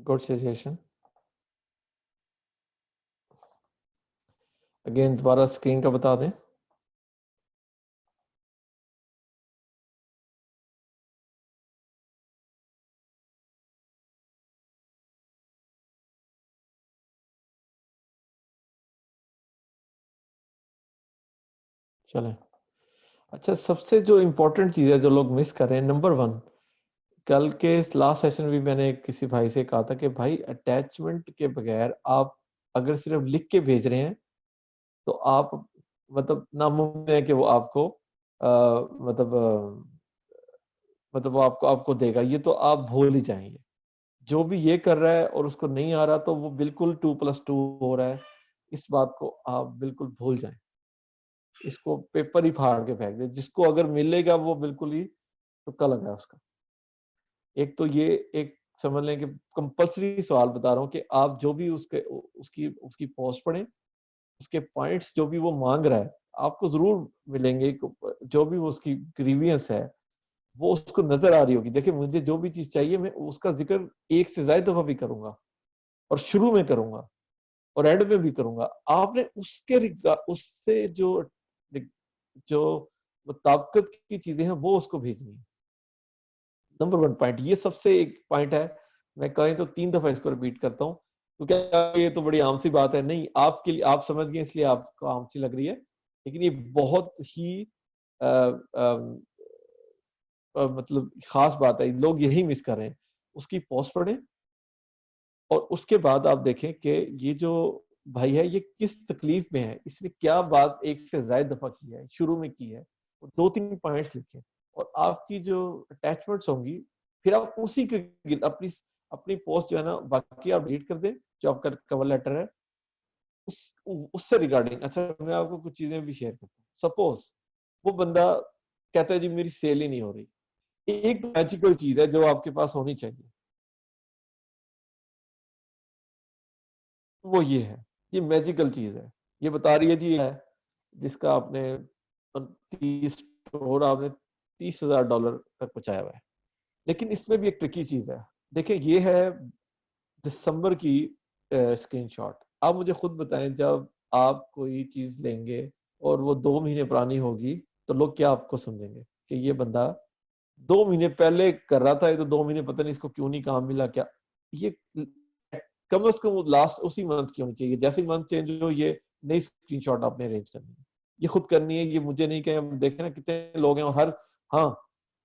Good suggestion. Again दोबारा screen का बता दें। चलें। अच्छा, सबसे जो इम्पोर्टेंट चीज़ है जो लोग मिस कर रहे हैं, नंबर वन, कल के लास्ट सेशन भी मैंने किसी भाई से कहा था कि भाई अटैचमेंट के बगैर आप अगर सिर्फ लिख के भेज रहे हैं तो आप मतलब नामुमकिन है कि वो आपको मतलब वो आपको आपको देगा, ये तो आप भूल ही जाएंगे। जो भी ये कर रहा है और उसको नहीं आ रहा तो वो बिल्कुल 2+2 हो रहा है, इस बात को आप बिल्कुल भूल जाएं। इसको पेपर ही फाड़ के फेंक दे, जिसको अगर मिलेगा वो बिल्कुल ही तुक्का लगा है उसका। एक तो ये एक समझ लें कि कंपल्सरी सवाल बता रहा हूँ कि आप जो भी उसके उसकी उसकी पोस्ट पढ़ें, उसके पॉइंट्स जो भी वो मांग रहा है आपको जरूर मिलेंगे। जो भी वो उसकी ग्रीवियंस है वो उसको नजर आ रही होगी। देखिए, मुझे जो भी चीज चाहिए मैं उसका जिक्र एक से ज्यादा दफा भी करूंगा, और शुरू में करूंगा और एंड में भी करूंगा। आपने उससे जो जो ताकत की चीजें हैं वो उसको भेजनी है। नंबर वन पॉइंट, ये सबसे एक पॉइंट है। मैं कहें तो 3 दफा इसको रिपीट करता हूँ, तो क्या ये तो बड़ी आम सी बात है? नहीं, आपके लिए आप समझ गए इसलिए आपको आम सी लग रही है, लेकिन ये बहुत ही आ, आ, मतलब खास बात है। लोग यही मिस कर रहे हैं। उसकी पोस्ट पढ़ें और उसके बाद आप देखें कि ये जो भाई है ये किस तकलीफ में है, इसने क्या बात एक से ज्यादा दफा की है, शुरू में की है। 2-3 पॉइंट्स लिखें और आपकी जो अटैचमेंट्स होंगी फिर आप उसी के अपनी अपनी पोस्ट जो है ना बाकी आप डिलीट कर दें। जो आपका कवर लेटर है उससे रिगार्डिंग, अच्छा मैं आपको कुछ चीजें भी शेयर करता हूँ। सपोज वो बंदा कहता है जी मेरी सेल ही नहीं हो रही, एक मैजिकल चीज है जो आपके पास होनी चाहिए, वो ये है। ये मैजिकल चीज है, ये बता रही है जी है जिसका आपने 30 आपने $30,000 तक पहुंचाया हुआ है। लेकिन इसमें भी एक ट्रिकी चीज है। देखिए, ये है दिसंबर की स्क्रीनशॉट। आप मुझे खुद बताएं, जब आप कोई चीज लेंगे और वो 2 महीने पुरानी होगी तो लोग क्या आपको समझेंगे कि ये बंदा 2 महीने पहले कर रहा था, ये तो 2 महीने पता नहीं इसको क्यों नहीं काम मिला क्या। ये कम से कम लास्ट उसी मंथ की होनी चाहिए। जैसे मंथ चेंज हो ये नई स्क्रीनशॉट आपने अरेंज करनी है, ये खुद करनी है। ये मुझे नहीं कहें, हम देखें ना कितने लोग हैं और हर, हाँ,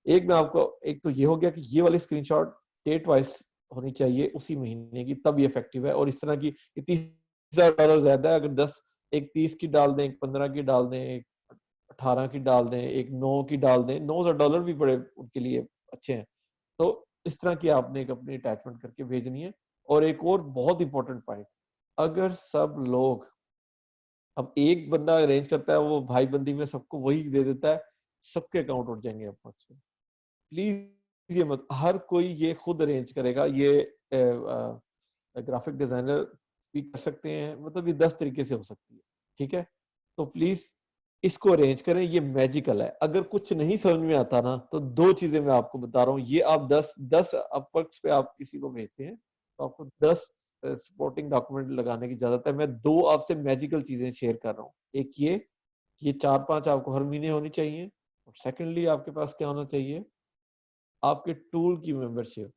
एक मैं आपको, एक तो ये हो गया कि ये वाली स्क्रीनशॉट डेट वाइज होनी चाहिए उसी महीने की, तब ये इफेक्टिव है। और इस तरह की $30,000 ज्यादा है, अगर 10 एक 30 की डाल दें, एक 15 की डाल दें, एक 18 की डाल दें, एक 9 की डाल दें, $9,000 भी बड़े उनके लिए अच्छे हैं। तो इस तरह की आपने एक अपनी अटैचमेंट करके भेजनी है। और एक और बहुत इंपॉर्टेंट पॉइंट, अगर सब लोग, अब एक बंदा अरेंज करता है वो भाई बंदी में सबको वही दे देता है, सबके अकाउंट उठ जाएंगे आपस में। प्लीज ये मत, हर कोई ये खुद अरेंज करेगा। ये ग्राफिक डिजाइनर भी कर सकते हैं, मतलब ये 10 तरीके से हो सकती है, ठीक है? तो प्लीज इसको अरेंज करें, ये मैजिकल है। अगर कुछ नहीं समझ में आता ना तो 2 चीजें मैं आपको बता रहा हूँ, ये आप 10 अपवर्क्स पे आप किसी को भेजते हैं तो आपको 10 सपोर्टिंग डॉक्यूमेंट लगाने की जरूरत है। मैं 2 आपसे मैजिकल चीजें शेयर कर रहा हूँ। एक ये 4-5 आपको हर महीने होनी चाहिए। और सेकेंडली आपके पास क्या होना चाहिए, आपके टूल की मेंबरशिप।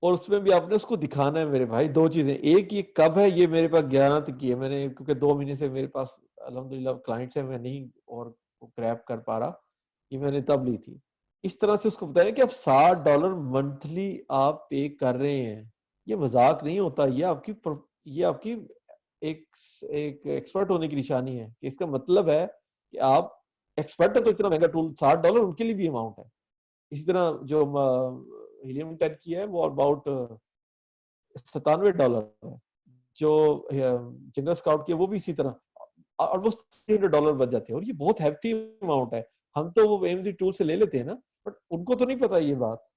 और उसमें भी आपने उसको दिखाना है मेरे भाई। 2 चीजें, एक ये कब है, ये मेरे पास 11 तक की है मैंने, क्योंकि 2 महीने से मेरे पास अल्हम्दुलिल्लाह क्लाइंट्स है, मैं नहीं और क्रैप कर पा रहा, ये मैंने तब ली थी। इस तरह से उसको बताया कि आप $60 मंथली आप पे कर रहे हैं। ये मजाक नहीं होता, ये आपकी एक एक एक्सपर्ट होने की निशानी है। कि इसका मतलब है कि आप एक्सपर्ट है, तो इतना महंगा टूल $60 उनके लिए भी अमाउंट है। इसी तरह जो हीलियम 10 की है वो अबाउट $97 है। जो जनरल स्काउट की है वो भी इसी तरह ऑलमोस्ट $300 बच जाते हैं। और ये बहुत हैवी अमाउंट है। हम तो वो एमजी टूल से ले लेते हैं ना, बट उनको तो नहीं पता ये बात।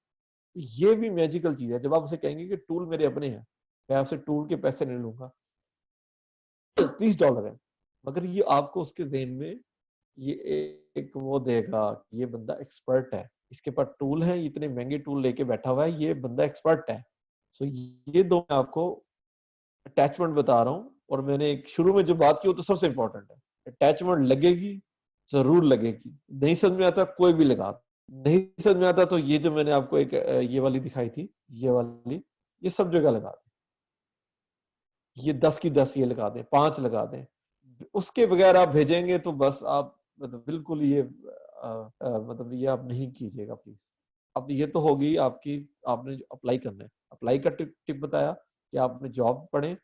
ये भी मैजिकल चीज है। जब आप उसे कहेंगे कि टूल मेरे अपने हैं, मैं आपसे टूल के पैसे नहीं लूंगा, $30 है, मगर ये आपको उसके जहन में ये एक वो देगा कि ये बंदा एक्सपर्ट है, इसके पास टूल है, इतने महंगे टूल लेके बैठा हुआ है, ये बंदा एक्सपर्ट है। सो ये दो मैं आपको अटैचमेंट बता रहा हूँ। और मैंने एक शुरू में जो बात की वो तो सबसे इंपॉर्टेंट है, अटैचमेंट लगेगी, जरूर लगेगी। नहीं समझ में आता कोई भी लगा, नहीं समझ में आता तो ये जो मैंने आपको एक ये वाली दिखाई थी, ये वाली, ये सब जगह लगा दें, ये 10 की 10 ये लगा दें, 5 लगा दें। उसके बगैर आप भेजेंगे तो बस आप मतलब बिल्कुल ये मतलब ये आप नहीं कीजिएगा प्लीज। अब ये तो होगी आपकी, आपने जो अप्लाई करना है, अप्लाई का टिप टिप बताया कि आपने जॉब पढ़े,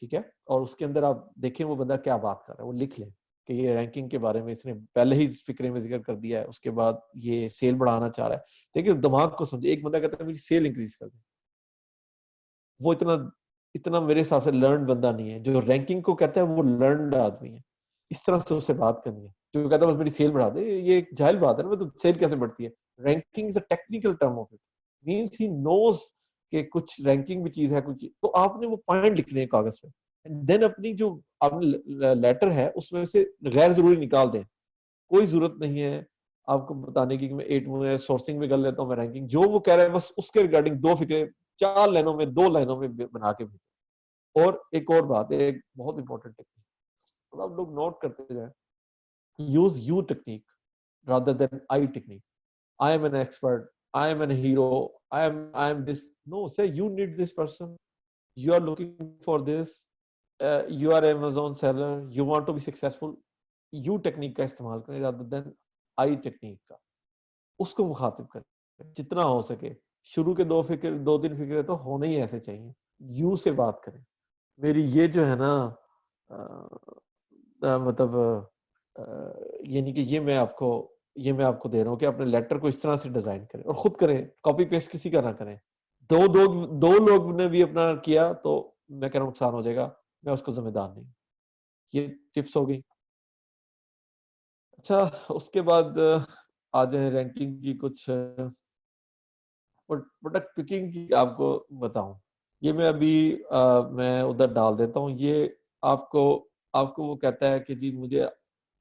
ठीक है, और उसके अंदर आप देखें वो बंदा क्या बात कर रहा है, वो लिख लें कि ये रैंकिंग के बारे में इसने पहले ही फिक्रे में जिक्र कर दिया है, उसके बाद ये सेल बढ़ाना चाह रहा है। देखिए दिमाग को समझे, एक बंदा कहता है मेरी सेल इंक्रीज कर दे, वो इतना इतना मेरे हिसाब से लर्न बंदा नहीं है। जो रैंकिंग को कहता है वो लर्नड आदमी है। इस तरह से उससे बात करनी है। जो कहता है बस मेरी सेल बढ़ा दे, ये एक जाहिल बात है ना, तो सेल कैसे बढ़ती है? Ranking is a technical term of it, means he knows कि कुछ रैंकिंग भी चीज है, कुछ तो आपने वो पॉइंट लिखने हैं कागज पे, एंड देन अपनी जो आपने लेटर है उसमें से गैर जरूरी निकाल दें। कोई जरूरत नहीं है आपको बताने की कि मैं 8 में सोर्सिंग में कर लेता हूँ, मैं रैंकिंग, जो वो कह रहा है बस उसके रिगार्डिंग दो फिक्रे 4 लाइनों में, 2 लाइनों में बना के भेजो। और एक और बात है, एक बहुत इंपॉर्टेंट टेक्निक, तो आप लोग नोट करते जाए, use you technique rather than I technique. I am an expert, I am a hero, I am this. No, say you need this person, you are looking for this, you are Amazon seller, you want to be successful. You technique का इस्तेमाल करें rather than I technique का, उसको मुखातिब करें जितना हो सके। शुरू के 2-3 फिक्रे तो होने ही ऐसे चाहिए। यू से बात करें, मेरी ये जो है ना मतलब यानी कि ये मैं आपको दे रहा हूँ कि अपने लेटर को इस तरह से डिजाइन करें, और खुद करें, कॉपी पेस्ट किसी का ना करें। दो लोग ने भी अपना किया तो मैं कह रहा हूँ नुकसान हो जाएगा, मैं उसको जिम्मेदार नहीं। ये टिप्स हो गई। अच्छा, उसके बाद आ जाए रैंकिंग की कुछ प्रोडक्ट पिकिंग की आपको बताऊं। ये मैं अभी मैं उधर डाल देता हूँ। ये आपको आपको वो कहता है कि जी मुझे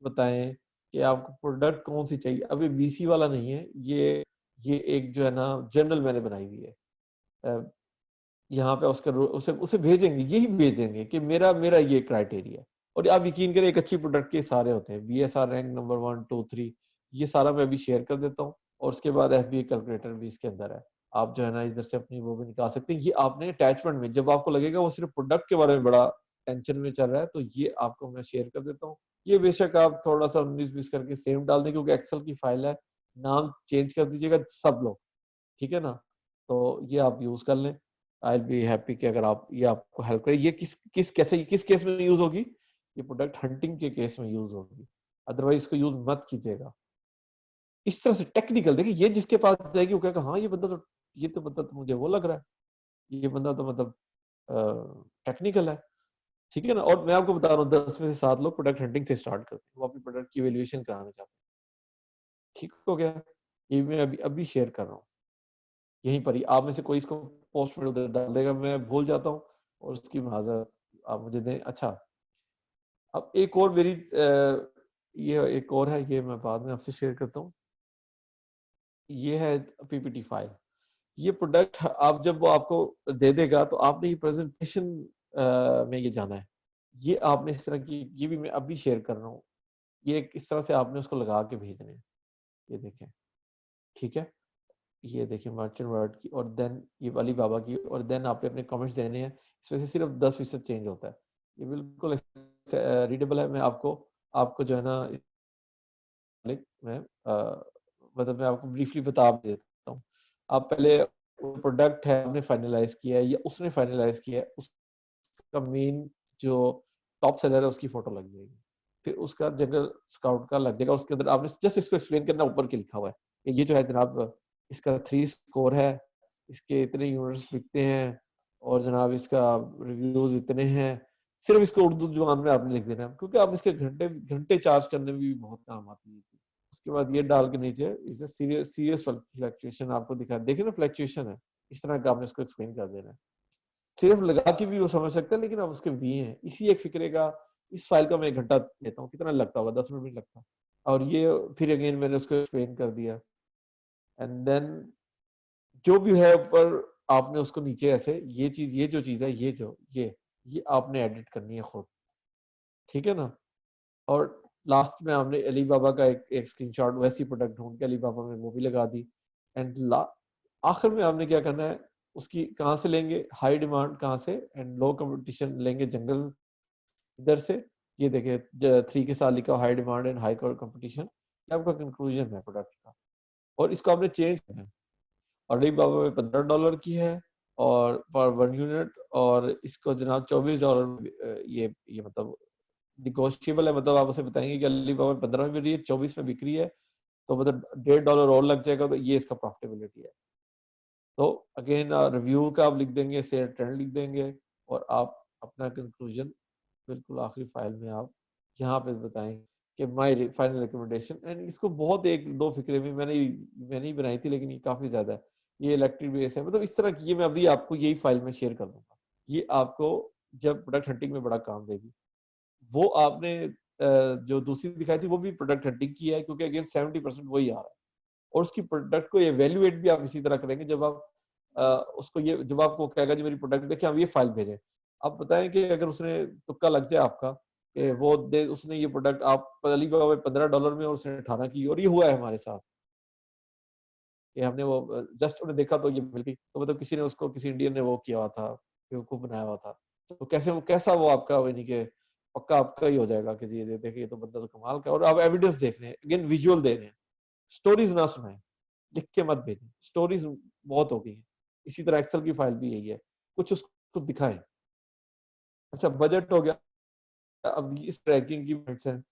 बताएं कि आपको प्रोडक्ट कौन सी चाहिए। अभी बीसी वाला नहीं है ये एक जो है ना जनरल मैंने बनाई हुई है। यहाँ पे उसका उसे उसे भेजेंगे, यही भेजेंगे कि मेरा मेरा ये क्राइटेरिया है। और आप यकीन करें एक अच्छी प्रोडक्ट के सारे होते हैं, बीएसआर रैंक नंबर 1 2 3, ये सारा मैं अभी शेयर कर देता हूँ। और उसके बाद एफबीए कैलकुलेटर भी इसके अंदर है, आप जो है ना इधर से अपनी वो भी निकाल सकते हैं। ये आपने अटैचमेंट में, जब आपको लगेगा वो सिर्फ प्रोडक्ट के बारे में बड़ा टेंशन में चल रहा है, तो ये आपको मैं शेयर कर देता हूँ। ये बेशक आप थोड़ा सा 19-20 करके सेम डाल दें, क्योंकि एक्सेल की फाइल है, नाम चेंज कर दीजिएगा सब लोग, ठीक है ना। तो ये आप यूज कर लें, आई विल बी हैप्पी कि अगर आप ये आपको हेल्प करे। ये किस केस में यूज होगी? ये प्रोडक्ट हंटिंग के केस में यूज होगी, अदरवाइज इसको यूज मत कीजिएगा। इस तरह से टेक्निकल देखिए, ये जिसके पास जाएगी वो कहेगा हाँ ये तो बंदा तो मुझे वो लग रहा है, ये बंदा तो मतलब टेक्निकल है, ठीक है ना। और मैं आपको बता रहा हूँ 10 में से 7 लोग प्रोडक्ट हंटिंग से स्टार्ट करते हैं, वो अपनी प्रोडक्ट की वैल्यूएशन कराना चाहते हैं। ठीक हो गया, ये मैं अभी अभी शेयर कर रहा हूँ यहीं पर ही। आप में से कोई इसको पोस्ट में उधर डाल देगा, मैं भूल जाता हूँ, और उसकी माजरत आप मुझे दें। अच्छा, अब एक और मेरी ये एक और है, ये मैं बाद में आपसे शेयर करता हूँ। ये है पीपीटी फाइल। ये प्रोडक्ट आप जब वो आपको दे देगा तो आपने ये प्रेजेंटेशन में ये जाना है। ये आपने इस तरह की, ये भी मैं अभी शेयर कर रहा हूँ, ये इस तरह से आपने उसको लगा के भेजने हैं। ये देखें, ठीक है, ये देखिए मर्चेंट वर्ड की, और देन ये वाली बाबा की, और देन आपने अपने कमेंट्स देने हैं। इसमें से सिर्फ 10% चेंज होता है। ये बिल्कुल रीडेबल है। मैं आपको आपको जो है ना मैं मतलब मैं आपको ब्रीफली बता देता हूँ। आप पहले प्रोडक्ट है आपने फाइनलाइज किया है या उसने फाइनलाइज किया है, उसका मेन जो टॉप सेलर है उसकी फोटो लग जाएगी, फिर उसका जनरल स्काउट का लग जाएगा। उसके अंदर आपने जस्ट इसको एक्सप्लेन करना, ऊपर के लिखा हुआ है कि ये जो है जनाब इसका 3 स्कोर है, इसके इतने यूनिट्स बिकते हैं, और जनाब इसका रिव्यूज इतने हैं। सिर्फ इसको उर्दू जुबान में आपने लिख देना है, क्योंकि आप इसके घंटे घंटे चार्ज करने में भी बहुत काम आती है। उसके बाद ये डाल के नीचे इसे सीरियस फ्लक्चुएशन आपको दिखा, देखिए ना फ्लक्चुएशन है, इस तरह का आपने इसको एक्सप्लेन कर देना है। सिर्फ लगा के भी वो समझ सकते हैं, लेकिन अब उसके भी हैं। इसी एक फिक्रे का, इस फाइल का मैं 1 घंटा लेता हूँ, कितना लगता होगा? 10 मिनट लगता है। और ये फिर अगेन मैंने उसको एक्सप्लेन कर दिया। एंड देन जो भी है ऊपर आपने उसको नीचे ऐसे ये चीज, ये जो चीज है, ये आपने एडिट करनी है खुद, ठीक है ना। और लास्ट में आपने अलीबाबा का एक स्क्रीनशॉट वैसी प्रोडक्ट ढूंढ के अलीबाबा में वो भी लगा दी। एंड आखिर में आपने क्या करना है, उसकी कहाँ से लेंगे, हाई डिमांड कहाँ से एंड लो कंपटीशन लेंगे जंगल इधर से। ये देखिए 3 के साथ लिखा high demand and high competition, ये आपका कंक्लूजन है प्रोडक्ट का। और इसको आपने चेंज करना है। अलीबाबा में $15 की है और फॉर 1 यूनिट, और इसको जनाब $24 ये मतलब निगोशिएबल है। मतलब आप उसे बताएंगे कि अलीबाबा में 15 में बिक रही है, 24 में बिक रही है, तो मतलब $1.5 और लग जाएगा, तो ये इसका प्रॉफिटेबिलिटी है। तो अगेन रिव्यू का आप लिख देंगे, शेयर ट्रेंड लिख देंगे, और आप अपना कंक्लूजन बिल्कुल आखिरी फाइल में आप यहाँ पे बताएं कि माय फाइनल रिकमेंडेशन। एंड इसको बहुत एक दो फिक्रे में मैंने ही बनाई थी, लेकिन ये काफी ज्यादा है। ये इलेक्ट्रिक बेस है, मतलब इस तरह की, ये मैं अभी आपको यही फाइल में शेयर कर दूंगा। ये आपको जब प्रोडक्ट हंटिंग में बड़ा काम देगी। वो आपने जो दूसरी दिखाई थी वो भी प्रोडक्ट हंटिंग की है, क्योंकि अगेन 70% वही आ रहा है। और उसकी प्रोडक्ट को एवेल्युएट भी आप इसी तरह करेंगे, जब आप उसको ये जब आपको कहेगा जी मेरी प्रोडक्ट देखिए आप ये फाइल भेजें, आप बताएं कि अगर उसने तुक्का लग जाए आपका कि वो दे उसने ये प्रोडक्ट आप अलीबाबा में $15 में और उसने 18 की, और ये हुआ है हमारे साथ कि हमने वो जस्ट उन्हें देखा तो ये मिल गई, तो मतलब किसी ने उसको किसी इंडियन ने वो किया हुआ था, बेवकूफ बनाया हुआ था। तो कैसा वो आपका यानी कि पक्का आपका ही हो जाएगा कि जी ये देखिए ये तो बंदा तो कमाल का। और आप एविडेंस देख रहे हैं, अगेन विजुअल दे रहे हैं, स्टोरीज ना सुनाएं, लिख के मत भेजें, स्टोरीज बहुत हो गई है। इसी तरह एक्सेल की फाइल भी यही है, कुछ उसको दिखाएं। अच्छा बजट हो गया। अब इस रैंकिंग की बात है,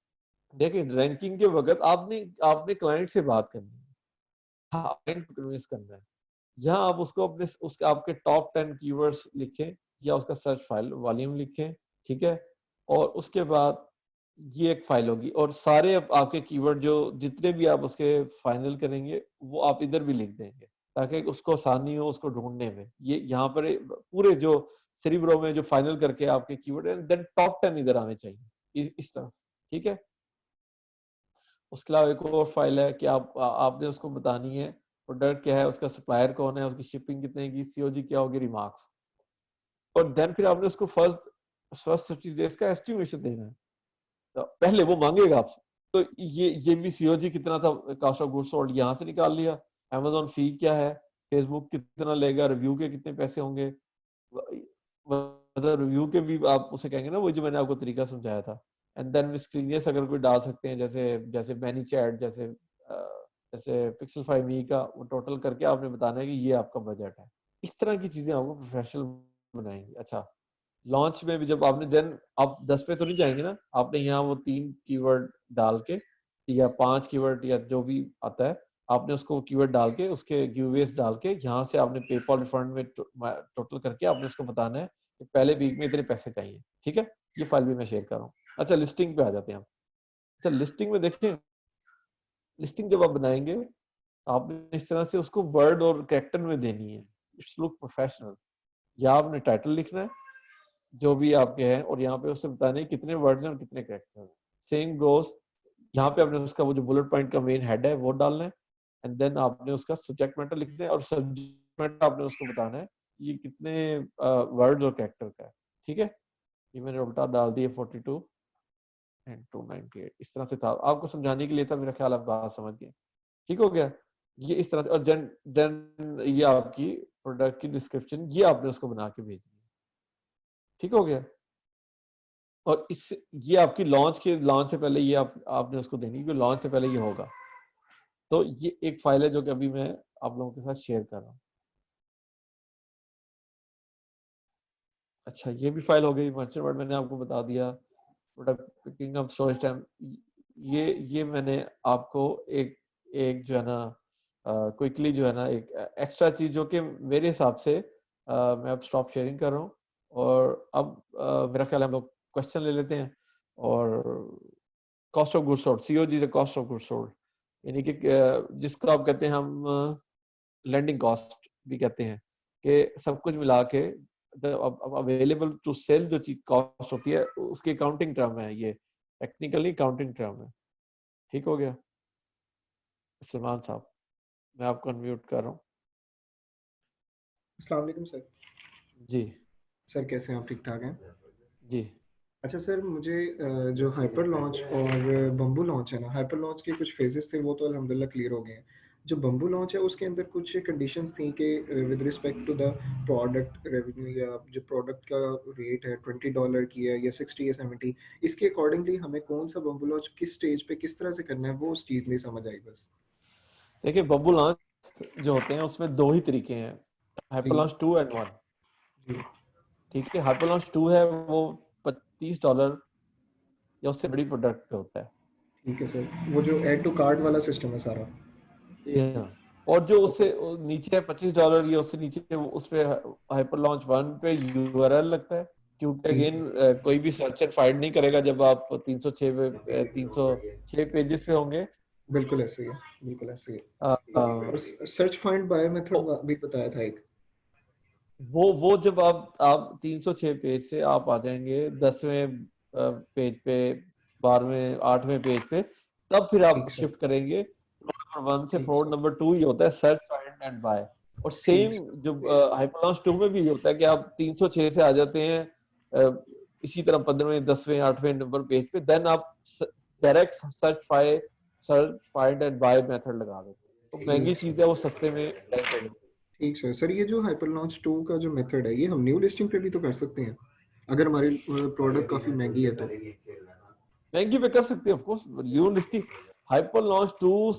देखिए रैंकिंग के वक्त आपने आपने क्लाइंट से बात करनी है, हाँ क्लाइंट को कन्विंस करना है। यहाँ आप उसको अपने उसके आपके टॉप 10 कीवर्ड्स लिखें, या उसका सर्च फाइल वॉल्यूम लिखें, ठीक है। और उसके बाद ये एक फाइल होगी, और सारे आपके कीवर्ड जो जितने भी आप उसके फाइनल करेंगे वो आप इधर भी लिख देंगे, ताकि उसको आसानी हो उसको ढूंढने में। ये यहाँ पर पूरे जो सेरिब्रो में जो फाइनल करके आपके कीवर्ड है, देन टॉप 10 इधर आने चाहिए इस तरफ, ठीक है। उसके अलावा एक और फाइल है कि आपने उसको बतानी है प्रोडक्ट क्या है, उसका सप्लायर कौन है, उसकी शिपिंग कितने की, सीओजी क्या होगी, रिमार्क्स। और देन फिर आपने उसको फर्स्ट 50 डेज का एस्टिमेशन देना है। तो पहले वो मांगेगा आपसे, तो ये भी सीओजी कितना था, कॉस्ट ऑफ गुड्स सोल्ड यहाँ से निकाल लिया। अमेजोन फी क्या है, फेसबुक कितना लेगा, रिव्यू के कितने पैसे होंगे, मतलब रिव्यू के भी आप उसे कहेंगे ना, वो जो मैंने आपको तरीका समझाया था। एंड देन स्क्रीनियस अगर कोई डाल सकते हैं, जैसे जैसे मैनी चैट, जैसे पिक्सल 5 मी का, वो टोटल करके आपने बताना है कि ये आपका बजट है। इस तरह की चीजें आपको प्रोफेशनल बनाएंगे। अच्छा लॉन्च में भी जब आपने देन आप 10 पे तो नहीं जाएंगे ना, आपने यहाँ वो 3 कीवर्ड डाल के या 5 कीवर्ड या जो भी आता है, आपने उसको कीवर्ड डाल के उसके गिवअवेज डाल के यहाँ से आपने पेपॉल रिफंड में टोटल करके आपने उसको बताना है कि पहले वीक में इतने पैसे चाहिए, ठीक है। ये फाइल भी मैं शेयर कर रहा हूँ। अच्छा लिस्टिंग पे आ जाते हैं हम। अच्छा लिस्टिंग में देखें, लिस्टिंग जब आप बनाएंगे आपने इस तरह से उसको वर्ड और कैरेक्टर में देनी है, इट्स लुक प्रोफेशनल। या आपने टाइटल लिखना है जो भी आपके हैं, और यहाँ पे उससे बताने हैं कितने वर्ड्स हैं और कितने कैरेक्टर हैं। सेम गोस, यहाँ पे आपने उसका वो जो बुलेट पॉइंट का मेन हेड है वो डालना है। एंड देन आपने उसका सब्जेक्ट मैटर लिखना है, और सब्जेक्ट मैटर आपने उसको बताना है ये कितने वर्ड्स और कैरेक्टर का है, ठीक है। ये मैंने उल्टा डाल दिया 42 एंड 298, इस तरह से था, आपको समझाने के लिए था, मेरा ख्याल आप बात समझ गए। ठीक हो गया। ये इस तरह से, और देन ये आपकी प्रोडक्ट की डिस्क्रिप्शन ये आपने उसको बना के भेजनी है। ठीक हो गया। और इस ये आपकी लॉन्च से पहले ये आपने उसको देनी, क्योंकि लॉन्च से पहले ये होगा। तो ये एक फाइल है जो कि अभी मैं आप लोगों के साथ शेयर कर रहा हूँ। अच्छा ये भी फाइल हो गई, मर्चेंट वर्ड मैंने आपको बता दिया, product picking up storage time. ये मैंने आपको एक एक जो है ना क्विकली जो है ना एक एक्स्ट्रा चीज जो कि मेरे हिसाब से मैं अब स्टॉप शेयरिंग कर रहा हूँ। और अब मेरा ख्याल है हम लोग क्वेश्चन ले लेते हैं। और cost of goods sold, COG से कॉस्ट ऑफ गुड्स सोल्ड, यानी कि जिसको आप कहते हैं हम लैंडिंग कॉस्ट भी कहते हैं, कि सब कुछ मिला के अवेलेबल टू सेल जो चीज कॉस्ट होती है उसकी अकाउंटिंग टर्म है, ये टेक्निकली अकाउंटिंग टर्म है। ठीक हो गया सलमान साहब, मैं आपको अनम्यूट कर रहा हूँ। अस्सलाम वालेकुम सर। जी सर कैसे हैं आप? ठीक ठाक हैं? जी। अच्छा सर, मुझे जो हाइपर लॉन्च और बम्बू लॉन्च है ना, हाइपर लॉन्च के कुछ फेजेस थे वो तो अल्हम्दुलिल्लाह क्लियर हो गए हैं। जो बम्बू लॉन्च है उसके अंदर कुछ कंडीशंस थी कि with respect to the product revenue या जो प्रोडक्ट का रेट है $20 की है या 60 या 70, इसके अकॉर्डिंगली हमें कौन सा बम्बू लॉन्च किस स्टेज पे किस तरह से करना है, वो उस चीज़ नहीं समझ आई बस। देखिए बबल लॉन्च जो होते हैं उसमें दो ही तरीके हैं, जी हाइपर लॉन्च 2 एंड 1। जी। ठीक है, हाइपर लॉन्च 2 है वो $25 या उससे बड़ी प्रोडक्ट पे होता है। ठीक है सर, वो जो ऐड टू कार्ट वाला सिस्टम है सारा। जी हाँ। और जो ओके। उससे नीचे है $25 या उससे नीचे, उस पे हाइपर लॉन्च 1 पे यूआरएल लगता है, क्योंकि ठीक अगेन कोई भी सर्च एंड फाइंड नहीं करेगा जब आप 306 पेजेस पे होंगे। बिल्कुल ऐसे ही है, बिल्कुल ऐसे ही है। अ, अ, और सर्च फाइंड बाय मेथड तो भी बताया था एक। वो जब आप 306 पेज से आप आ जाएंगे 10वें पेज पे, 12वें 8वें पेज पे, तब फिर आप ठीक सर। शिफ्ट करेंगे। फ्लोर नंबर 1 से ठीक फ्लोर सर। नंबर 2 ये होता है सर्च फाइंड एंड बाय। और ठीक सेम सर। जो हाइपरलॉन्च 2 में भी ये होता है कि आप 306 से आ जाते हैं इसी तरह 15वें 10वें 8वें नंबर पेज पे, देन आप direct search find and by method लगा देते हैं, तो महंगी ठीक चीज है सर। वो सस्ते में रैंक हो जाती है। ठीक सर। सर ये जो हाइपर लॉन्च 2 का जो मेथड है, ये हम न्यू लिस्टिंग पे भी तो कर सकते हैं अगर हमारी प्रोडक्ट काफी महंगी है तो। महंगी पे कर सकते हैं of course. New listing hyper launch 2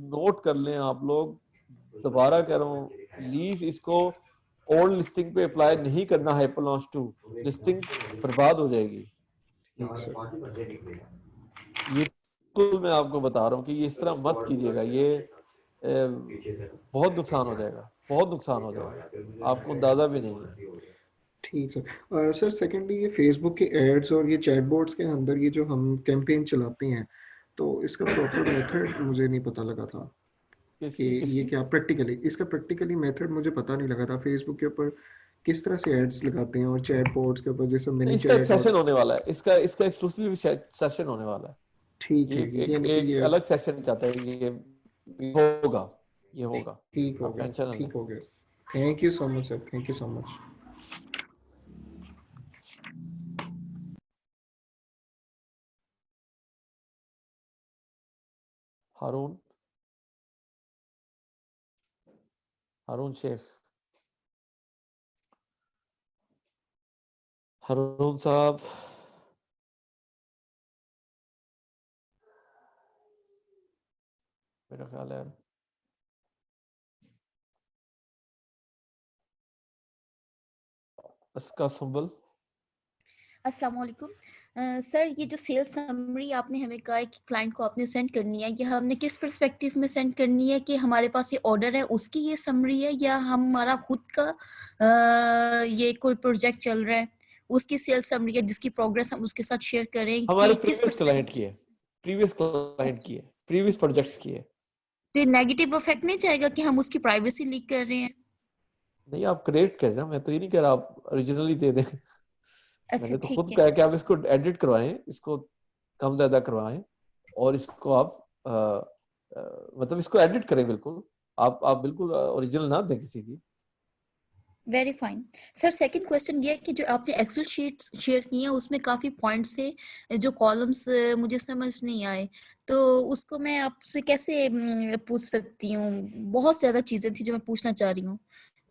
note कर लें आप लोग, दोबारा कह रहा हूँ प्लीज इसको ओल्ड लिस्टिंग पे अप्लाई नहीं करना। हाइपर लॉन्च 2 लिस्टिंग बर्बाद हो जाएगी। ठीक सर। ये बिल्कुल मैं आपको बता रहा हूँ कि ये इस तरह मत कीजिएगा, ये बहुत नुकसान हो जाएगा, बहुत नुकसान हो जाएगा, आपको अंदाजा भी नहीं है। ठीक सर। सर सेकेंडली, ये फेसबुक के एड्स और ये चैटबॉट्स के अंदर ये जो हम कैंपेन चलाते हैं, तो इसका प्रॉपर मेथड मुझे नहीं पता लगा था कि किसकी ये किसकी क्या प्रैक्टिकली, इसका प्रैक्टिकली मेथड मुझे पता नहीं लगा था फेसबुक के ऊपर किस तरह से एड्स लगाते हैं और चैटबॉट्स के ऊपर जैसे मिनी इसका एक चैट और। सेशन होने वाला है, इसका इसका एक्सक्लूसिव सेशन होने वाला है। ठीक ये है, एक यानी कि एक ये अलग सेशन चाहता है, ये होगा, ये होगा, ठीक हो आप गया, टेंशन ना लें। ठीक हो गया। Thank you so much sir, thank you so much. Haroon, Haroon Shaikh, Haroon साहब, मेरा ख्याल है इसका संबल। अस्सलाम वालेकुम। सर ये जो सेल्स समरी आपने हमें कहा है कि क्लाइंट को आपने सेंड करनी है, ये हमने किस पर्सपेक्टिव में सेंड करनी है? कि हमारे पास ये ऑर्डर है उसकी ये समरी है, या हमारा खुद का ये कोई प्रोजेक्ट चल रहा है उसकी सेल्स समरी है जिसकी प्रोग्रेस हम उसके साथ शेयर करें? हमारे कि किस प्रीवियस क्लाइंट पर्सपेक्टिव? की है, प्रीवियस क्लाइंट की है, प्रीवियस प्रोजेक्ट्स की है। तो नेगेटिव इफेक्ट नहीं जाएगा कि हम उसकी प्राइवेसी लीक कर रहे हैं? नहीं, आप क्रिएट कर रहे हैं, मैं तो ये नहीं कह रहा आप ओरिजिनली दे दें। अच्छा मैंने तो खुद ठीक है। कहा कि आप इसको एडिट करवाएं, इसको कम ज्यादा करवाएं, और इसको आप मतलब इसको एडिट करें बिल्कुल। आप बिल्कुल ओरिजिनल ना दें किसी की। Very fine. Sir second question ये है कि जो आपने एक्सेल शीट्स शेयर की हैं उसमें काफी पॉइंट्स से जो कॉलम्स मुझे समझ नहीं आए, तो उसको मैं आपसे कैसे पूछ सकती हूँ? बहुत ज्यादा चीजें थी जो मैं पूछना चाह रही हूँ।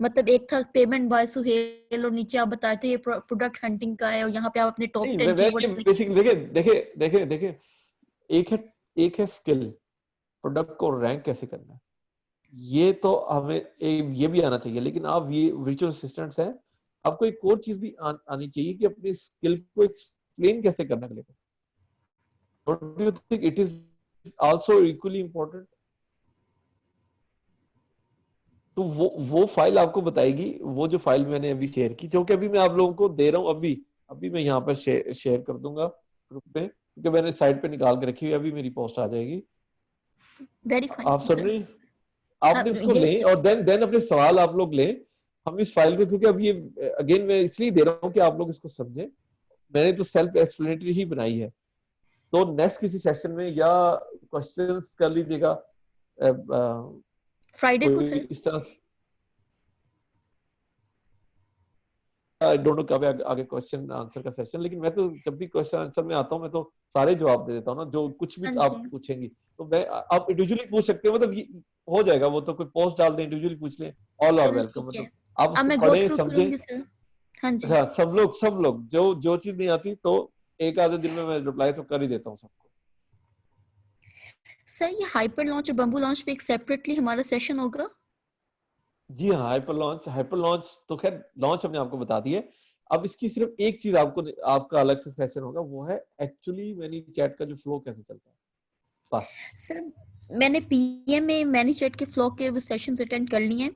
मतलब एक था पेमेंट बाय सुहेल, और नीचे आप बताए थे ये प्रोडक्ट हंटिंग का है, और यहाँ पे आप अपने टॉप नहीं 10 वैसे कीवर्ड्स लिखे। बेसिक देखिए देखिए देखिए देखिए, एक है एक है स्किल, प्रोडक्ट को रैंक कैसे करना है, ये तो हमें ये भी आना चाहिए। लेकिन आप ये virtual असिस्टेंट्स हैं, आपको एक और चीज भी आनी चाहिए कि अपनी स्किल को एक्सप्लेन कैसे करना है। Don't you think it is also equally important? तो वो फाइल आपको बताएगी, वो जो फाइल मैंने अभी शेयर की, जो कि अभी मैं आप लोगों को दे रहा हूँ, अभी अभी मैं यहाँ पर शेयर कर दूंगा ग्रुप पे, क्योंकि मैंने साइट पे निकाल के रखी हुई है, अभी मेरी पोस्ट आ जाएगी। वेरी आप फाइन सुन सर। रही, आपने उसको यस लें और देन अपने सवाल आप लोग लें। हम इस फाइल को, क्योंकि अब ये अगेन मैं इसलिए दे रहा हूँ कि आप लोग इसको समझें, मैंने तो सेल्फ एक्सप्लेनेटरी ही बनाई है। तो नेक्स्ट किसी सेशन में या क्वेश्चंस कर लीजिएगा, फ्राइडे को कोई सर? इस तरह आई डोंट नो कब है आगे क्वेश्चन आंसर का सेशन, लेकिन मैं तो जब भी क्वेश्चन आंसर में आता हूँ मैं तो सारे जवाब दे देता हूँ ना, जो कुछ भी हाँ आप जी, पूछेंगी। तो मैं आप इंडिविजुअली पूछ सकते हो, मतलब हो जाएगा, वो तो कोई पोस्ट डाल दें, इंडिविजुअली पूछ लें, ऑल आर चलो वेलकम। ठीक है, मतलब आप अब उसको मैं गो पढ़ें थ्रू समझें। करूंगी सर। हाँ जी हाँ, सब लोग जो जो चीज नहीं आती तो एक आधे दिन में मैं रिप्लाई तो कर ही देता हूँ सबको। सर, ये हाइपर लॉन्च और बम्बू लॉन्च पे एक सेपरेटली हमारा सेशन होगा? जी हाँ, हाइपर लॉन्च तो खैर लॉन्च हमने आपको बता दी है। अब इसकी सिर्फ एक चीज आपको आपका अलग से सेशन होगा, वो है एक्चुअली मैनी चैट का जो फ्लो कैसे चलता है, बस। सर, मैंने पीएम में मैनीचैट के फ्लो के वो सेशंस अटेंड कर लिए हैं।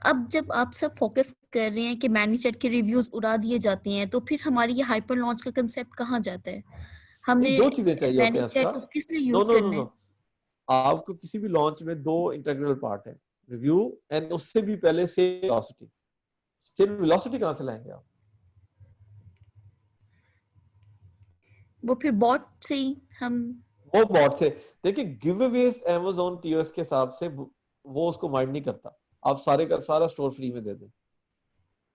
अब जब आप सब फोकस कर रहे हैं कि मैनीचैट के रिव्यूज उड़ा दिए जाते हैं, तो फिर हमारी ये हाइपर लॉन्च का कंसेप्ट कहाँ जाता है? नहीं, हमने दो चीजें चाहिए होते हैं इसका। मैनीचैट को किस लिए नो यूज नो नो करना नो है? आपको किसी भी लॉन्च में दो इंटीग्रल पार्ट है, रिव्यू एंड उससे भी पहले सेल वेलोसिटी। सेल वेलोसिटी कहाँ से लाएंगे आप? वो फिर बॉट से ही हम। वो बॉट से। देखिए गिव अवेज Amazon टीयर्स के हिसाब से वो उसको माइंड नहीं करता। आप सारे का सारा स्टोर फ्री में दे दें,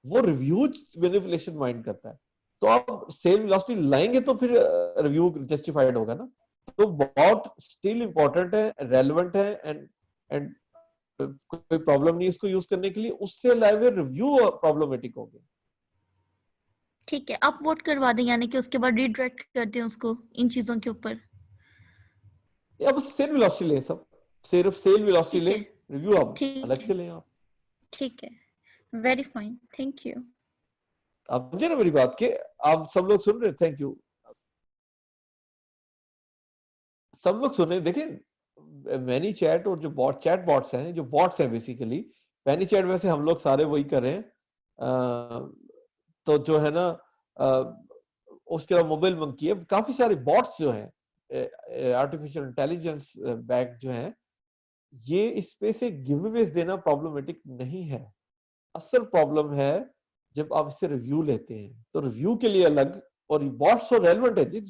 वो रिव्यूज मैनिपुलेशन माइंड करता है। तो आप सेल वेलोसिटी लाएंगे तो फिर रिव्यू जस्टिफाइड होगा ना। तो बॉट स्टिल इंपॉर्टेंट है, रेलेवेंट है, एंड कोई प्रॉब्लम नहीं इसको यूज करने के लिए। उससे अलावा रिव्यू प्रॉब्लमेटिक हो गया। ठीक है, आप वोट करवा दें, यानी कि उसके बाद रिडायरेक्ट कर दें उसको इन चीजों के ऊपर। या बस सेल वेलोसिटी लें, सब सिर्फ सेल वेलोसिटी ठीक लें, है, रिव्यू आप ठीक अलग है, से लें। ठीक है। Very fine, thank you. आप समझे ना मेरी बात के? आप सब लोग सुन रहे? Thank you. सब लोग सुन रहे, देखिए मैनी चैट और जो चैट बॉट्स हैं, जो बॉट्स हैं बेसिकली। मैनी चैट वैसे हम लोग सारे वही कर रहे हैं। तो जो है ना, उसके अलावा मोबाइल मंकी है, काफी सारे बॉट्स जो हैं आर्टिफिशियल इंटेलिजेंस बैक जो हैं, ये इस पे से गिव अवेज देना प्रॉब्लमेटिक नहीं है। असल प्रॉब्लम है जब आप इससे रिव्यू लेते हैं, तो रिव्यू के लिए अलग। और बॉट्स तो रेलेवेंट है जी।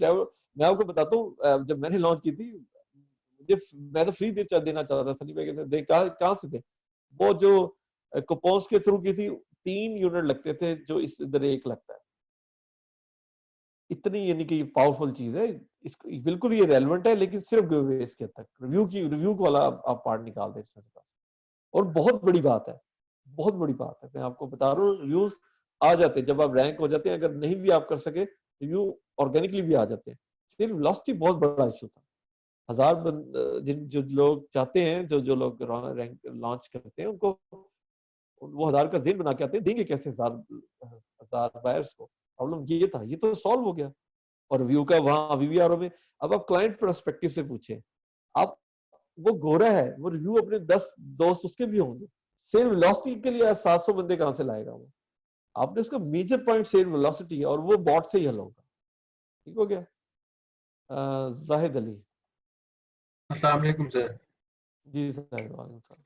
मैं आपको बताता हूँ, जब मैंने लॉन्च की थी, मुझे मैं तो फ्री देना चाहता था। सनी भाई कहते दे कहाँ से थे? वो जो कुपोन्स के थ्रू की थी, 3 यूनिट लगते थे, जो इस इधर एक लगता है। इतनी यानी कि पावरफुल चीज है। इसको बिल्कुल ये रेलेवेंट है, लेकिन सिर्फ गिवअवेज के तक। रिव्यू वाला आप पार्ट निकाल दें इसमें से बस। और बहुत बड़ी बात है, बहुत बड़ी बात है, मैं आपको बता रहा हूँ। रिव्यूज आ जाते हैं जब आप रैंक हो जाते हैं। अगर नहीं भी आप कर सके, रिव्यू ऑर्गेनिकली भी आ जाते हैं। सिर्फ वेलोसिटी बहुत बड़ा इशू था। जिन जो लोग चाहते हैं, जो जो लोग रैंक लॉन्च करते हैं, उनको वो 1000 का जेन बना के आते हैं, देंगे कैसे 1000 बायर्स को? प्रॉब्लम ये था, ये तो सॉल्व हो गया। और व्यू का वहां वीवीआरओ में, अब आप क्लाइंट पर्सपेक्टिव से पूछे, आप वो गोरा है, वो रिव्यू अपने 10 दोस्त उसके भी होंगे। सेल वेलोसिटी के लिए 700 बंदे कहां से लाएगा वो? आपने उसका मेजर पॉइंट सेल वेलोसिटी है, और वो बॉट से ही हल होगा। ठीक हो गया? जाहिद अली। अस्सलाम वालेकुम सर। जी जाहिद, वालेकुम सलाम।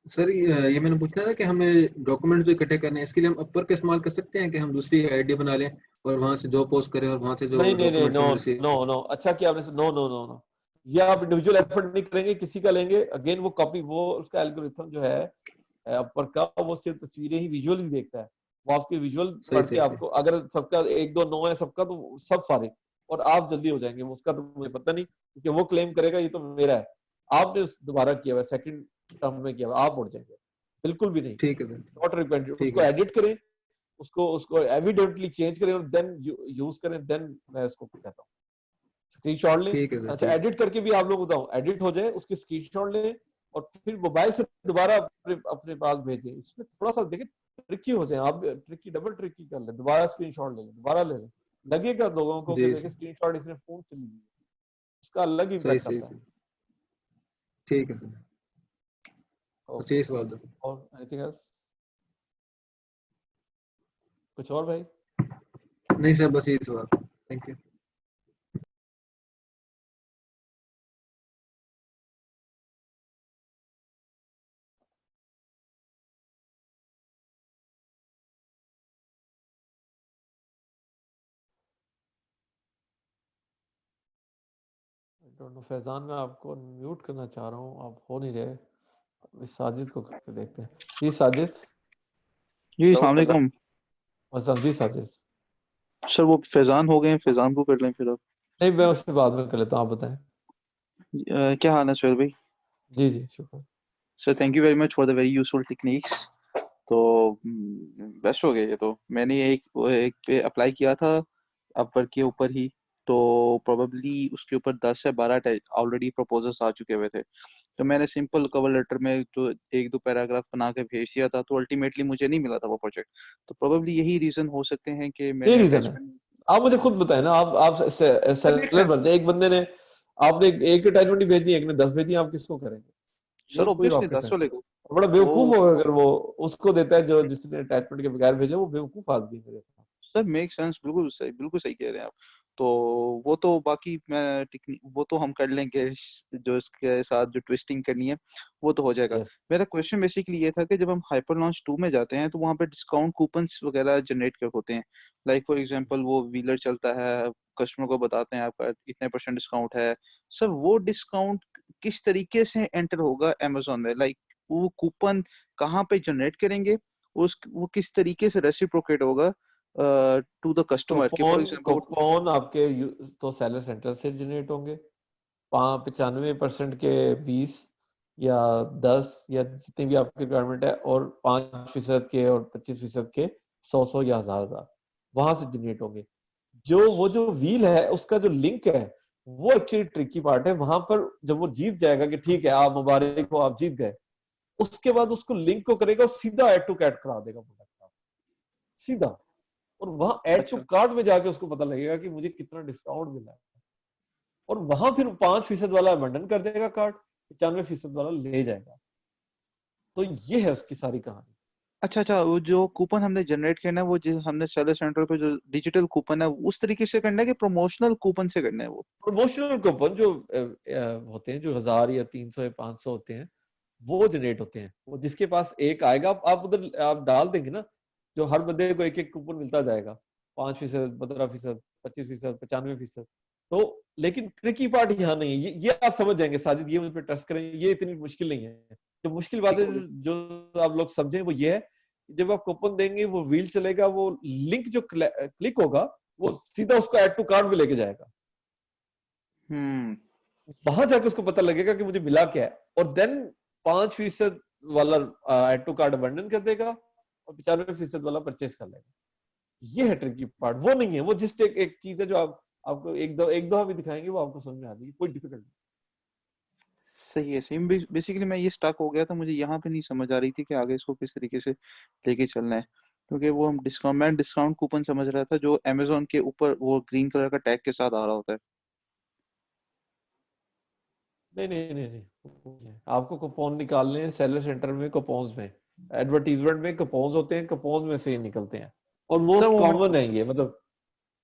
सर ये मैंने पूछना था कि हमें डॉक्यूमेंट जो इकट्ठे करने हैं, इसके लिए हम अपर का इस्तेमाल कर सकते हैं कि हम दूसरी आईडी बना लें और वहां से जो पोस्ट करें और वहां से जो नहीं नहीं नहीं, डॉक्यूमेंट्स नो हम रिसीव। नो नो, अच्छा किया आपने। नो नो नो नो, ये आप इंडिविजुअल एफर्ट नहीं करेंगे, किसी का लेंगे। अगेन वो कॉपी, वो उसका एल्गोरिथम जो है अपर का, वो सिर्फ तस्वीरें ही विजुअली देखता है। वो आपके विजुअल सही पढ़ के सही सही। आपको, अगर सबका एक दो नो है सबका, तो सब फारिग और आप जल्दी हो जाएंगे। उसका तो मुझे पता नहीं, क्योंकि वो क्लेम करेगा ये तो मेरा है। आपने दोबारा किया हुआ, सेकंड टर्म में किया हुआ, आप उड़ जाएंगे। बिल्कुल भी नहीं, ठीक है सर। Not repented. ठीक उसको है। एडिट करें, उसको उसको एविडेंटली चेंज करें, और देन यूज करें, देन मैं इसको कहता हूँ स्क्रीनशॉट लें। ठीक है सर। अच्छा, ठीक। एडिट करके भी आप लोग बताओ, एडिट हो जाए उसकी स्क्रीनशॉट लें, और फिर मोबाइल से दोबारा अपने पास भेजें। इसमें थोड़ा सा देखिए ट्रिकी हो जाए, आप ट्रिकी डबल ट्रिकी कर लें, दोबारा स्क्रीनशॉट ले लें, दोबारा ले लें। लगेगा लोगों को कि जी देखिए सर। स्क्रीनशॉट इसने फोन से ली है, उसका अलग सही इम्पैक्ट सही आता है। सही। ठीक है सर। बस ओके, यही सवाल था। और एनीथिंग एल्स? कुछ और भाई? नहीं सर, बस यही सवाल। Thank you. Don't know Faizan, मैं आपको म्यूट करना चाह रहा हूँ, आप हो नहीं रहे। अभी साजिद को करके देखते हैं। जी साजिद, जी अस्सलाम वालेकुम मसलन जी साजिद। सर। वो फैजान हो गए, फैजान को कर लें फिर अब। नहीं, मैं उसके बाद में कर लेता हूँ, आप बताएं। क्या हाल है सुहेल भाई? जी जी शुक्र। Sir thank you very much for the very useful techniques. तो बेस्ट हो गया ये। तो मैंने एक पे अप्लाई किया था अपवर्क के ऊपर ही, तो प्रोबेबली उसके ऊपर 10 से 12 ऑलरेडी प्रपोजल्स आ चुके हुए थे। तो मैंने सिंपल कवर लेटर में जो एक दो पैराग्राफ बना के भेज दिया था, तो अल्टीमेटली मुझे नहीं मिला था वो प्रोजेक्ट। तो प्रोबेबली यही रीजन हो सकते हैं कि ये मैंने रीजन है। अटैचमेंट। आप मुझे खुद बताएं ना, आप सेलर बनते हैं, एक बंदे ने आपने एक अटैचमेंट ही भेजी, एक ने 10 भेजी, आप किसको करेंगे? सर ये कोई ऑब्वियसली रॉकेट 10 साइंस। वाले को। बड़ा बेवकूफ वो होगा अगर वो उसको देता है जो जिसने अटैचमेंट के बगैर भेजा, वो बेवकूफ आदमी है मेरे साथ। सर मेक सेंस, बिल्कुल सही कह रहे हैं आप। तो वो तो बाकी मैं टेक्निक वो तो हम कर लेंगे, जो इसके साथ जो ट्विस्टिंग करनी है वो तो हो जाएगा। Yes. मेरा क्वेश्चन बेसिकली ये था कि जब हम हाइपर लॉन्च 2 में जाते हैं तो वहाँ पे डिस्काउंट कूपन्स वगैरह जनरेट कर होते हैं। लाइक फॉर एग्जांपल वो व्हीलर चलता है, कस्टमर को बताते हैं आपका इतने % डिस्काउंट है। सर वो डिस्काउंट किस तरीके से एंटर होगा अमेजोन में? लाइक वो कूपन कहाँ पे जनरेट करेंगे, वो किस तरीके से रेसिप्रोकेट होगा टू द कस्टमर के? फॉर एग्जांपल कूपन आपके तो सेलर सेंटर से जनरेट होंगे। 95% के 20 या 10 या जितनी भी आपकी रिक्वायरमेंट है, और 5% के और 25% के 100 या 1000 वहां से जनरेट होंगे। वो जो व्हील है उसका जो लिंक है, वो एक्चुअली ट्रिकी पार्ट है। वहां पर जब वो जीत जाएगा कि ठीक है आप मुबारक हो, आप जीत गए, उसके बाद उसको लिंक को करेगा और सीधा ऐड टू कैट करा देगा प्रोडक्ट, सीधा। और वहां ऐड टू अच्छा कार्ट में जाके उसको पता लगेगा कि मुझे कितना डिस्काउंट मिला है, और वहां फिर 5% वाला अबंडन कर देगा कार्ट, 95% वाला ले जाएगा। तो ये है उसकी सारी कहानी। अच्छा वो जो कूपन हमने जनरेट करना है, वो जो हमने सेलर सेंटर पे जो डिजिटल कूपन है उस तरीके से करना है कि प्रमोशनल कूपन से करना है? वो प्रमोशनल कूपन जो होते हैं, जो 1000 या 300 या 500 होते हैं, वो जनरेट होते हैं। वो जिसके पास एक आएगा, आप उधर आप डाल देंगे ना, जो हर बंदे को एक एक कूपन मिलता जाएगा, 5%, 15%, 25%, 95%। तो लेकिन ट्रिकी पार्ट यहाँ नहीं है, ये आप समझ जाएंगे साजिद, ये मुझ पर ट्रस्ट करें, ये इतनी मुश्किल नहीं है। जो मुश्किल बात है, जो आप लोग समझें, वो ये है, जब आप कूपन देंगे वो व्हील चलेगा, वो लिंक जो क्लिक होगा वो सीधा उसको ऐड टू कार्ट में लेके जाएगा। वहां जाके उसको पता लगेगा कि मुझे मिला क्या है, और देन 5% वाला ऐड टू कार्ट अबंडन कर देगा, और 95% वाला परचेज कर लेगा। ये है ट्रिकी पार्ट, वो नहीं है। वो जिस एक चीज है जो आपको एक दो भी दिखाएंगे, वो आपको समझ में आ जाएगी, कोई डिफिकल्ट नहीं। सही है। बेसिकली मैं ये स्टक हो गया था, मुझे यहाँ पे नहीं समझ आ रही थी कि आगे इसको किस तरीके से लेके चलना है, क्योंकि वो मैं डिस्काउंट कूपन समझ रहा था जो अमेजोन के ऊपर वो ग्रीन कलर का टैग के साथ आ रहा होता है। नहीं नहीं नहीं नहीं, आपको कूपन निकालने हैं सेलर सेंटर में, कूपन्स में, एडवर्टीजमेंट में कूपन्स होते हैं, कूपन्स में से ही निकलते हैं, और सर मोस्ट वो कॉमन है ये, मतलब।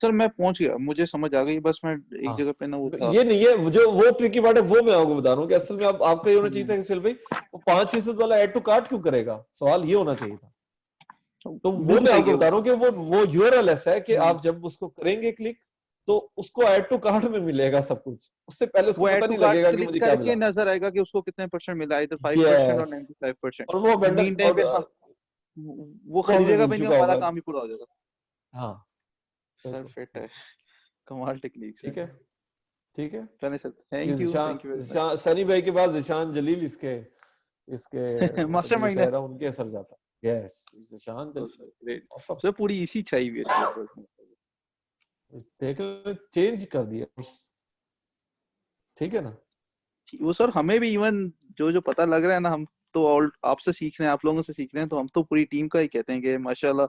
सर मैं पहुंच गया, मुझे समझ आ गई, बस मैं एक हाँ, जगह पे ना वो था। ये नहीं है जो वो ट्रिकी पार्ट है, वो मैं आपको बता रहा हूँ कि असल में आपका ये होना चाहिए था कि सुहेल भाई, वो 5% वाला ऐड टू कार्ट क्यों करेगा, सवाल ये होना चाहिए था। तो वो बिल्कुल मैं सही आपको किया बता रहा हूँ कि वो यूआरएल ऐसा है कि वो आप जब उसको करेंगे क्लिक, तो उसको ऐड टू कार्ट में मिलेगा सब कुछ, उससे पहले उसको वो पता ऐड टू नहीं कार्ट लगेगा कि क्लिक मुझे क्या करके मिला। नजर आएगा कि उसको कितने % मिला, इधर 5% और यस, 95%। और वो अबंडन मीन टाइम पे हाँ, और वो वो हमें खरीदेगा मिल भी नहीं, चुका हमारा होगा। काम ही पूरा हो जाएगा। हाँ सर बिल्कुल, फिट है, कमाल टेक्निक्स है। ठीक है, ठीक है। चलें सर, ये थैंक यू वेरी सनी भाई के बाद जिशान जलील इसके इसके मच। मतलब ये मास्टरमाइंड है। सहरा उनके असर जाता है। यस, जिशान तो जलील सर ग्रेट, awesome। सर पूरी इसी छाई हुई है इसके ऊपर। देख, चेंज कर दिया, ठीक है ना। वो सर हमें भी इवन जो जो पता लग रहा है ना, हम तो आपसे सीख रहे हैं, आप लोगों से सीख रहे हैं, तो हम तो पूरी टीम का ही कहते हैं कि माशाल्लाह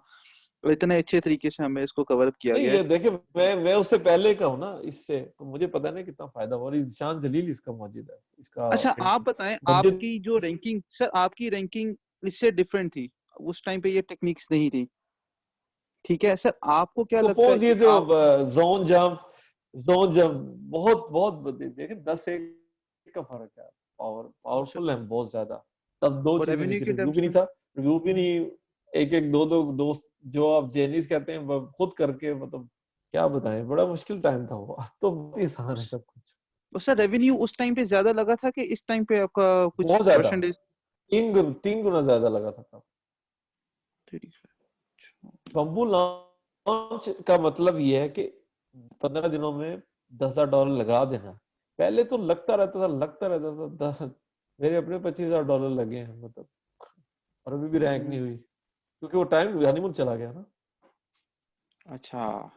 इतने अच्छे तरीके से हमें इसको कवर अप किया नहीं, गया ये है। देखिए, मैं उससे पहले का हूँ ना, इससे तो मुझे पता है ना कितना फायदा हुआ, और जिशान जलील इसका मौजूद है, इसका अच्छा आप बताएं, बजट। आपकी जो रैंकिंग, सर आपकी रैंकिंग इससे डिफरेंट थी, उस टाइम पे ये टेक्निक्स नहीं थी, ठीक है सर? आपको क्या लगता है सपोज ये कि जो आप जोन जंप बहुत बहुत देखिए, 10 का फर्क है, पावरफुल है बहुत ज्यादा। तब दो और चीजें नहीं रेवेन्यू थी, के रिव्यू भी टर्म्स नहीं में? था, रिव्यू भी नहीं, एक एक दो दो दोस्त जो आप जेनीज कहते हैं, वो खुद करके, मतलब क्या बताएं, बड़ा मुश्किल टाइम था वो। अब तो बहुत ही आसान है सब कुछ, और सर रेवेन्यू उस टाइम पे ज्यादा लगा था कि इस टाइम पे आपका कुछ बहुत ज्यादा, परसेंटेज? तीन गुना ज्यादा लगा था तब। 35। बम्बू लॉन्च का मतलब ये है कि 15 दिनों में $10,000 लगा देना। पहले तो लगता रहता था मेरे अपने $25,000 लगे हैं मतलब, और अभी भी रैंक नहीं हुई क्योंकि वो टाइम हनीमून चला गया ना। अच्छा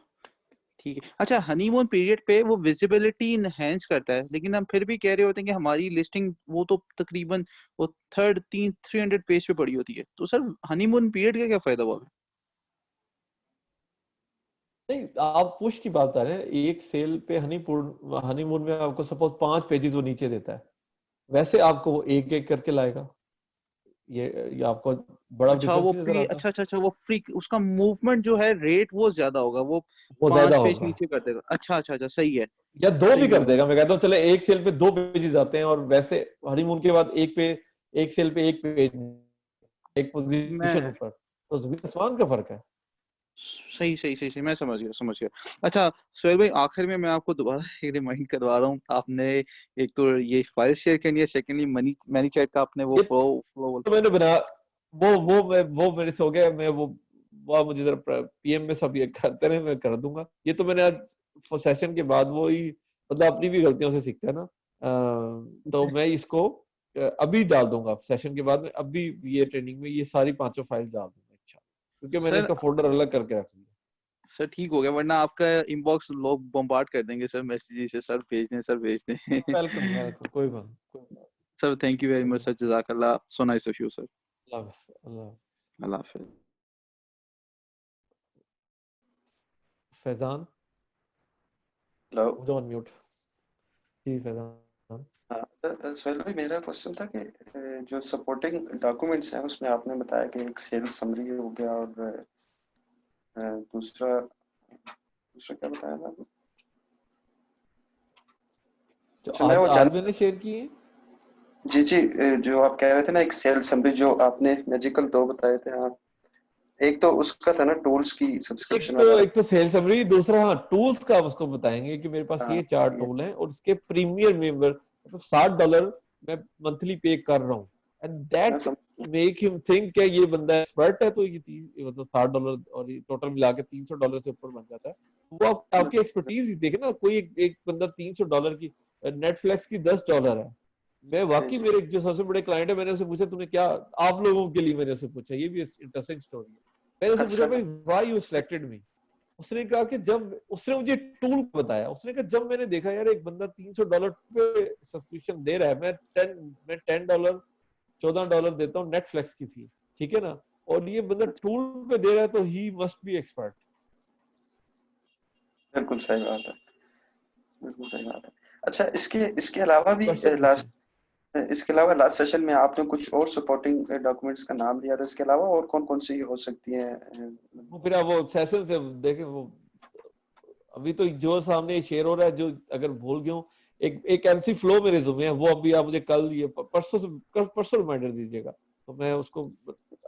ठीक है। अच्छा हनीमून पीरियड पे वो विजिबिलिटी इनहेंस करता है, लेकिन हम फिर भी कह रहे होते हैं कि हमारी लिस्टिंग वो तो तकरीबन वो 300 पेज पे पड़ी होती है, तो सर हनीमून पीरियड का क्या फायदा हुआ? नहीं, आप पुश की बात कर रहे हैं। एक सेल पे हनीमून में आपको सपोज 5 पेजेस वो नीचे देता है, वैसे आपको वो एक एक करके लाएगा। ये आपको बड़ा अच्छा डिफरेंस वो नहीं नजर फ्री, आता? अच्छा वो फ्री, उसका मूवमेंट जो है रेट वो ज्यादा होगा, वो वो ज्यादा 5 पेज होगा, नीचे कर देगा। अच्छा सही है, या दो भी सही कर है। देगा। मैं कहता हूँ चले एक सेल पे 2 पेजेस आते हैं, और वैसे हनीमून के बाद एक सेल पे 1 पेज, एक पोजीशन मैं ऊपर, तो जमीन आसमान का फर्क है। सही मैं समझ गया। अच्छा सोहेल भाई, आखिर में मैं आपको दोबारा एक रिमाइंड करवा रहा हूँ, आपने एक तो ये फाइल शेयर करनी है, सेकेंडली मनी चैट का आपने वो ये फ्लो तो मैंने बना, वो मेरे से हो गया। मैं वो आप मुझे जरा पीएम में सब ये करते रहे, मैं कर दूंगा। ये तो मैंने आज सेशन के बाद वो ही, मतलब अपनी भी गलतियों से सीखता है ना। तो मैं इसको अभी डाल दूंगा सेशन के बाद में, अभी ये ट्रेनिंग में ये सारी 5 फाइल्स डाल दूंगा। अच्छा, क्योंकि मैंने सर इसका फोल्डर अलग करके रख लिया। सर ठीक हो गया, वरना आपका इनबॉक्स लोग बम्बार्ड कर देंगे सर मैसेजेस से, सर भेज दें वेलकम वेलकम, कोई बात। Sir thank you very much sir, जज़ाकल्लाह, so nice of you sir. Allah हाफ़िज़, अल्लाह हाफ़िज़। अल्लाह हाफिज। फैजान, हेलो। मुझे ऑन म्यूट। जी फैजान। सोहेल भाई, मेरा क्वेश्चन था कि जो सपोर्टिंग डॉक्यूमेंट्स हैं उसमें आपने बताया कि एक सेल्स समरी हो गया, और दूसरा क्या बताया था आपने? जो अच्छा, मैं वो आज जान मैंने शेयर की है। जी, जो आप कह रहे थे ना, एक सेल्स समरी जो आपने मैजिकल 2 बताए थे। हाँ, एक तो उसका था ना टूल्स की सब्सक्रिप्शन वगैरह। एक तो सेल समरी, दूसरा हाँ टूल्स का आप उसको बताएंगे कि मेरे पास हाँ, ये 4 ये टूल हैं और इसके प्रीमियर मेंबर मतलब $60 मैं मंथली पे कर रहा हूँ, एंड मैं दैट मेक हिम थिंक कि ये बंदा एक्सपर्ट है। तो ये मतलब $60 और ये टोटल मिला के $300 से ऊपर बन जाता है। वो आपकी एक्सपर्टीज ही देखे ना। कोई एक बंदा $300 की, नेटफ्लिक्स की $10 है। मैं वाकई, मेरे जो सबसे बड़े क्लाइंट है, मैंने उससे पूछा तुमने क्या, आप लोगों के लिए मैंने उससे पूछा, ये भी इंटरेस्टिंग स्टोरी है। मैंने उससे पूछा अच्छा। भाई व्हाई यू सिलेक्टेड मी। उसने कहा कि जब उसने मुझे टूल बताया, उसने कहा जब मैंने देखा यार एक बंदा $300 पे सब्सक्रिप्शन दे रहा है, मैं $10 $14 देता हूँ नेटफ्लिक्स की फी, ठीक है ना, और ये बंदा टूल पे दे रहा है, तो ही मस्ट बी एक्सपर्ट। बिल्कुल सही बात है, बिल्कुल सही बात है। अच्छा, इसके अलावा भी क्वेश्चन पूछे। इसके अलावा लास्ट सेशन में आपने कुछ और सपोर्टिंग डॉक्यूमेंट्स का नाम लिया था। इसके अलावा और कौन-कौन सी हो सकती हैं? वो फिर आप वो सेशन से देखें। वो अभी तो जो सामने शेयर हो रहा है, जो अगर भूल गया हूँ, एक एमसी फ्लो में रिज्यूमे है, वो अभी आप मुझे कल ये परसों रिमाइंडर दीजिएगा, तो मैं उसको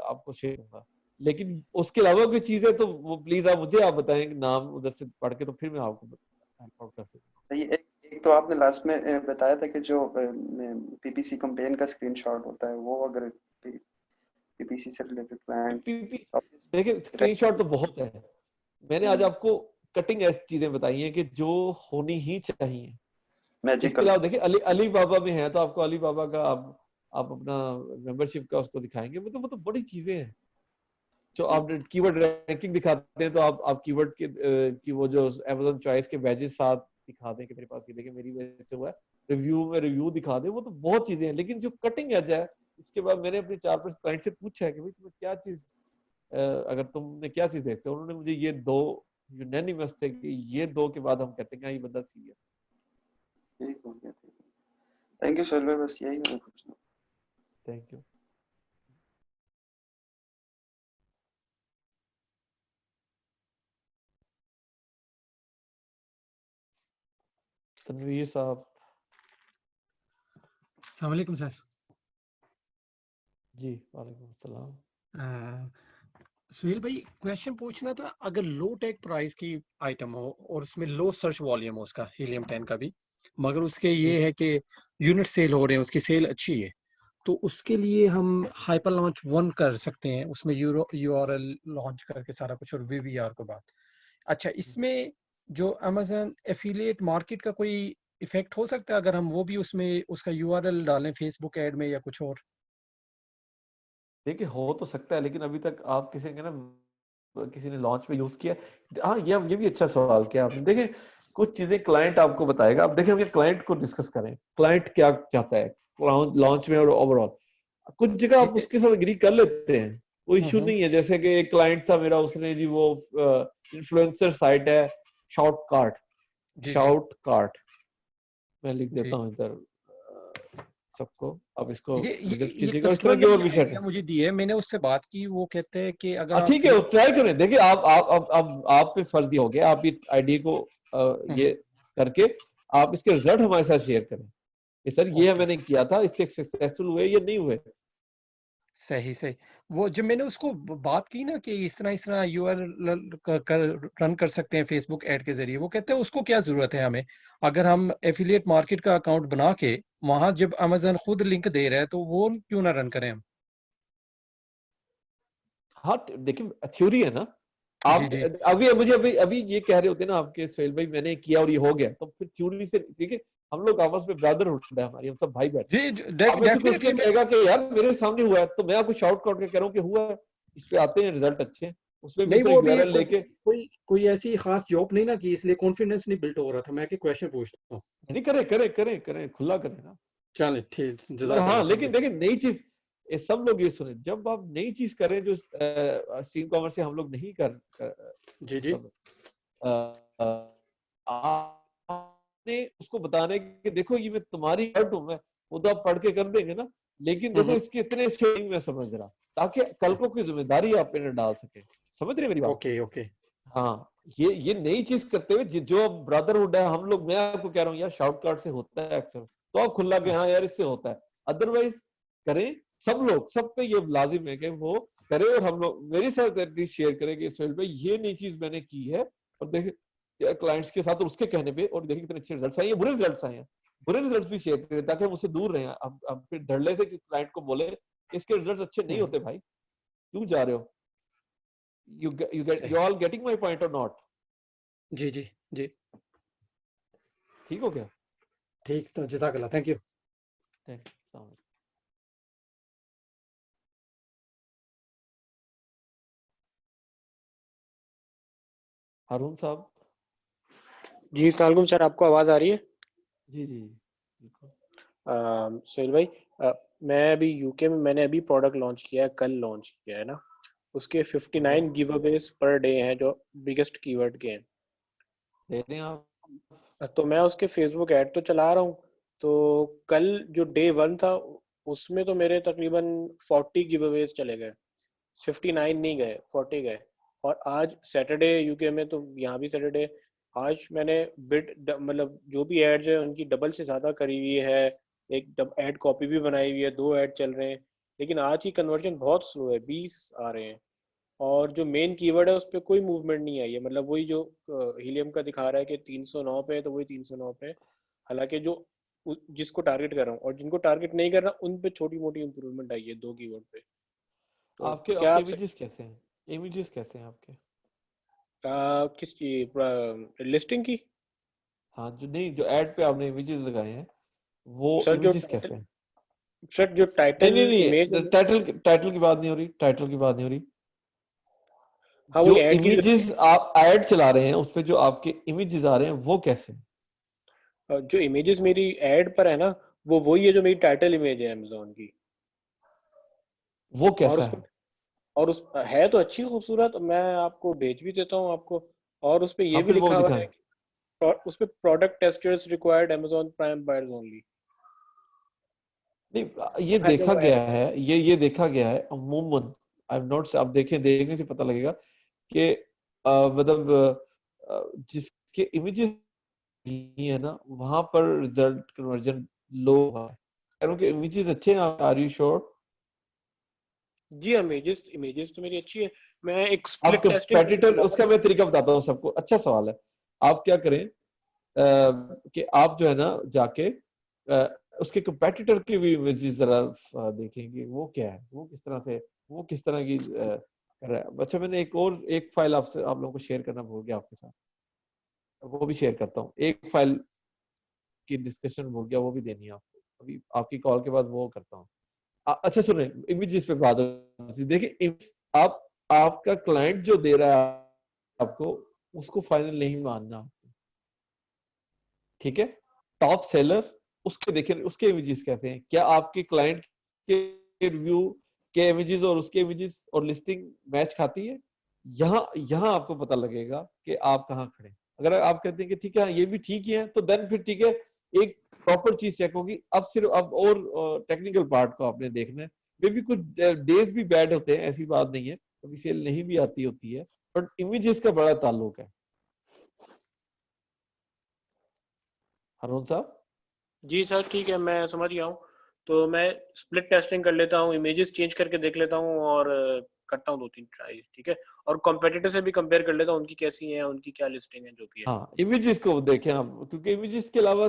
आपको शेयर करूंगा। लेकिन उसके अलावा कोई चीज है तो वो प्लीज आप मुझे बताएं नाम उधर से पढ़ के, तो फिर मैं आपको हेल्प आउट कर सकता ये एक तो आपने लास्ट में बताया था कि जो पीपीसी कैंपेन का स्क्रीनशॉट होता है, वो अगर पीपीसी से रिलेटेड हूँ। क्लाइंट देखिए स्क्रीनशॉट तो बहुत है। मैंने आज आपको कटिंग एज चीजें बताई हैं कि जो होनी ही चाहिए। इसके मैजिकल। अलावा देखिए अली बाबा में है, तो आपको अली बाबा का आप अपना मेंबरशिप का उसको दिखाएंगे, मतलब वो तो बड़ी चीजें हैं। जो आप कीवर्ड रैंकिंग दिखाते हैं, तो आप कीवर्ड की वो जो Amazon चॉइस के बैजेस साथ दिखा दें कि मेरे पास ये देखिए मेरी वजह से हुआ है। रिव्यू दिखा दें, वो तो बहुत चीजें हैं। लेकिन जो कटिंग एज है, इसके बाद मैंने अपने 4-5 क्लाइंट से पूछा है कि भाई तुम्हें क्या चीज, अगर तुमने क्या चीज देखते हो, उन्होंने मुझे ये 2 यूनानिमस थे कि ये 2 के बाद हम कहते हैं कि ये बंदा सीरियस है। ठीक हो गया, ठीक है। थैंक यू सोहेल भाई, बस यही मैंने पूछना। Thank you. तनवीर साहब। अस्सलाम वालेकुम सर। जी वालेकुम अस्सलाम। सुहेल भाई, क्वेश्चन पूछना था, अगर लो टेक प्राइस की आइटम हो और उसमें लो सर्च वॉल्यूम हो उसका, हीलियम 10 का भी, मगर उसके ये है कि यूनिट सेल हो रहे हैं, उसकी सेल अच्छी है, तो उसके लिए हम हाइपर लॉन्च 1 कर सकते हैं, उसमें यूआरएल लॉन्च करके सारा कुछ और वीवीआर के बाद। अच्छा, इसमें जो अमेजन एफिलिएट मार्केट का कोई इफेक्ट हो सकता है अगर हम वो भी उसमें उसका यूआरएल डालें फेसबुक ऐड में या कुछ और? देखिए हो तो सकता है, लेकिन अभी तक आप किसी ने ना किसी ने लॉन्च में यूज किया। हाँ, ये भी अच्छा सवाल किया आपने। देखिए कुछ चीजें क्लाइंट आपको बताएगा। अब देखिए हम ये क्लाइंट को डिस्कस करें, क्लाइंट क्या चाहता है लॉन्च में और ओवरऑल। कुछ जगह आप उसके साथ एग्री कर लेते हैं, कोई इशू नहीं है। जैसे कि एक क्लाइंट था मेरा, उसने जी वो इन्फ्लुएंसर साइट है शाउट कार्ट, मैं लिख देता हूँ इधर सबको, आप इसको विजिट ये कीजिएगा। इस कस्टमर तरह ने की और ये भी सेट आइडिया है। मुझे दी है, मैंने उससे बात की, वो कहते हैं कि अगर आप ठीक है, ट्राई करें। देखिए आप आप पे फर्ज ये हो गया, आप ये आईडी को ये करके आप इसके रिजल्ट हमारे साथ शेयर करें कि सर ये मैंने किया था, इससे सक्सेसफुल हुए या नहीं हुए। सही सही। वो जब मैंने उसको बात की ना कि इस तरह यूआरएल रन कर सकते हैं फेसबुक ऐड के जरिए, वो कहते हैं उसको क्या जरूरत है हमें, अगर हम एफिलिएट मार्केट का अकाउंट बना के वहां जब अमेजन खुद लिंक दे रहा है तो वो क्यों ना रन करें हम? हाँ देखिए थ्योरी है ना। आप जी अभी मुझे अभी ये कह रहे होते ना आपके सोहेल भाई मैंने किया और ये हो गया, तो फिर थ्योरी से देखिए हम लोग आपस में ब्रदरहुड है हमारी, हम सब भाई बैठे। जी अब में से कुछ डेफिनेटली। कहेगा कि यार मेरे सामने हुआ है, तो मैं आपको शाउट आउट करके कह रहा हूँ कि हुआ है, इस पे आते हैं रिजल्ट अच्छे हैं, उसमें भी नहीं, सर वो अभी यूआरएल लेके। कोई ऐसी खास जॉब नहीं ना कि इसलिए कॉन्फिडेंस नहीं बिल्ड हो रहा था, मैं कि क्वेश्चन पूछता हूँ। नहीं करे खुला करें ना। चले ठीक, मगर जज़ाकल्लाह, हाँ, थैंक लेकिन यू। देखिए नई चीज, ये सब लोग ये सुने, जब आप नई चीज करें जो स्ट्रीम कॉमर्स से हम लोग नहीं जी मतलब आपने उसको बताने कि देखो ये मैं तुम्हारी हर्ट हूं, मैं वो तो आप पढ़ के कर देंगे ना, लेकिन देखो इसके इतने शेयरिंग में समझ रहा, ताकि कल को कोई जिम्मेदारी आप पे न डाल सके। समझ रहे मेरी बात? ओके। हाँ, ये नई चीज करते हुए जो ब्रदरहुड है हम लोग, मैं आपको कह रहा हूँ यार शाउट कार्ड से होता है अक्सर, तो आप खुला के हाँ यार इससे होता है। अदरवाइज करें, सब लोग, सब पे ये लाजिम है कि वो करे, और हम लोग मेरे साथ एटलीस्ट शेयर करें कि सोहेल भाई ये नई चीज मैंने की है, और देखिए क्लाइंट्स के साथ और उसके कहने पे, और देखिए कितने अच्छे रिजल्ट्स आए हैं, बुरे रिजल्ट्स आए हैं, बुरे रिजल्ट्स भी शेयर करें ताकि हम उससे दूर रहें। अब फिर धड़ल्ले से क्लाइंट को बोले कि इसके रिजल्ट अच्छे नहीं होते भाई, क्यों जा रहे हो? You all getting my point or not? जी ठीक हो गया? ठीक, तो जज़ाकल्लाह, थैंक यू। हारून साहब। जी अस्सलाम वालेकुम सर, आपको आवाज आ रही है? जी सोहेल भाई, मैं अभी यूके में, मैंने अभी प्रोडक्ट लॉन्च किया है, कल लॉन्च किया है ना, उसके 59 गिव अवेज पर डे हैं जो बिगेस्ट कीवर्ड के हैं। दे रहे हैं आप? तो मैं उसके फेसबुक ऐड तो चला रहा हूँ, तो कल जो डे 1 था उसमें तो मेरे तकरीबन 40 गिव अवेज चले गए, 59 नहीं गए, 40 गए। और आज सैटरडे यूके में, तो यहाँ भी सैटरडे, आज मैंने बिट मतलब जो भी एड्स है उनकी डबल से ज्यादा करी हुई है, एक ऐड कॉपी भी बनाई हुई है, 2 ऐड चल रहे हैं, लेकिन आज की कन्वर्जन बहुत स्लो है, 20 आ रहे हैं। और जो मेन कीवर्ड है उस पर कोई मूवमेंट नहीं आई है, मतलब वही जो हीलियम का दिखा रहा है कि 309 पे है तो वही 309 पे है। हालांकि जो जिसको टारगेट कर रहा हूँ और जिनको टारगेट नहीं कर रहा उन पे छोटी मोटी इंप्रूवमेंट आई है 2 कीवर्ड पे। तो आपके क्या आप इमेजेस कैसे हैं? इमेजेस कैसे हैं आपके? किस चीज लिस्टिंग की? हाँ, जो नहीं, जो ऐड पे आपने इमेजेस लगाए हैं वो सर जो इमेजेस कैसे हैं? सर जो टाइटल इमेज, नहीं, टाइटल की बात नहीं हो रही, टाइटल की बात नहीं हो रही। हाँ जो वही ऐड की इमेजेस आप ऐड चला रहे हैं उस पे जो आपके इमेजेस आ रहे हैं वो कैसे हैं? जो इमेजेस मेरी ऐड पर है ना, वो वही है जो मेरी टाइटल इमेज है अमेज़न की। वो और कैसा उस है? और उस है तो अच्छी खूबसूरत, मैं आपको भेज भी देता हूँ आपको। और उस पे ये हाँ, भी फिर वो लिखा हुआ दिखाएं। है कि उस पे product testers required Amazon prime buyers only. नहीं, ये है जो देखा वो गया ऐड, है, ये देखा गया है अमूमन। आई एम नॉट, आप देखें, देखने से पता लगेगा कि मतलब जिसके इमेजेस नहीं है ना वहां पर रिजल्ट कन्वर्जन लो है। कह रहा हूं कि इमेजेस अच्छे हैं, आर यू श्योर? जी इमेजेस इमेजेस तो मेरी अच्छी है। मैं एक आप स्प्लिट टेस्टिंग कंपेटिटर, उसका मैं तरीका बताता हूँ सबको। अच्छा सवाल है। आप क्या करें कि आप जो है ना जाके उसके कंपेटिटर की भी इमेजेस जरा देखेंगे वो क्या है, वो किस तरह से, वो किस तरह की कर रहा है। अच्छा मैंने एक फाइल आपसे आप लोगों को शेयर करना भूल गया आपके साथ, वो भी शेयर करता हूँ। एक फाइल की डिस्कशन भूल गया, वो भी देनी है आपको, अभी आपकी कॉल के बाद वो करता हूँ। अच्छा सुने, इमेजेस पे बात होती है। देखिए आप आपका क्लाइंट जो दे रहा है आपको, उसको फाइनल नहीं मानना, ठीक है। टॉप सेलर उसके देखिए उसके इमेजेस कैसे हैं, क्या आपके क्लाइंट के रिव्यू के इमेजेस और उसके इमेजेस और लिस्टिंग मैच खाती है। यहाँ आपको पता लगेगा कि आप कहाँ खड़े। अगर आप कहते हैं कि ठीक है ये भी ठीक ही है, तो देन फिर ठीक है, एक प्रॉपर चीज चेक होगी। अब और टेक्निकल पार्ट को आपने देखना है। मे भी कुछ डेज भी बैड होते हैं, ऐसी बात नहीं है, कभी सेल नहीं भी आती होती है, बट इमेजेस का बड़ा ताल्लुक है। हरून साहब जी सर ठीक है, मैं समझ गया हूँ। तो मैं स्प्लिट टेस्टिंग कर लेता हूँ, इमेजेस चेंज करके देख लेता हूँ और करता हूँ 2-3 ट्राई, ठीक है। और कॉम्पिटिटर से भी कंपेयर कर लेता हूँ, उनकी कैसी है, उनकी क्या लिस्टिंग है, जो भी है। हाँ, इमेजेस को देखें आप, क्योंकि इमेजेस के अलावा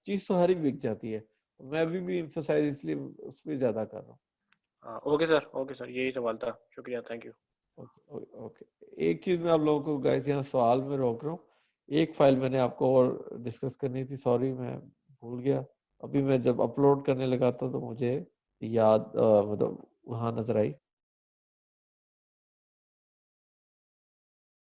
चीज तो हर एक बिक जाती है। मैं अभी भी एम्फसाइज इसलिए उस पर ज्यादा कर रहा हूँ। हाँ ओके सर, यही सवाल था, शुक्रिया, थैंक यू। ओके, एक चीज मैं आप लोगों को गाइस यहाँ सवाल में रोक रहा हूँ। एक फाइल मैंने आपको और डिस्कस करनी थी, सॉरी मैं भूल गया। अभी मैं जब अपलोड करने लगा था तो मुझे याद मतलब वहां नजर आई।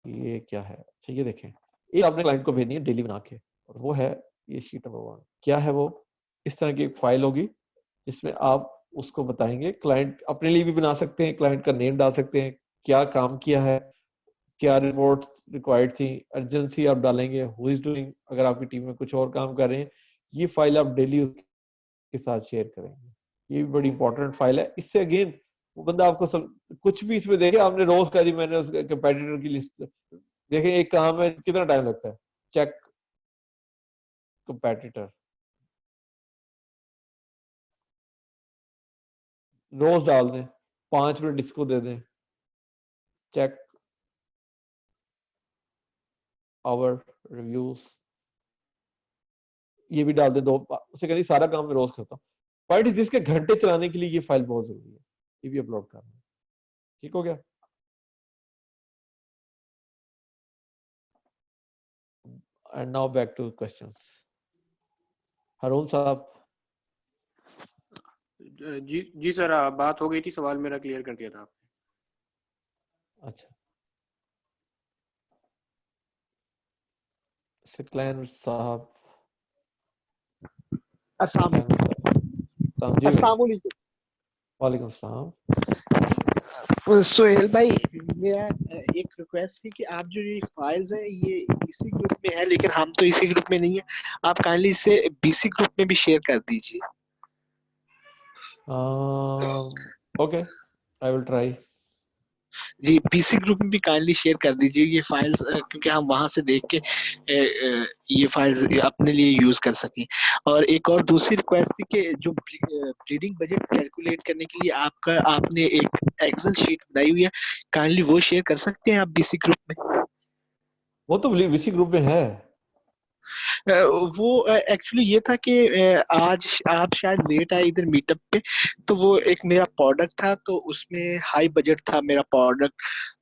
ये क्या है, अच्छा ये देखें, ये आपने क्लाइंट को भेजनी है डेली बना के, और वो है ये शीट नंबर 1। क्या है वो, इस तरह की एक फाइल होगी जिसमें आप उसको बताएंगे। क्लाइंट अपने लिए भी बना सकते हैं, क्लाइंट का नेम डाल सकते हैं, क्या काम किया है, क्या रिपोर्ट रिक्वायर्ड थी, अर्जेंसी आप डालेंगे, हु इज डूइंग, अगर आपकी टीम में कुछ और काम कर रहे हैं, ये फाइल आप डेली उसके साथ शेयर करेंगे। ये भी बड़ी इंपॉर्टेंट फाइल है। इससे अगेन वो बंदा आपको कुछ भी इसमें देखे, आपने रोज का जी मैंने उसके कंपेटिटर की लिस्ट देखे, एक काम है कितना टाइम लगता है, चेक कंपेटिटर, रोज डाल दें, 5 मिनट इसको दे दें, चेक आवर रिव्यूज, ये भी डाल दें 2, उसे कहती सारा काम मैं रोज करता हूँ। पॉइंट जिसके घंटे चलाने के लिए ये फाइल बहुत जरूरी है, ये भी अपलोड करना है। ठीक हो गया। And now back two questions. Haroon साहब जी सर, बात हो गई थी, सवाल मेरा क्लियर कर दिया था आपने। अच्छा, सिक्लैन साहब, अस्सलाम जी भाई, वालेकुम। वालेकुम सलाम। सोहेल भाई, मेरा एक रिक्वेस्ट थी कि आप जो ये फाइल्स है ये इसी ग्रुप में है, लेकिन हम तो इसी ग्रुप में नहीं है, आप काइंडली इसे बीसी ग्रुप में भी शेयर कर दीजिए। Okay, I will try. जी, बीसी ग्रुप में भी काइंडली शेयर कर दीजिए ये फाइल्स, क्योंकि हम वहां से देख के ये फाइल्स अपने लिए यूज कर सकें। और एक और दूसरी रिक्वेस्ट थी कि जो ब्लीडिंग बजट कैलकुलेट करने के लिए आपने एक एक्सेल शीट बनाई हुई है, काइंडली वो शेयर कर सकते हैं आप बीसी ग्रुप में। वो तो बीसी ग्रुप में है। वो एक्चुअली ये था कि आज आप शायद लेट आए इधर मीटअप पे, तो वो एक मेरा प्रोडक्ट था, तो उसमें हाई बजट था मेरा प्रोडक्ट।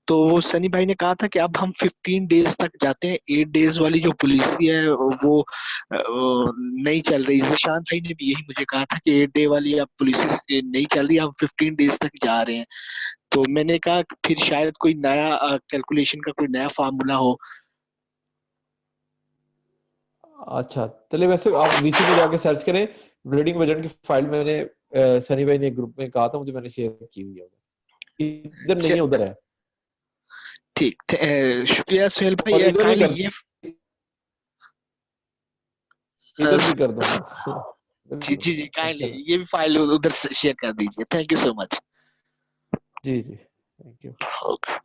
तो वो सनी भाई ने कहा था कि अब हम 15 डेज तक जाते हैं, 8 डेज वाली जो पॉलिसी है वो नहीं चल रही। जिशान भाई ने भी यही मुझे कहा था कि 8 डे वाली अब पॉलिसी नहीं चल रही, हम 15 डेज तक जा रहे हैं। तो मैंने कहा कि फिर शायद कोई नया कैलकुलेशन का कोई नया फार्मूला हो। अच्छा चलिए, वैसे आप वीसी में जाके सर्च करें, ब्लीडिंग बजट की फाइल मैंने सनी भाई ने एक ग्रुप में कहा था मुझे, मैंने शेयर की हुई है, इधर नहीं है उधर है। ठीक, शुक्रिया सुहेल भाई। और इधर भी काइंडली कर, ये इधर भी कर दूंगा। जी काइंडली ये भी फाइल उधर शेयर कर दीजिए। Thank you so much. जी जी, थैंक यू। ओके।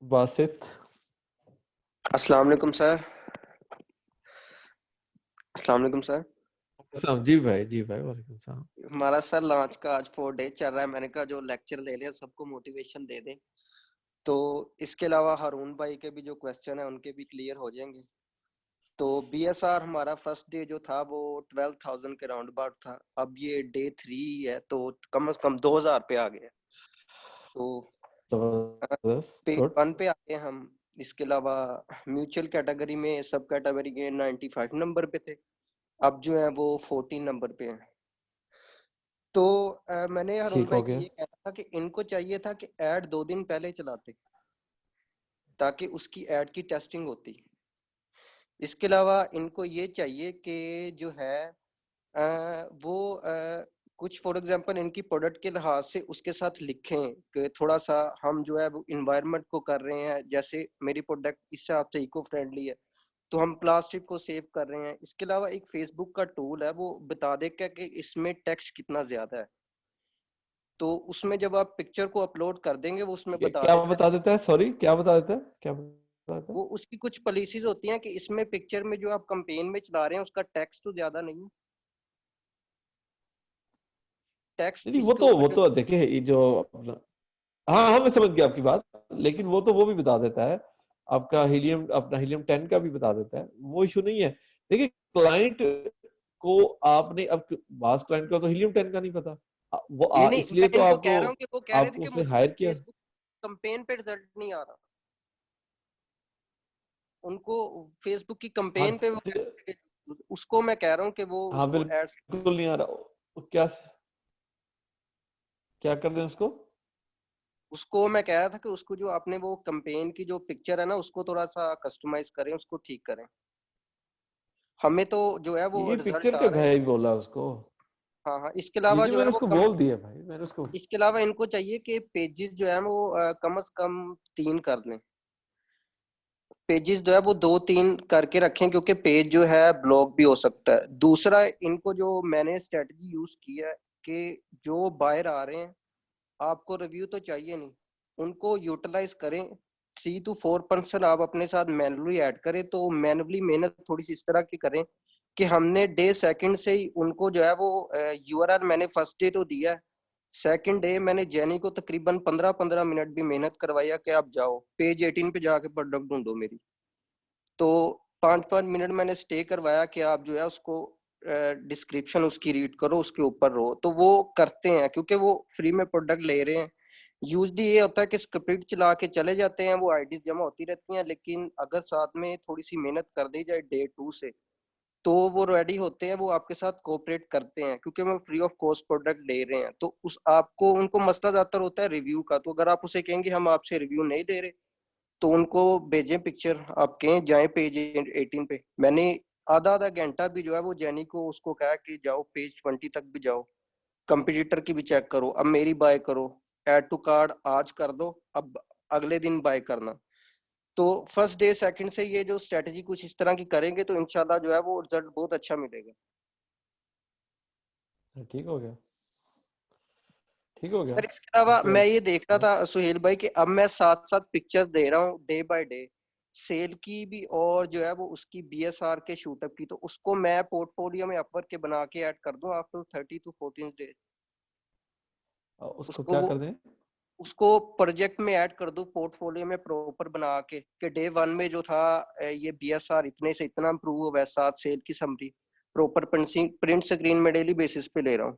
बासित, अस्सलाम वालेकुम सर। अस्सलाम वालेकुम सर। जी भाई, जी भाई, वालेकुम सलाम। हमारा सर लॉन्च का आज 4 डे चल रहा है, मैंने कहा जो लेक्चर ले लें सबको मोटिवेशन दे दें। तो इसके अलावा हारून भाई के भी जो क्वेश्चन है उनके भी क्लियर हो जाएंगे। तो BSR हमारा फर्स्ट डे जो था वो 12,000 के राउंड अबाउट था। अब ये डे 3 है तो कम से कम 2,000 पे आ गया। तो पेज 1 पे आ गए हम। इसके अलावा म्यूचुअल कैटेगरी में सब कैटेगरी के 95 नंबर पे थे, अब जो है वो 14 नंबर पे हैं। तो मैंने हारून ठीक हो भाई को गया। ये कहना था कि इनको चाहिए था कि ऐड 2 दिन पहले चलाते ताकि उसकी ऐड की टेस्टिंग होती। इसके अलावा इनको ये चाहिए कि जो है वो कुछ फॉर एग्जांपल इनकी प्रोडक्ट के लिहाज से उसके साथ लिखें कि थोड़ा सा हम जो है वो इन्वायरमेंट को कर रहे हैं, जैसे मेरी प्रोडक्ट इस हिसाब से इको फ्रेंडली है तो हम प्लास्टिक को सेव कर रहे हैं। इसके अलावा एक फेसबुक का टूल है वो बता देगा कि इसमें टेक्स्ट कितना ज्यादा है, तो उसमें जब आप पिक्चर को अपलोड कर देंगे वो उसमें बता क्या देता है। बता देता है? सॉरी, क्या बता देता है? क्या बता देता है? वो उसकी कुछ पॉलिसीज होती हैं कि इसमें पिक्चर में जो आप कैंपेन में चला रहे हैं उसका टैक्स तो ज्यादा नहीं है। टैक्स नहीं, इसके ऊपर वो तो देखिए ये जो अपना, हाँ हाँ मैं समझ गया आपकी बात, लेकिन वो भी बता देता है आपका हीलियम, अपना हीलियम 10 का भी बता देता है, वो इशू नहीं है। देखिए क्लाइंट को आपने, अब बास क्लाइंट को तो हीलियम 10 का नहीं पता, नहीं इसलिए मैं तो इनको आपको कह रहा हूँ कि वो कह रहे थे आपको कि उसने मुझे हायर किया। फेसबुक कैंपेन पे रिजल्ट नहीं आ रहा, उनको फेसबुक की हाँ कैंपेन पे वो उसको मैं कह रहा हूँ कि वो हाँ उसको एड्स बिल्कुल नहीं आ रहा, तो क्या कर दें उसको मैं कह रहा था कि उसको जो आपने वो कैंपेन की जो पिक्चर है ना उसको थोड़ा सा कस्टमाइज करें, उसको ठीक करें। हमें तो जो है वो ये रिजल्ट पिक्चर आ का रहे हैं। भाई बोला उसको, हाँ हाँ, इसके ये अलावा नहीं जो है मैंने वो उसको बोल दिया भाई, मैंने उसको। इसके अलावा इनको चाहिए कि पेजेस जो है वो कम से कम 3 कर लें। पेजेस जो है वो 2-3 करके रखें क्योंकि पेज जो है ब्लॉक भी हो सकता है। दूसरा इनको जो मैंने स्ट्रेटजी यूज की है कि जो बायर आ रहे हैं आपको रिव्यू तो चाहिए नहीं, उनको यूटिलाइज करें। 3 to 4% आप अपने साथ मैनुअली ऐड करें, तो मैनुअली मेहनत थोड़ी सी इस तरह की करें कि हमने डे सेकंड से ही उनको जो है वो यूआरएल मैंने फर्स्ट डे तो दिया है, सेकंड डे मैंने जेनी को तकरीबन 15-15 मिनट भी मेहनत करवाया कि आप जाओ पेज 18 पे जाके प्रोडक्ट ढूंढो मेरी। तो 5-5 मिनट मैंने स्टे करवाया कि आप जो है उसको डिस्क्रिप्शन उसकी रीड करो, उसके ऊपर रहो, तो वो करते हैं क्योंकि वो फ्री में प्रोडक्ट ले रहे हैं। यूजली ये होता है कि स्क्रिप्ट चला के चले जाते हैं, वो आईडीज जमा होती रहती हैं, लेकिन अगर साथ में थोड़ी सी मेहनत कर दी जाए डे 2 से तो वो रेडी होते हैं, वो आपके साथ कोऑपरेट करते हैं क्योंकि वो फ्री ऑफ कॉस्ट प्रोडक्ट ले रहे हैं। तो उस आपको उनको मसला ज्यादातर होता है रिव्यू का, तो अगर आप उसे कहेंगे हम आपसे रिव्यू नहीं ले रहे तो उनको भेजें पिक्चर, आप कहें जाए पेज 18 पे। मैंने आधा आधा घंटा भी जो है वो जैनी को उसको कहा कि जाओ पेज 20 तक भी जाओ, कंपटीटर की भी चेक करो, अब मेरी बाय करो, ऐड टू कार्ड आज कर दो, अब अगले दिन बाय करना। तो फर्स्ट डे सेकंड से ये जो स्ट्रेटजी कुछ इस तरह की करेंगे तो इंशाल्लाह जो है वो रिजल्ट बहुत अच्छा मिलेगा। ठीक हो गया, ठीक हो गया। सर इसके अलावा तो मैं ये देख रहा था सुहेल भाई कि अब मैं साथ साथ पिक्चर्स दे रहा हूँ डे बाय डे, सेल की भी और जो है वो उसकी BSR के शूटअप की, तो उसको मैं पोर्टफोलियो में अपवर्क के बना के ऐड कर दूं आफ्टर 30 to 14 डेज। उसको उसको क्या वो कर दें? उसको प्रोजेक्ट में ऐड कर दूं पोर्टफोलियो में प्रॉपर बना के कि डे 1 में जो था ये BSR इतने से इतना इंप्रूव हुआ है, साथ सेल की समरी प्रॉपर प्रिंट स्क्रीन में डेली बेसिस पे ले रहा हूँ।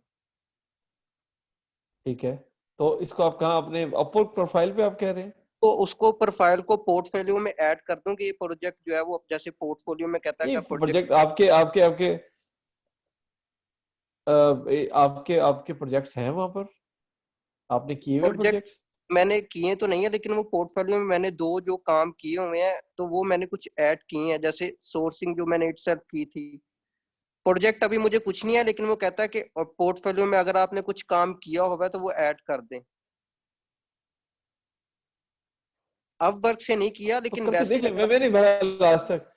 ठीक है, तो इसको आप कहाँ अपने अपवर्क प्रोफाइल पे आप कह रहे हैं? तो उसको प्रोफाइल को पोर्टफोलियो में ऐड कर दूं कि ये प्रोजेक्ट जो है वो जैसे पोर्टफोलियो में कहता है ये कि प्रोजेक्ट आपके आपके आपके आपके आपके प्रोजेक्ट्स हैं वहां पर, आपने किए हुए प्रोजेक्ट प्रोजेक्ट्स? मैंने किए तो नहीं है, लेकिन वो पोर्टफोलियो में मैंने 2 जो काम किए हुए हैं तो वो मैंने कुछ ऐड किए हैं, जैसे सोर्सिंग जो मैंने इटसेल्फ की थी। प्रोजेक्ट अभी मुझे कुछ नहीं है, लेकिन वो कहता है कि पोर्टफोलियो में अगर आपने कुछ काम किया होगा तो वो ऐड कर दें। अब वर्क से नहीं किया तो लेकिन करके वैसे देख ले, मैंने भरा लास्ट तक,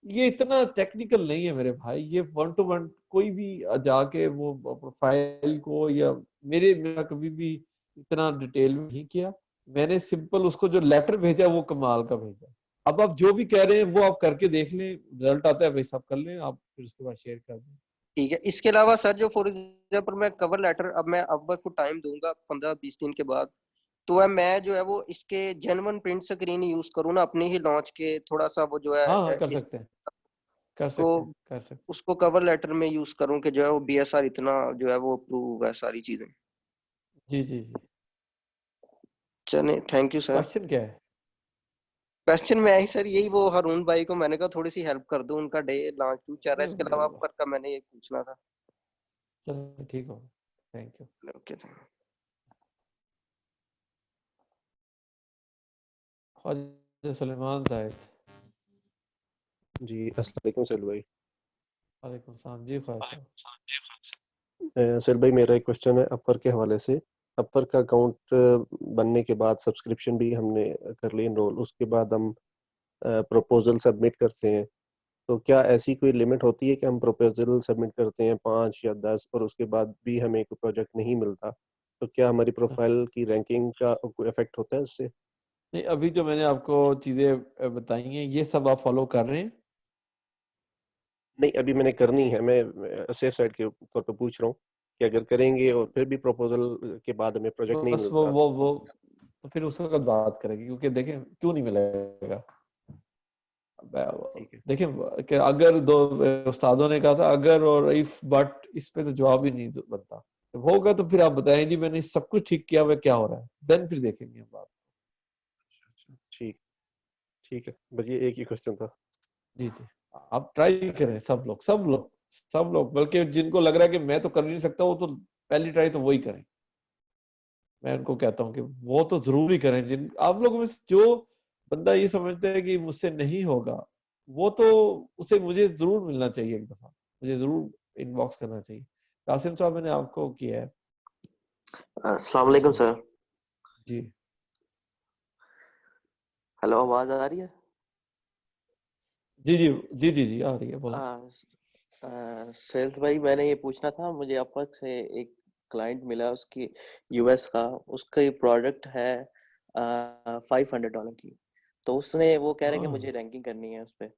ये इतना टेक्निकल नहीं है मेरे भाई, ये 1 to 1 कोई भी जाके वो प्रोफाइल को, या मेरा कभी भी इतना डिटेल में नहीं किया। मैंने सिंपल उसको जो लेटर भेजा वो कमाल का भेजा। अब आप जो भी कह रहे हैं वो आप करके देख लें, रिजल्ट आता है भाई सब कर लें आप, फिर उसके बाद शेयर कर दें। ठीक है। इसके अलावा सर जो फॉर एग्जाम्पल मैं कवर लेटर, अब मैं अपवर्क को टाइम दूंगा 15-20 दिन के बाद, तो मैं जो है वो इसके जेन्युइन प्रिंट स्क्रीन यूज करूँ ना अपने ही लॉन्च के, थोड़ा सा वो जो है हाँ कर सकते हैं, कर सकते को हैं, कर सकते हैं। उसको कवर लेटर में यूज करूँ कि जो है वो BSR इतना जो है वो अप्रूव है सारी चीजें। जी जी जी। चले, थैंक यू सर। क्वेश्चन क्या है? क्वेश्चन में आई सर यही, वो हारून भाई को मैंने कहा थोड़ी सी हेल्प कर दूं, उनका डे लॉन्च 2 चल रहा है, इसके अलावा पर का मैंने ये पूछना था। चलो ठीक हो, thank you. Okay Khwaja Suleman साहिब। जी अस्सलाम वालेकुम सैल भाई। वालेकुम सलाम जी ख्वाजा साहब। सैल भाई मेरा एक क्वेश्चन है अपर के हवाले से। अपर का अकाउंट बनने के बाद सब्सक्रिप्शन भी हमने कर ली इनरोल, उसके बाद हम प्रपोजल सबमिट करते हैं, तो क्या ऐसी कोई लिमिट होती है कि हम प्रपोजल सबमिट करते हैं 5 या 10 और उसके बाद भी हमें कोई प्रोजेक्ट नहीं मिलता, तो क्या हमारी प्रोफाइल की रैंकिंग का कोई इफेक्ट होता है इससे? नहीं, अभी जो मैंने आपको चीजें बताई हैं ये सब आप फॉलो कर रहे हैं? नहीं अभी मैंने करनी है, मैं सेफ साइड के तौर पे पूछ रहा हूँ कि अगर करेंगे और फिर भी प्रपोजल के बाद हमें प्रोजेक्ट नहीं बस मिलता। वो तो फिर उसके बाद बात करेंगे, क्योंकि देखें क्यों नहीं मिलेगा। देखिए कि अगर दो उस्तादों ने कहा था अगर और इफ बट, इस पे तो जवाब ही नहीं बनता। जब होगा तो फिर आप बताएं जी मैंने सब कुछ ठीक किया हुआ क्या हो रहा है, देन फिर देखेंगे हम बात। ठीक ठीक है, बस ये एक ही क्वेश्चन था। जी जी, आप ट्राई करें सब लोग सब लोग सब लोग, बल्कि जिनको लग रहा है कि मैं तो कर नहीं सकता वो तो पहली ट्राई तो वही करें। मैं उनको कहता हूँ कि वो तो जरूर ही करें। जिन आप लोगों में से जो बंदा ये समझता है कि मुझसे नहीं होगा, वो तो उसे मुझे जरूर मिलना चाहिए, एक दफा मुझे जरूर इनबॉक्स करना चाहिए। कासिम साहब मैंने आपको किया है। अस्सलाम वालेकुम सर। जी हेलो, आवाज आ रही है? जी जी जी जी जी आ रही है, बोलो। सेल्स भाई मैंने ये पूछना था, मुझे अपवर्क से एक क्लाइंट मिला, उसकी यूएस का, उसका ये प्रोडक्ट है $500 की, तो उसने वो कह रहे हैं कि मुझे रैंकिंग करनी है उस पे,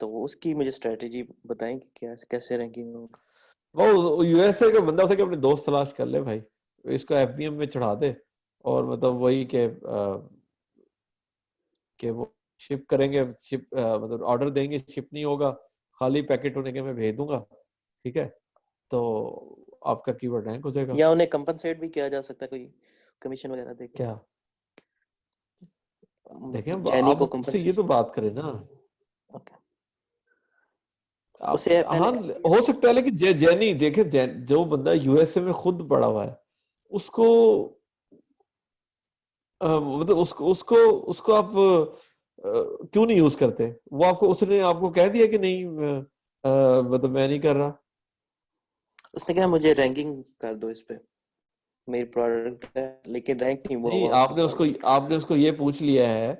तो उसकी मुझे स्ट्रेटेजी बताएं कि कैसे रैंकिंग होगा। वो यूएसए का बंदा उसे कि अपने दोस्त तलाश कर ले भाई, इसको एफबीएम में चढ़ा दे, और मतलब वही कि वो शिप करेंगे, शिप मतलब ऑर्डर देंगे, शिप नहीं होगा, खाली पैकेट होने के मैं भेज दूंगा, ठीक है, तो आपका कीवर्ड रैंक हो जाएगा। या उन्हें कंपनसेट भी किया जा सकता है, कोई कमीशन वगैरह देके? क्या देखें जैनी आप को उससे ये तो बात करें ना। आप उसे हाँ हो सकता है, लेकिन जैनी देखे जो बंदा यूएसए में खुद पड़ा हुआ है उसको मतलब उसको उसको उसको आप क्यों नहीं यूज करते? वो आपको उसने आपको कह दिया कि नहीं मतलब मैं नहीं कर रहा। उसने कहा मुझे रैंकिंग कर दो इस पे, मेरी प्रोडक्ट है लेकिन रैंक नहीं हुआ नहीं, उसका प्रोडक्ट। आपने उसको ये पूछ लिया है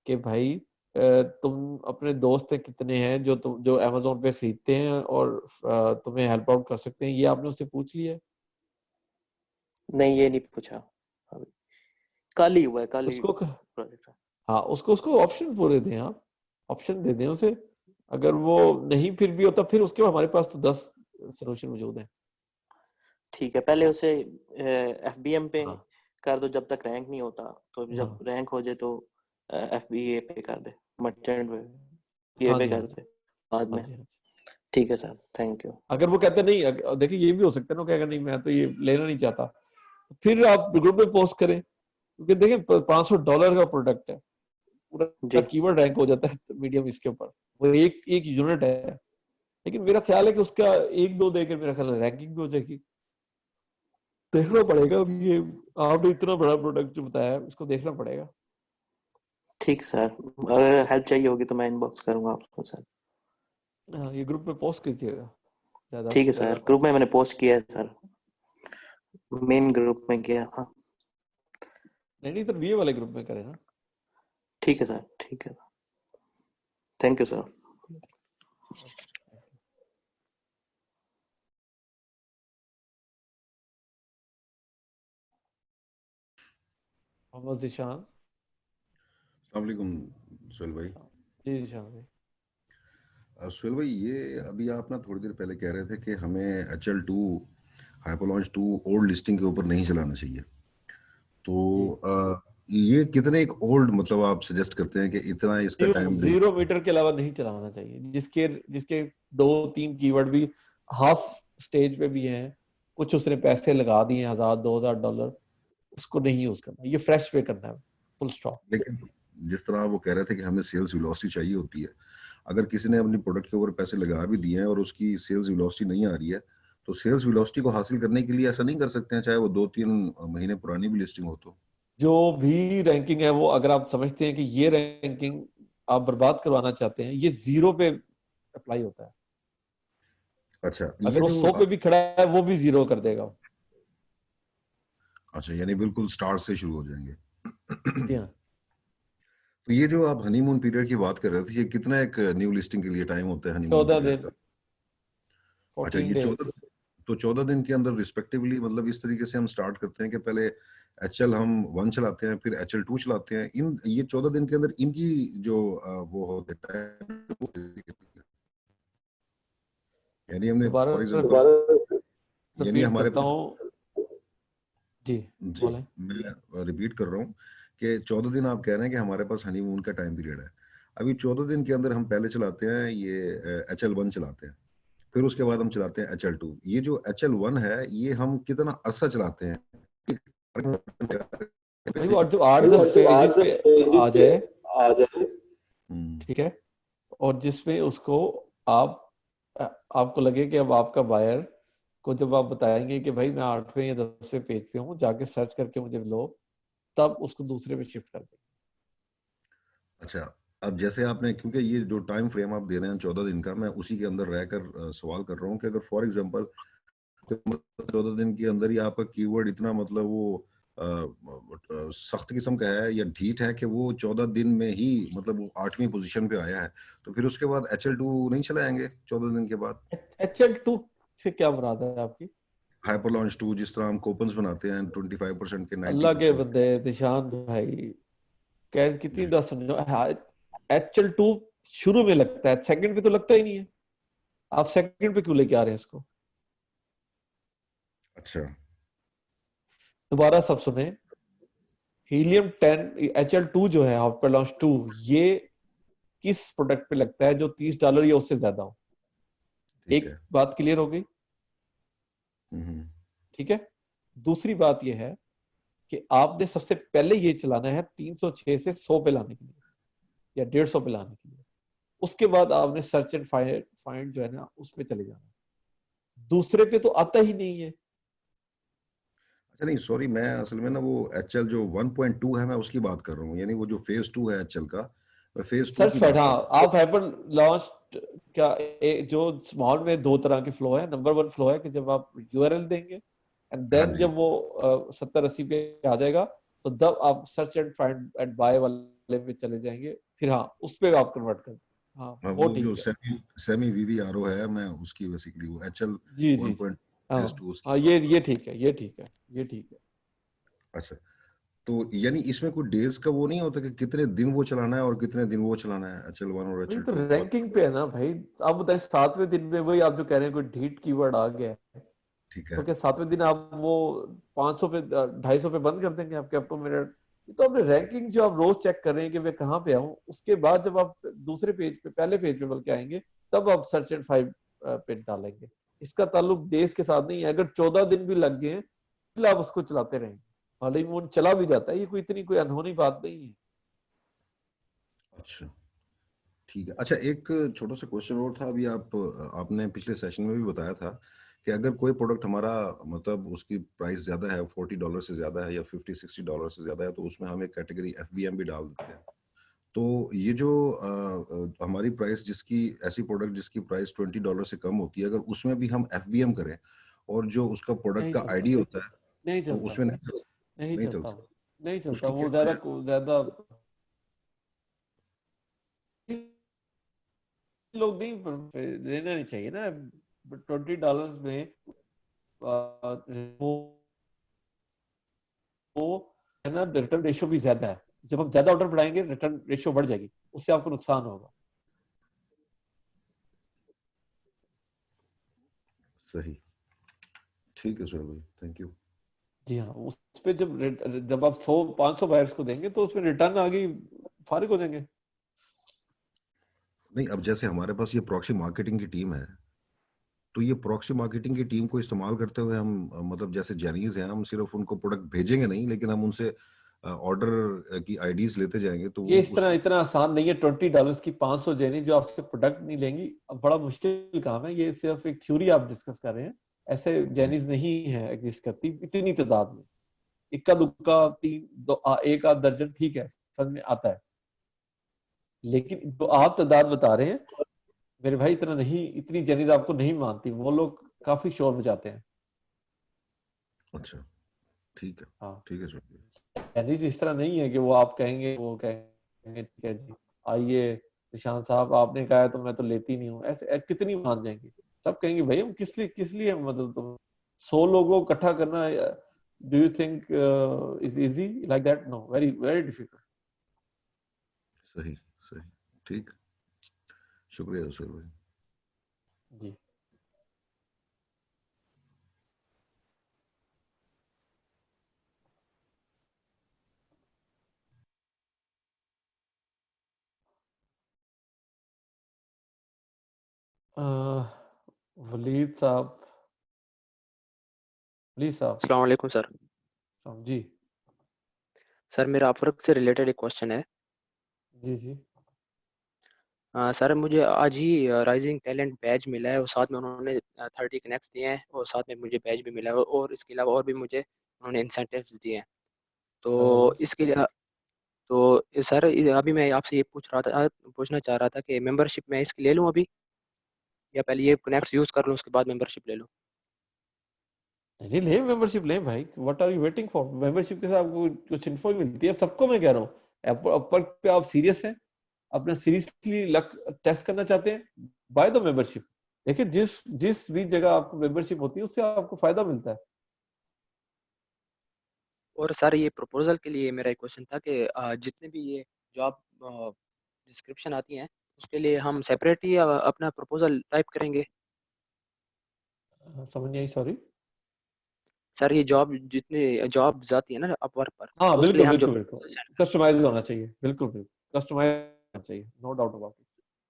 कि भाई तुम अपने दोस्त कितने हैं जो अमेज़न पे खरीदते हैं और तुम्हें हेल्प आउट कर सकते हैं, ये आपने उससे पूछ लिया है? नहीं ये नहीं पूछा, अभी कल ही हुआ है, कल ही उसको प्रोजेक्ट है। हाँ उसको ऑप्शन पूरे दें, आप ऑप्शन दे दें उसे। अगर वो नहीं फिर भी होता, फिर उसके बाद हमारे पास तो 10 सोल्यूशन मौजूद हैं। ठीक है, पहले उसे एफबीएम पे हाँ कर दो जब तक रैंक नहीं होता, तो जब हाँ रैंक हो जाए तो एफबीए पे कर दे, मर्चेंट पे ये हाँ पे जी हाँ कर जी दे बाद हाँ में। जी हाँ जी। ठीक है सर, थैंक यू। अगर वो कहते नहीं, देखिए ये भी हो सकता है ना, कहेगा नहीं मैं तो ये लेना नहीं चाहता, तो फिर आप ग्रुप में पोस्ट करें, क्योंकि देखिए $500 का प्रोडक्ट है, पूरा जी कीवर्ड रैंक हो जाता है मीडियम इसके ऊपर, वो एक एक यूनिट है। लेकिन मेरा ख्याल है कि उसका एक दो देकर मेरा ख्याल रैंकिंग भी हो जाएगी। देखना पड़ेगा अब ये, आपने इतना बड़ा प्रोडक्ट जो बताया है इसको देखना पड़ेगा। ठीक सर, अगर हेल्प चाहिए होगी तो मैं इनबॉक्स करूंगा आपको सर। हाँ, ये ग्रुप में पोस्ट कीजिएगा ज्यादा ठीक है ज्यादा। सर, ग्रुप में मैंने पोस्ट किया है सर, मेन ग्रुप में किया था। नहीं तो ये वाले ग्रुप में करें ना। ठीक है सर, ठीक है, thank you sir. Mohammad Zishan. अस्सलाम वालेकुम सुहेल भाई। जी जिशान भाई। सुहेल भाई, ये अभी आप ना थोड़ी देर पहले कह रहे थे कि हमें HL2 हाइपरलॉन्च 2 ओल्ड लिस्टिंग के ऊपर नहीं चलाना चाहिए, तो ये कितने एक ओल्ड मतलब आप सजेस्ट करते हैं कि इतना इसका टाइम दें? 0 मीटर के अलावा नहीं चलाना चाहिए, जिसके जिसके 2-3 कीवर्ड भी हाफ स्टेज पे भी हैं, कुछ उसने पैसे लगा दिए $1000-2000, उसको नहीं यूज करना, ये फ्रेश पे करना है, फुल स्टॉप। लेकिन जिस तरह वो कह रहे थे कि हमें सेल्स वेलोसिटी चाहिए होती है, अगर किसी ने अपनी प्रोडक्ट के ऊपर पैसे लगा भी दिए हैं और उसकी सेल्स वेलोसिटी नहीं आ रही है, तो सेल्स वेलोसिटी को हासिल करने के लिए ऐसा नहीं कर सकते हैं, चाहे वो 2-3 महीने पुरानी भी लिस्टिंग हो तो? जो भी रैंकिंग है वो अगर आप समझते हैं कि ये रैंकिंग आप बर्बाद करवाना चाहते हैं, ये 0 पे अप्लाई होता है। अच्छा, अगर ये वो जो 100 पे भी खड़ा है वो भी 0 कर देगा। अच्छा, यानी बिल्कुल स्टार्ट से शुरू हो जाएंगे। जी हाँ। तो ये जो आप हनीमून पीरियड की बात कर रहे थे, ये कितना एक न्यू लिस्टिंग के लिए टाइम होता है हनीमून 14 पीरियड दिन, का? अच्छा, 14 ये डेज। 14, तो 14 दिन के अंदर रिस्पेक्टिवली मतलब इस तरीके से हम स्टार्ट करते हैं कि पहले HL हम 1 चलाते हैं, फिर HL 2 चलाते हैं। इन ये 14 दिन के अंदर इनकी जो वो होता है, यानी हमने दोबारा फॉर एग्जांपल, यानी रिपीट हमारे करता पास, हूँ। जी जी बोलें। मैं रिपीट कर रहा हूँ कि 14 दिन आप कह रहे हैं कि हमारे पास हनीमून का टाइम पीरियड है। अभी 14 दिन के अंदर हम पहले चलाते हैं ये HL 1 चलाते हैं, फिर उसके बाद हम चलाते हैं HL 2। ये जो HL 1 है, ये हम कितना अरसा चलाते हैं? भाई वो जो 8-10 पेजेस पे आ जाए, ठीक है, और जिसमें उसको आप आपको लगे कि अब आपका बायर को जब आप बताएंगे कि भाई मैं 8वें या 10वें पेज पे हूँ, जाके सर्च करके मुझे लो, तब उसको दूसरे पे शिफ्ट कर देंगे। अच्छा, अब जैसे आपने, क्योंकि ये जो टाइम फ्रेम आप दे रहे हैं 14 दिन का, मैं उसी के अंदर रहकर सवाल कर रहा हूँ कि अगर फॉर एग्जांपल 14 दिन के अंदर ही आपका कीवर्ड इतना मतलब वो सख्त किस्म का है या ढीठ है कि वो 14 दिन में ही मतलब वो 8वीं पोजीशन पे आया है, तो फिर उसके बाद HL2 नहीं चलाएंगे 14 दिन के बाद? HL2 से क्या मुराद है आपकी? हाइपर लॉन्च 2, जिस तरह हम कूपन्स बनाते हैं 25% के अल्लाह के 90%। बंदे निशान भाई, कैसे कितनी बात समझो। HL2 शुरू में लगता है, सेकंड पे तो लगता ही नहीं है। आप सेकंड पे क्यों लेके आ रहे हैं इसको? अच्छा, दोबारा सब सुने। हीलियम 10 HL2 जो है, हाइपर लॉन्च 2, ये किस प्रोडक्ट पे लगता है जो $30 या उससे ज्यादा हो? ठीक एक है। बात क्लियर हो गई? हम्म, ठीक है। दूसरी बात यह है कि आपने सबसे पहले ये चलाना है 306 से 100 पे लाने के लिए या 150 पे लाने के लिए। उसके बाद आपने सर्च एंड फाइंड जो है ना, उस पे चले जाना। दूसरे पे तो आता ही नहीं है। अच्छा नहीं, सॉरी, मैं असल में ना वो HL जो 1.2 है मैं उसकी बात कर रहा हूँ, यानी वो जो फेज 2 है HL का, मैं फेज 2 सर्च की फाइंड, बात कर हाँ, आप हाइपर लॉन्च क्या जो स्मॉल में 2 तरह के फ्लो है। नंबर 1 फ्लो है कि जब आप URL देंगे एंड रहा हूँ। हाँ देन जी। जब वो 70-80 पे आ जाएगा, तो तब आप search and find and buy वाले पे चले जाएंगे, फिर हाँ उस पे आप कन्वर्ट कर। हाँ हाँ, वो वो जो ठीक है। सेमी VVRO है, मैं उसकी बेसिकली वो HL जी जी जी। 1. हाँ फेज 2 उसकी हाँ, बात। ये ठीक है, ये ठीक है, ये ठीक है। अच्छा, तो यानी इसमें कोई डेज का वो नहीं होता कि कितने दिन वो चलाना है और कितने दिन वो चलाना है HL 1 और वही HL तो 2? और रैंकिंग पे है ना भाई। आप बताइए 7वें दिन में वही आप जो कह रहे हैं कोई ढीठ कीवर्ड आ गया है, ठीक तो है। क्या 7वें दिन आप वो 500 पे 250 पे बंद कर देंगे आपके? अब तो मेरे, ये तो आपने रैंकिंग जो आप रोज चेक कर रहे हैं कि मैं कहाँ पे आऊँ, उसके बाद जब आप दूसरे पेज पे, पहले पेज पे बल्कि आएंगे, तब आप सर्च एंड फाइंड पे डालेंगे। इसका ताल्लुक डेज के साथ नहीं है। अगर 14 दिन भी लग गए फिर आप उसको चलाते रहेंगे, हॉलीमून चला भी जाता है। ये कोई इतनी कोई अनहोनी बात नहीं है। अच्छा, ठीक है। अच्छा, एक छोटा सा क्वेश्चन और था। अभी आपने पिछले सेशन में भी बताया था कि अगर कोई प्रोडक्ट हमारा मतलब उसकी प्राइस ज्यादा है, $40 से ज्यादा है या $50-60 से ज्यादा है, तो उसमें हम एक कैटेगरी FBM भी डाल देते हैं। तो ये जो हमारी प्राइस, जिसकी ऐसी प्रोडक्ट जिसकी प्राइस $20 से कम होती है, अगर उसमें भी हम FBM करें और जो उसका प्रोडक्ट नहीं का चलता, ID होता है, नहीं तो चलता, उसमें नहीं नहीं चल चलता, सकता। नहीं चलता। उसकी वो क्या ज्यादा वजह? ज्यादा लोग नहीं लेना नहीं चाहिए ना। $20 में वो है ना, रिटर्न रेशियो भी ज्यादा है। जब हम ज्यादा ऑर्डर बढ़ाएंगे रिटर्न रेशियो बढ़ जाएगी, उससे आपको नुकसान होगा। सही, ठीक है सर भाई, थैंक यू। जी हाँ, उस पे जब आप 100-500 बायर्स को देंगे तो उसमें रिटर्न आ गई, फारिग हो जाएंगे। नहीं, अब जैसे हमारे पास ये प्रॉक्सी मार्केटिंग की टीम है, तो ये प्रॉक्सी मार्केटिंग की टीम को इस्तेमाल करते हुए हम मतलब जैसे जेनीज हैं, हम सिर्फ उनको प्रोडक्ट भेजेंगे नहीं, लेकिन हम उनसे ऑर्डर की आईडीज लेते जाएंगे, तो ये वो इस उस तरह इतना आसान नहीं है। $20 की 500 जेनी जो आपसे प्रोडक्ट नहीं लेंगी, अब बड़ा मुश्किल काम है। ये सिर्फ एक थ्योरी आप डिस्कस कर रहे हैं, ऐसे जेनीज नहीं है एग्जिस्ट करती इतनी तादाद में। इक्का दुक्का 1 आध दर्जन ठीक है, समझ में आता है, लेकिन जो आप तादाद बता रहे हैं मेरे भाई, इतना नहीं, इतनी जेनीज आपको नहीं मानती। वो लोग काफी शोर मचाते हैं। अच्छा, ठीक है, हाँ, ठीक है शुक्रिया। जेनीज इस तरह नहीं है कि वो आप कहेंगे, वो कहेंगे ठीक है जी आइए निशान साहब आपने कहा है तो मैं तो लेती नहीं हूँ, ऐसे कितनी मान जाएंगी। सब कहेंगे भाई हम किस लिए मतलब तुम 100 लोगों को इकट्ठा करना, do you think is easy like that? No, very very difficult. सही सही, ठीक, शुक्रिया सुहेल भाई। जी वलीद साहब, वलीद साहब। अस्सलाम वालेकुम सर। जी सर मेरा अपवर्क से रिलेटेड एक क्वेश्चन है। जी जी सर मुझे आज ही राइजिंग टैलेंट बैज मिला है और साथ में उन्होंने 30 कनेक्ट्स दिए हैं और साथ में मुझे बैज भी मिला है और इसके अलावा और भी मुझे उन्होंने इंसेंटिव्स दिए हैं। तो जबरदस्त। इसके लिए तो सर अभी मैं आपसे ये पूछना चाह रहा था कि मेंबरशिप मैं इसकी ले लूँ अभी, या पहले ये कनेक्ट्स यूज़ कर लूँ उसके बाद मेंबरशिप ले लूँ? जी ले मेंबरशिप ले भाई, what are you waiting for? Membership के साथ आपको कुछ इन्फो मिलती है। सबको मैं कह रहा हूँ, अपर पे आप सीरियस हैं, अपना सीरियसली लक टेस्ट करना चाहते हैं, बाय द मेंबरशिप। देखिए जिस जिस भी जगह आपको मेंबरशिप होती है उससे आपको फायदा मिलता है। और सर ये प्रपोजल के लिए मेरा एक क्वेश्चन था कि जितने भी ये जॉब डिस्क्रिप्शन आती हैं उसके लिए हम सेपरेट ही अपना प्रपोजल टाइप करेंगे? समझ नहीं आई, सॉरी। सर ये जितने जॉब्स आती है ना अपवर्क पर, हाँ तो उसके लिए बिल्कुल हम जो बिल्कुल बिल्कुल, कस्टमाइज होना चाहिए, बिल्कुल बिल्कुल कस्टमाइज होना चाहिए, no doubt about it,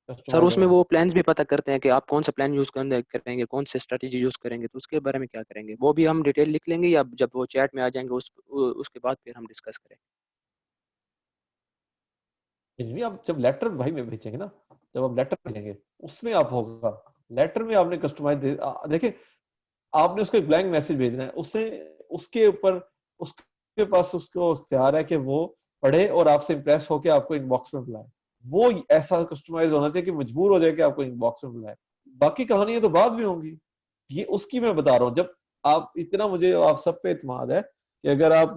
sir customise उसमें होना वो प्लान्स भी पता करते हैं कि आप कौन सा प्लान यूज करेंगे, कौन से स्ट्रेटेजी यूज करेंगे, तो उसके बारे में क्या करेंगे वो भी हम डिटेल लिख लेंगे या जब वो चैट में आ जाएंगे उसके बाद फिर हम डिस्कस करें? चाहिए। आप जब लेटर भाई में भेजेंगे ना, जब आप लेटर भेजेंगे उसमें आप होगा, लेटर में आपने कस्टमाइज देखिए, आपने उसको एक ब्लैंक मैसेज भेजना है, उससे उसके ऊपर उसके पास उसको इख्तियार है कि वो पढ़े और आपसे इंप्रेस होकर आपको इनबॉक्स में बुलाए। वो ऐसा कस्टमाइज होना चाहिए कि मजबूर हो जाए कि आपको इनबॉक्स में बुलाए। बाकी कहानियां तो बाद में होंगी, ये उसकी मैं बता रहा हूँ। जब आप इतना, मुझे आप सब पे इत्मीनान है कि अगर आप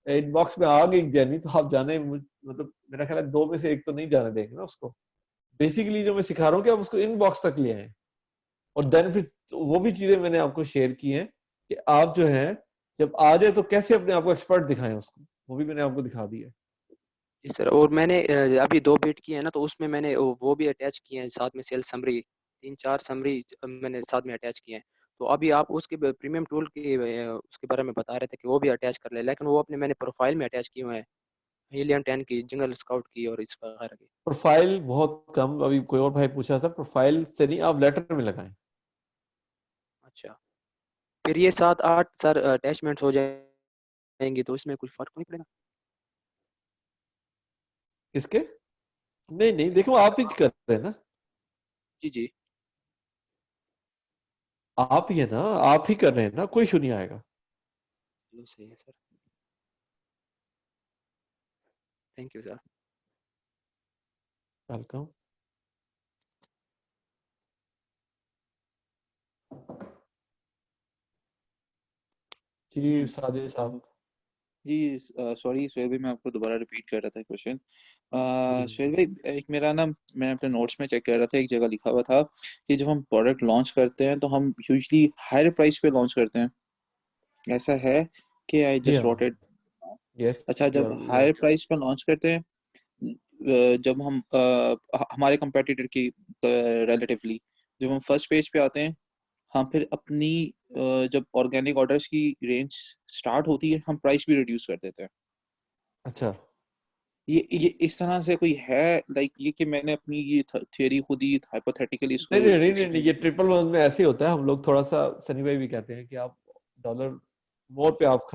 इनबॉक्स में आ गई जर्नी तो आप जाने, मतलब मेरा ख्याल है 2 में से 1 तो नहीं जाने देंगे ना उसको। बेसिकली जो मैं सिखा रहा हूँ कि आप उसको इनबॉक्स तक ले आए, और देन फिर वो भी चीजें मैंने आपको शेयर की हैं कि आप जो है जब आ जाए तो कैसे अपने आप को एक्सपर्ट दिखाएं उसको, वो भी मैंने आपको दिखा दिया है। जी सर, और मैंने अभी 2 बिट की है ना, तो उसमें मैंने वो भी अटैच किए हैं साथ में, सेल्स समरी 3-4 समरी मैंने साथ में अटैच किए हैं। तो अभी आप उसके प्रीमियम टूल के उसके बारे में बता रहे थे कि वो भी अटैच कर ले, लेकिन वो अपने मैंने प्रोफाइल में अटैच किए हुए हैं, हीलियम 10 की, जंगल स्काउट की और इस वगैरह की। प्रोफाइल बहुत कम, अभी कोई और भाई पूछा था, प्रोफाइल से नहीं, आप लेटर में लगाएं। अच्छा, फिर ये 7-8 सर अटैचमेंट्स हो जाएंगी तो इसमें कुछ फर्क नहीं पड़ेगा? किसके? नहीं नहीं, देखो आप ही कर रहे हैं ना, जी जी। आप ही है ना, आप ही कर रहे हैं ना, कोई इशू नहीं आएगा। चलो सही है sir, thank you sir. Welcome. जी साजिद साहब। जी सॉरी सुहेल भाई, मैं आपको दोबारा रिपीट कर रहा था क्वेश्चन। जी सुहेल भाई, एक मेरा ना, मैं अपने नोट्स में चेक कर रहा था, एक जगह लिखा हुआ था कि जब हम प्रोडक्ट लॉन्च करते हैं तो हम यूजुअली हायर प्राइस पे लॉन्च करते हैं, ऐसा है कि आई जी जस्ट हाँ, रॉट इट? यस अच्छा, यू जब आर हायर प्राइस पे लॉन्च करते हैं, जब हम हमारे कंपेटिटर की रिलेटिवली जब हम फर्स्ट पेज पे आते हैं, हम फिर अपनी जब ऑर्गेनिक ऑर्डर्स की रेंज स्टार्ट होती है हम प्राइस भी रिड्यूस कर देते हैं। अच्छा ये इस तरह से कोई है लाइक ये कि मैंने अपनी ये थियरी खुद ही हाइपोथेटिकली इसको नहीं नहीं नहीं नहीं, ये 111 में ऐसे ही होता है। हम लोग थोड़ा सा सनी भाई भी कहते हैं कि आप डॉलर मोर पे आप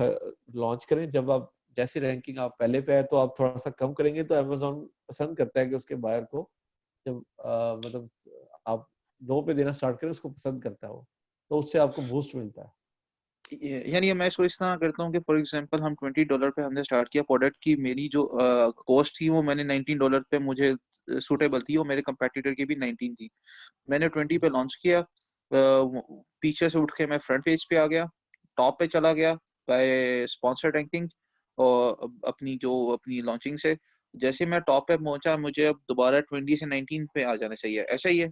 लॉन्च करें, जब आप जैसी रैंकिंग आप पहले पे है तो आप थोड़ा सा कम करेंगे तो अमेज़न पसंद करता है कि उसके बायर को जब मतलब आप लो पे देना स्टार्ट करें उसको पसंद करता है वो, तो उससे आपको बूस्ट मिलता है। यानी मैं इसको इस तरह करता हूँ कि फॉर एग्जांपल हम $20 पे हमने स्टार्ट किया प्रोडक्ट की, मेरी जो कॉस्ट थी वो मैंने $19 पे मुझे सूटेबल थी और मेरे कंपेटिटर की भी 19 थी, मैंने 20 पे लॉन्च किया, पीछे से उठ के मैं फ्रंट पेज पे आ गया, टॉप पे चला गया बाय स्पॉन्सर्ड रैंकिंग और अपनी लॉन्चिंग से जैसे मैं टॉप पे पहुंचा मुझे अब दोबारा 20 से 19 पे आ जाना चाहिए, ऐसा ही है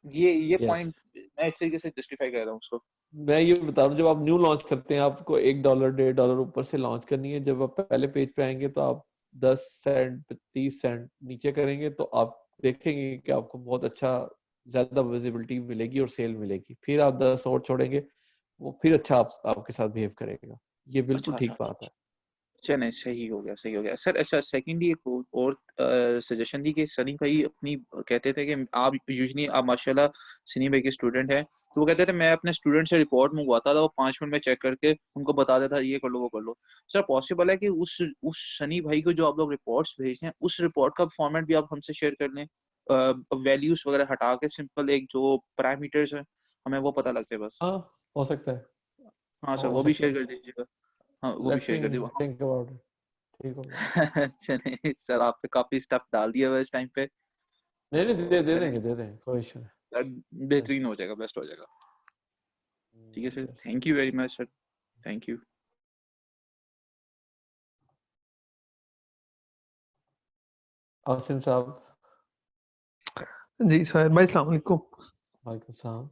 ये पॉइंट मैं इस तरीके से जस्टिफाई कर रहा हूँ उसको। मैं ये बता रहा हूँ, जब आप न्यू लॉन्च करते हैं आपको $1 $1.5 ऊपर से लॉन्च करनी है। जब आप पहले पेज पे आएंगे तो आप 10 सेंट 30 सेंट नीचे करेंगे तो आप देखेंगे कि आपको बहुत अच्छा ज्यादा विजिबिलिटी मिलेगी और सेल मिलेगी। फिर आप 10 और छोड़ेंगे वो फिर अच्छा आपके साथ बिहेव करेगा। ये बिल्कुल ठीक बात है। चले सही हो गया सर। अच्छा सेकेंडली एक और सजेशन दी कि सनी भाई अपनी कहते थे कि आप यूजुअली आप माशाल्लाह सनी भाई के स्टूडेंट हैं, तो वो कहते थे मैं अपने स्टूडेंट से रिपोर्ट मंगवाता था, वो 5 मिनट में चेक करके उनको बता देता ये कर लो वो कर लो। सर पॉसिबल है कि उस सनी भाई को जो आप लोग रिपोर्ट्स भेजते हैं उस रिपोर्ट का फॉर्मेट भी आप हमसे शेयर कर लें, वैल्यूज वगैरह हटा के सिंपल एक जो पैरामीटर्स हैं हमें वो पता लग जाए बस। हाँ हो सकता है। हाँ सर वो भी शेयर कर दीजिएगा। हाँ वो भी Let शेयर me कर दीजिएगा। think about it. ठीक होगा। चलिए सर आपने काफी स्टफ डाल दिया हुआ इस टाइम पे। नहीं नहीं दे चलिए, देंगे कोई इशू नहीं। बेहतरीन हो जाएगा, बेस्ट हो जाएगा। ठीक है sir, thank you very much sir, thank you. Asim साहब। जी सुहेल भाई अस्सलाम वालेकुम। वालेकुम सलाम।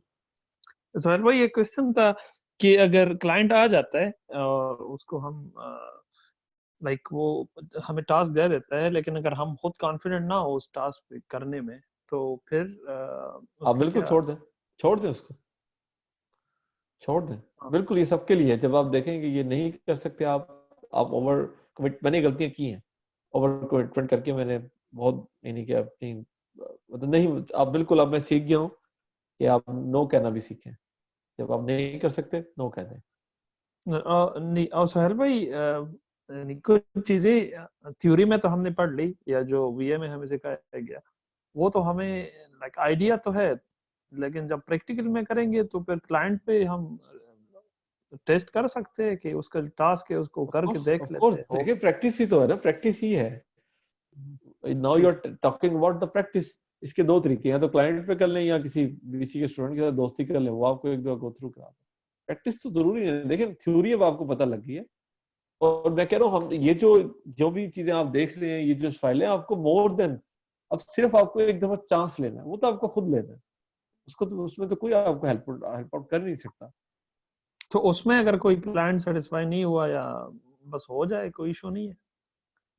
सुहेल भाई एक क्वेश्चन था कि अगर क्लाइंट आ जाता है और उसको हम लाइक वो हमें टास्क दे देता है, लेकिन अगर हम खुद कॉन्फिडेंट ना हो उस टास्क पे करने में तो फिर आप बिल्कुल छोड़ दें उसको, छोड़ दें। बिल्कुल ये सबके लिए है। जब आप देखेंगे ये नहीं कर सकते आप ओवर कमिट, मैंने गलतियां की हैं ओवर कमिटमेंट करके, मैंने बहुत यानी कि अपनी मतलब नहीं, आप बिल्कुल अब मैं सीख गया हूँ कि आप नो कहना भी सीखें। जब आप नहीं कर सकते नो कह दें। नहीं और सुहेल भाई कुछ चीजें थ्योरी में तो हमने पढ़ ली या जो वीए में हमें सिखाया गया वो तो हमें लाइक आइडिया तो है, लेकिन जब प्रैक्टिकल में करेंगे तो फिर क्लाइंट पे हम टेस्ट कर सकते हैं कि उसका टास्क है उसको करके देख लेते हैं। देखिए प्रैक्टिस ही तो है ना, प्रैक्टिस ही है। Now you are talking about the practice. इसके दो तरीके हैं, तो क्लाइंट पे कर लें या किसी बीसी के स्टूडेंट के साथ दोस्ती कर लें, वो आपको एक दो गो थ्रू करा दें। प्रैक्टिस तो जरूरी है। देखिए थ्योरी अब आपको पता लग गई है, और मैं कह रहा हूँ हम ये जो भी चीजें आप देख रहे हैं, ये जो फाइलें आपको मोर देन अब सिर्फ आपको एक दफा चांस लेना है, वो तो आपको खुद लेना है। उसको तो उसमें तो कोई आपको हेल्प आउट कर नहीं सकता। तो उसमें अगर कोई क्लाइंट सेटिस्फाई नहीं हुआ या बस हो जाए कोई इशू नहीं है?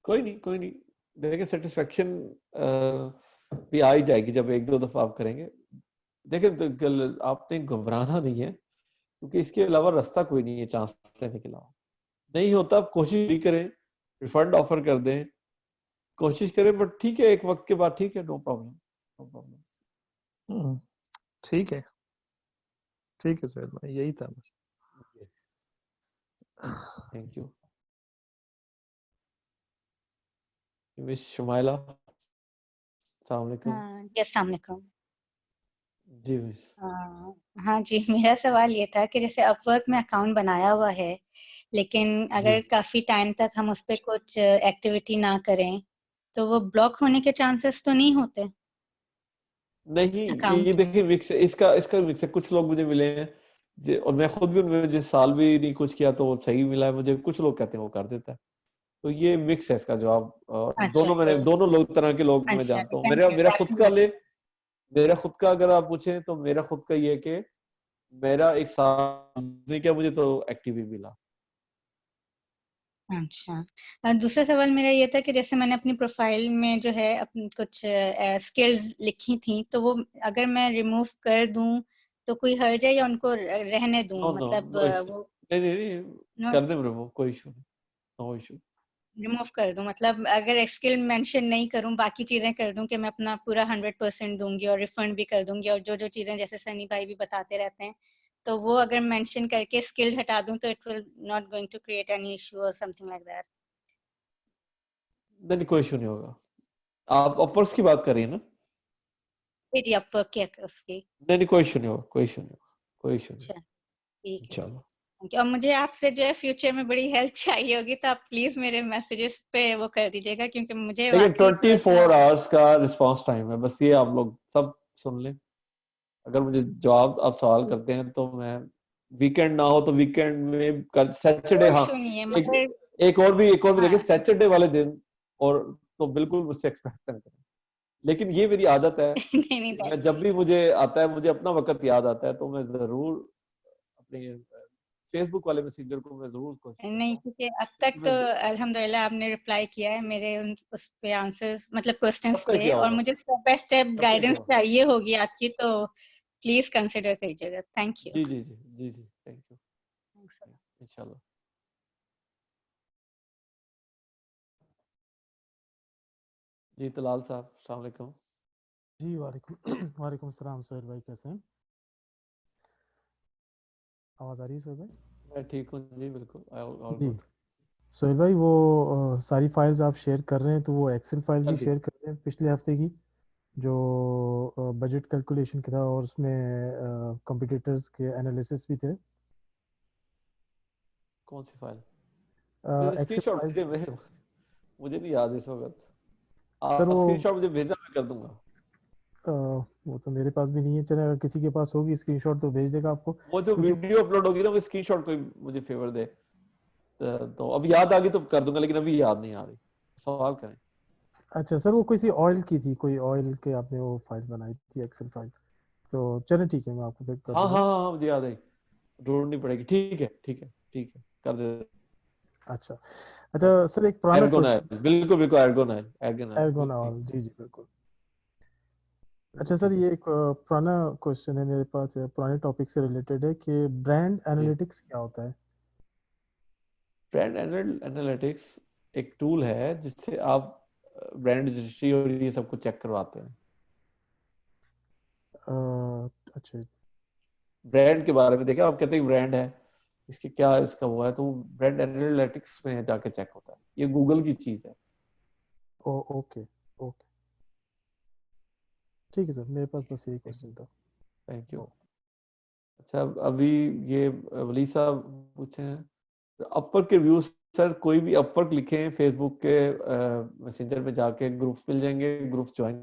कोई नहीं देखिए सेटिस्फेक्शन भी आ ही जाएगी जब एक दो दफा आप करेंगे। देखिए आपने घबराना नहीं है, क्योंकि इसके अलावा रास्ता कोई नहीं है चांस लेने के अलावा। नहीं होता आप कोशिश भी करें, रिफंड ऑफर कर दें, कोशिश करें, बट ठीक है एक वक्त के बाद ठीक है, नो प्रॉब्लम। ठीक है सुहेल भाई, यही था बस। Thank you miss Shumaila. अस्सलाम वालेकुम। जी अस्सलाम वालेकुम। जी मिस। हाँ जी, मेरा सवाल ये था कि जैसे अपवर्क में अकाउंट बनाया हुआ है, लेकिन अगर काफी टाइम तक हम उस पर कुछ एक्टिविटी ना करें तो वो ब्लॉक होने के चांसेस तो नहीं होते? नहीं ये देखिए मिक्स है, इसका मिक्स है। कुछ लोग मुझे मिले हैं और मैं खुद भी उनमें जिस साल भी नहीं कुछ किया तो सही मिला है मुझे। कुछ लोग कहते हैं वो कर देता है, तो ये मिक्स है इसका जवाब। दोनों लोग तरह के लोग मैं जानता हूँ। मेरा खुद का अगर आप पूछें तो मेरा खुद का ये कि मेरा एक साल नहीं किया, मुझे तो एक्टिव ही मिला। अच्छा, दूसरा सवाल मेरा ये था कि जैसे मैंने अपनी प्रोफाइल में जो है अपनी कुछ स्किल्स लिखी थी, तो वो अगर मैं रिमूव कर दूं तो कोई हर्ज है या उनको रहने दूं? मतलब वो नहीं नो कर दे रिमूव, कोई इशू नहीं, नो इशू। रिमूव कर दूं, मतलब अगर स्किल मेंशन नहीं करूं, बाकी चीजें कर दूं कि मैं अपना पूरा 100% दूंगी और रिफंड भी कर दूंगी, और जो जो चीजें जैसे सनी भाई भी बताते रहते हैं, तो वो अगर मेंशन करके स्किल हटा दूं तो it will not going to create any issue और समथिंग लाइक दैट। नहीं कोई इशू नहीं होगा। आप अपवर्क्स की बात कर रही है ना? जी अपवर्क की उसकी। नहीं कोई इशू नहीं होगा, कोई इशू नहीं होगा, कोई इशू नहीं। अच्छा ठीक है, चलो थैंक यू। और मुझे आपसे जो है फ्यूचर में बड़ी हेल्प चाहिए होगी, तो आप प्लीज मेरे मैसेजेस पे वो कर दीजिएगा, क्योंकि मुझे देखिए वाकई थोड़ा 24 सा आवर्स का रिस्पांस टाइम है, बस ये आप लोग सब सुन लें। अगर मुझे जवाब आप सवाल करते हैं तो मैं, वीकेंड ना हो तो वीकेंड में कर, सैटरडे, कोई हाँ इशू नहीं है, एक मगर एक और भी देखिए हाँ सैटरडे वाले दिन, और तो बिल्कुल मुझसे एक्सपेक्ट ना करें। लेकिन ये मेरी आदत है नहीं नहीं कि मैं दैट्स जब भी मुझे आता है, मुझे अपना वक्त याद आता है, तो मैं जरूर अपने फेसबुक वाले मैसेंजर को मैं जरूर कोशिश करता नहीं, हूँ क्योंकि अब तक कि तो मैं अल्हम्दुलिल्लाह आपने रिप्लाई किया है मेरे उस पे आंसर्स, मतलब क्वेश्चंस कब का पे, किया और होगा, मुझे स्टेप बाय स्टेप कब का किया गाइडेंस होगा। चाहिए होगी आपकी, तो प्लीज कंसिडर कीजिएगा। Thank you. जी थैंक यू, इंशाल्लाह। जी तलाल साहब, अस्सलाम वालेकुम। जी वालेकुम सलाम। सोहेल भाई कैसे हैं? आवाज़ आ रही है सोहेल भाई? मैं ठीक हूँ जी, बिल्कुल ऑल जी गुड। सोहेल भाई, वो सारी फाइल्स आप शेयर कर रहे हैं, तो वो एक्सेल फाइल भी कर दी। शेयर कर रहे हैं पिछले हफ्ते की, जो बजट कैलकुलेशन का था, और उसमें कंपटीटर्स के एनालिसिस भी थे। कौन सी फाइल? मुझे एक्सेल स्क्रीनशॉट फाइल भेजे, मुझे नहीं याद इस वक्त। सर, आप वो स्क्रीनशॉट मुझे भेजना, मैं कर दूंगा। वो तो मेरे पास भी नहीं है। चले, अगर किसी के पास होगी स्क्रीनशॉट तो भेज देगा आपको, वो जो क्योंकि वीडियो अपलोड होगी ना, वो स्क्रीनशॉट कोई मुझे फेवर दे, तो अब याद आ गई तो कर दूंगा, लेकिन अभी याद नहीं आ रही। सवाल करें। अच्छा सर, वो किसी ऑयल की थी, कोई ऑयल के आपने वो फाइल बनाई थी एक्सेल फाइल, तो चले ठीक है, मैं आपको पिक कर हाँ दूंगा। हाँ हाँ मुझे याद आई, ढूंढनी पड़ेगी। ठीक है कर दे। अच्छा अच्छा सर, एक पुराना एर्गोन क्वेश्चन, आयल, बिल्कुल एर्गोन आयल एर्गोनॉल, जी जी बिल्कुल। अच्छा सर, ठीक है ये एक पुराना क्वेश्चन है मेरे पास, पुराने टॉपिक से रिलेटेड है कि ब्रांड जी। एनालिटिक्स क्या होता है? ब्रांड एनालिटिक्स एक टूल है जिससे आप ब्रांड रजिस्ट्री और ये सब कुछ चेक करवाते हैं। अच्छा ब्रांड के बारे में देखें, आप कहते हैं ब्रांड है, इसके क्या इसका वो है, तो ब्रांड एनालिटिक्स में जाके चेक होता है। ये गूगल की चीज है। ओके ओके, ठीक है सर, मेरे पास बस यही क्वेश्चन था। Thank you. अच्छा अभी ये वली साहब पूछे हैं अपवर्क के व्यूज। सर कोई भी अपवर्क लिखे फेसबुक के मैसेंजर में जाके ग्रुप्स मिल जाएंगे, ग्रुप्स ज्वाइन,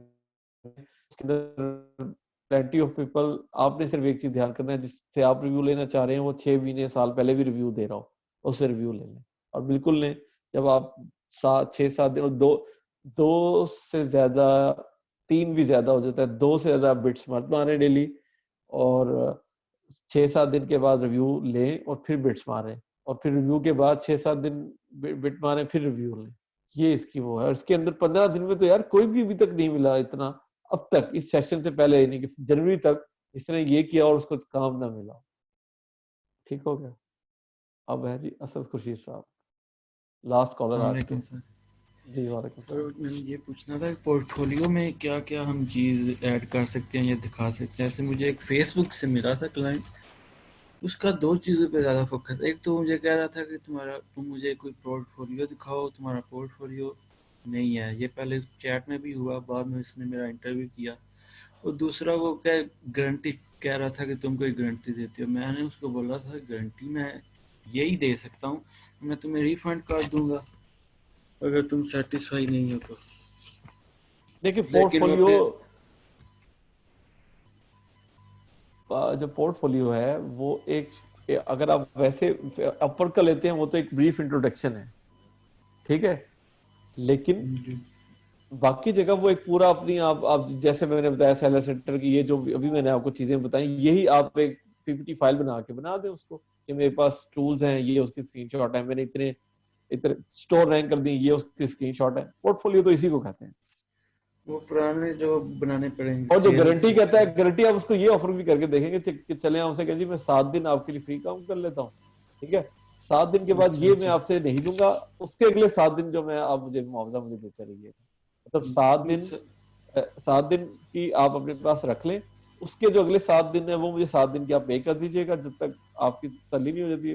उसके अंदर प्लेंटी ऑफ पीपल। आपने सिर्फ एक चीज ध्यान करना है, जिससे आप रिव्यू लेना चाह रहे हैं वो 6 महीने साल पहले भी रिव्यू दे रहा हो, उससे रिव्यू ले लें। और बिल्कुल लें जब आप 6-7 दिन, और दो से ज्यादा, 3 भी ज्यादा हो जाता है, 2 से ज्यादा बिट्स मत मारें डेली, और 6-7 दिन के बाद रिव्यू लें और फिर बिट्स मारें, और फिर रिव्यू के बाद 6-7 दिन बिट मारें, फिर रिव्यू लें। ये इसकी वो है। और इसके अंदर 15 दिन में तो यार कोई भी अभी तक नहीं मिला इतना, अब तक इस सेशन से पहले, यानी कि जनवरी तक इसने ये किया और उसको काम ना मिला। ठीक हो गया। अब है जी असद खुर्शीद साहब, लास्ट कॉलर आज के। सर जी वालेकुम सर, सलाम। मैंने ये पूछना था कि पोर्टफोलियो में क्या क्या हम चीज़ ऐड कर सकते हैं या दिखा सकते हैं। जैसे मुझे एक फेसबुक से मिला था क्लाइंट, उसका 2 चीज़ों पे ज़्यादा फोकस। एक तो मुझे कह रहा था कि तुम मुझे कोई पोर्टफोलियो दिखाओ, तुम्हारा पोर्टफोलियो नहीं है। ये पहले चैट में भी हुआ, बाद में इसने मेरा इंटरव्यू किया। और दूसरा वो क्या गारंटी कह रहा था कि तुम कोई गारंटी देते हो। मैंने उसको बोला था गारंटी मैं यही दे सकता हूँ, मैं तुम्हें रिफंड कर दूंगा अगर तुम सेटिस्फाई नहीं हो तो। देखिए लेकिन वो पोर्टफोलियो, फिर जो पोर्टफोलियो है वो एक, अगर आप वैसे अपर का लेते हैं वो तो एक ब्रीफ इंट्रोडक्शन है, ठीक है। लेकिन बाकी जगह वो एक पूरा अपनी, आप जैसे मैंने बताया सेलर सेंटर की, ये जो अभी मैंने आपको चीजें बताई, यही आप एक पीपीटी फाइल बना के बना दें उसको, कि मेरे पास टूल्स हैं, ये उसकी स्क्रीनशॉट है, मैंने इतने इतने स्टोर रैंक कर दी, ये उसकी स्क्रीनशॉट है। पोर्टफोलियो तो इसी को कहते हैं। वो पुराने जो बनाने पड़ेंगे और जो सेल्स गारंटी कहता है, सिस्टम। गारंटी आप उसको ये ऑफर भी करके देखेंगे कि चले आप उसे कहें जी मैं 7 दिन आपके लिए फ्री काम कर लेता हूँ, ठीक है। 7 दिन के बाद अच्छा ये मैं अच्छा आपसे नहीं दूंगा, उसके अगले 7 दिन जो मैं आप मुझे मुआवजा मुझे देते रहिए, मतलब 7 दिन की आप अपने पास रख लें। उसके जो अगले 7 दिन है वो मुझे 7 दिन की आप पे कर दीजिएगा, जब तक आपकी तसल्ली नहीं हो जाती।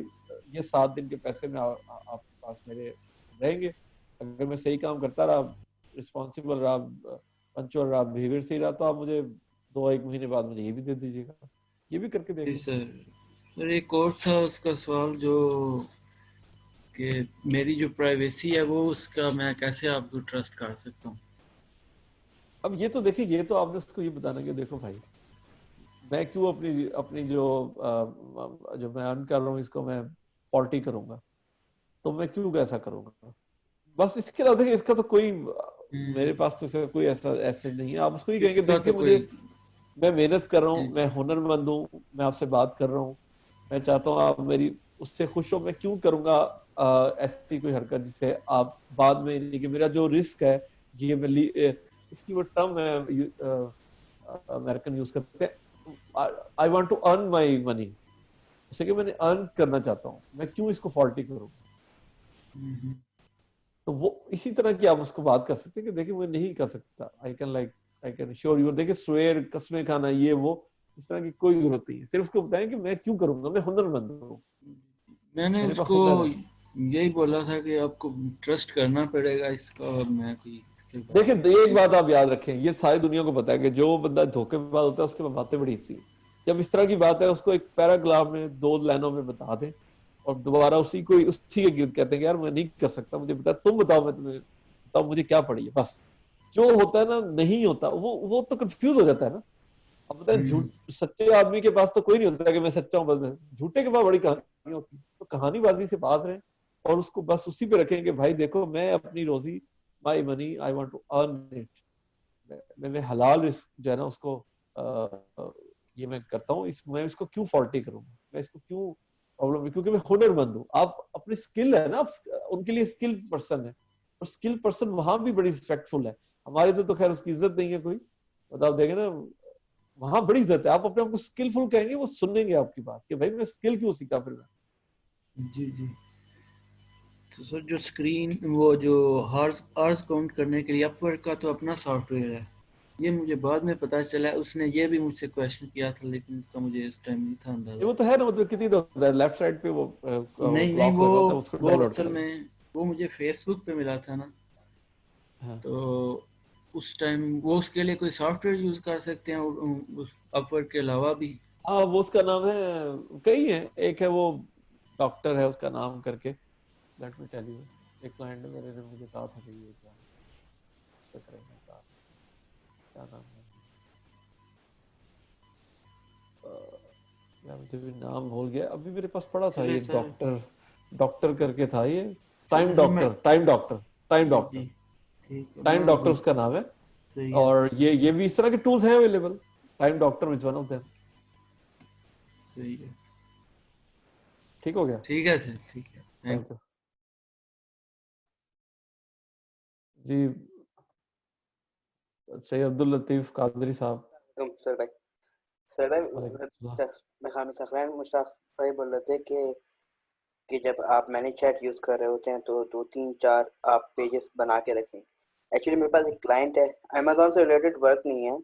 ये 7 दिन के पैसे में आपके पास मेरे रहेंगे। अगर मैं सही काम करता रहा, रिस्पॉन्सिबल रहा, पंचुअल रहा, बिहेवियर सही रहा, तो आप मुझे 2-1 महीने बाद मुझे ये भी दे दीजिएगा। ये भी करके देख जी लो। सर एक और था उसका सवाल जो कि मेरी जो प्राइवेसी है वो उसका मैं कैसे आपको ट्रस्ट कर सकता हूँ। अब ये तो देखिए, ये तो आपने उसको ये बताना कि देखो भाई, मैं क्यों अपनी अपनी जो मैं अर्न कर रहा हूँ इसको मैं पॉलिटी करूंगा, तो मैं क्यों ऐसा करूंगा। बस इसके अलावा देखिए, इसका तो कोई मेरे पास तो इसका कोई ऐसे नहीं है। आप उसको ही कहेंगे इसका देखिए तो मुझे, कोई मैं मेहनत कर रहा जी हूँ, मैं हुनरमंद हूँ, मैं आपसे बात कर रहा हूँ, मैं चाहता हूँ आप मेरी उससे खुश हो, मैं क्यों करूंगा ऐसी कोई हरकत जिससे आप बाद में नहीं कि मेरा जो रिस्क है, ये मैं इसकी वो टर्म है अमेरिकन यूज करते हैं, I want to earn my money, जैसे कि मैंने अर्न करना चाहता हूँ, मैं क्यों इसको फॉल्टी करूँ। तो वो इसी तरह की आप उसको बात कर सकते हैं कि देखिए मैं नहीं कर सकता, आई कैन श्योर यू, देखिए स्वेयर कसमें खाना ये वो इस तरह की कोई जरूरत नहीं है। सिर्फ उसको बताएं कि मैं क्यों करूंगा, मैं हुनरमंद हूँ, मैंने मेरे पास उसको हुनर है। यही बोला था कि आपको ट्रस्ट करना पड़ेगा इसका, और मैं कोई इसके देखिए बारे एक बात आप याद रखें, ये सारी दुनिया को पता है कि जो बंदा धोखेबाज होता है उसके पास बातें बड़ी होती है। जब इस तरह की बात है उसको एक पैराग्राफ में 2 लाइनों में बता दें और दोबारा उसी के गिर्द कहते हैं कि यार मैं नहीं कर सकता, मुझे बता, तुम बताओ, मैं तुम्हें बताओ मुझे क्या पड़ी है। बस जो होता है ना नहीं होता, वो तो कंफ्यूज हो जाता है ना। अब बताए झूठ, सच्चे आदमी के पास तो कोई नहीं होता कि मैं सच्चा हूँ, बस झूठे के पास बड़ी कहानी होती है। तो कहानीबाजी से बात रहे और उसको बस उसी पे रखेंगे, भाई देखो मैं अपनी रोजी, my money, I want to earn it, मैं हलाल रिस्क जो है ना उसको ये मैं करता हूँ, मैं इसको क्यों फॉल्टी करूंगा, मैं इसको क्यों प्रॉब्लम है, क्योंकि मैं हुनरमंद हूँ। आप अपनी स्किल है ना, आप उनके लिए स्किल पर्सन है, और स्किल पर्सन वहां भी बड़ी रिस्पेक्टफुल है। हमारे तो खैर उसकी इज्जत नहीं है कोई, मतलब आप देखें ना वहां बड़ी इज्जत है। आप अपने आप को स्किलफुल कहेंगे, वो सुनेंगे आपकी बात कि भाई मैं स्किल क्यों सीखा फिर मैं। जी जी। तो सर जो स्क्रीन वो जो आवर्स काउंट करने के लिए अपवर्क का तो अपना सॉफ्टवेयर है, ये मुझे बाद में पता चला। उसने ये भी मुझसे क्वेश्चन किया था लेकिन उसका मुझे इस टाइम नहीं था अंदाजा। वो तो है ना, मतलब कितनी तो लेफ्ट साइड पे वो नहीं ब्लॉक लगा होता है, उसको वो डाउनलोड असल करें। में वो मुझे फेसबुक पे मिला था ना, हाँ। तो उस टाइम वो उसके लिए कोई सॉफ्टवेयर यूज कर सकते हैं उस अपवर्क के अलावा भी। हाँ वो उसका नाम है, कई है, एक है वो डॉक्टर है उसका नाम करके, लेट मी टेल यू, एक क्लाइंट ने मेरे ने मुझे कहा था कि ये क्या इस पे करेंगे काम, क्या नाम है यार मुझे भी नाम भूल गया, अभी मेरे पास पड़ा था चले ये, सर डॉक्टर करके था ये, चले सर मैं टाइम डॉक्टर जी ठीक है टाइम मैं डॉक्टर भी उसका नाम है। सही है और ये भी इस तरह के टूल्स हैं available, time doctor is one of them. सही है। ठीक हो गया, ठीक है सर ठीक है थैंक यू जी। सैयद अब्दुल लतीफ कादरी साहब। सर भाई सर भाई वालेकुम सलाम। मैं खामिद सखरान मुश्ताक भाई बोल रहे थे कि जब आप मैनेज चैट यूज कर रहे होते हैं तो 2-3-4 आप पेजेस बना के रखें। एक्चुअली मेरे पास एक क्लाइंट है, अमेजोन से रिलेटेड वर्क नहीं है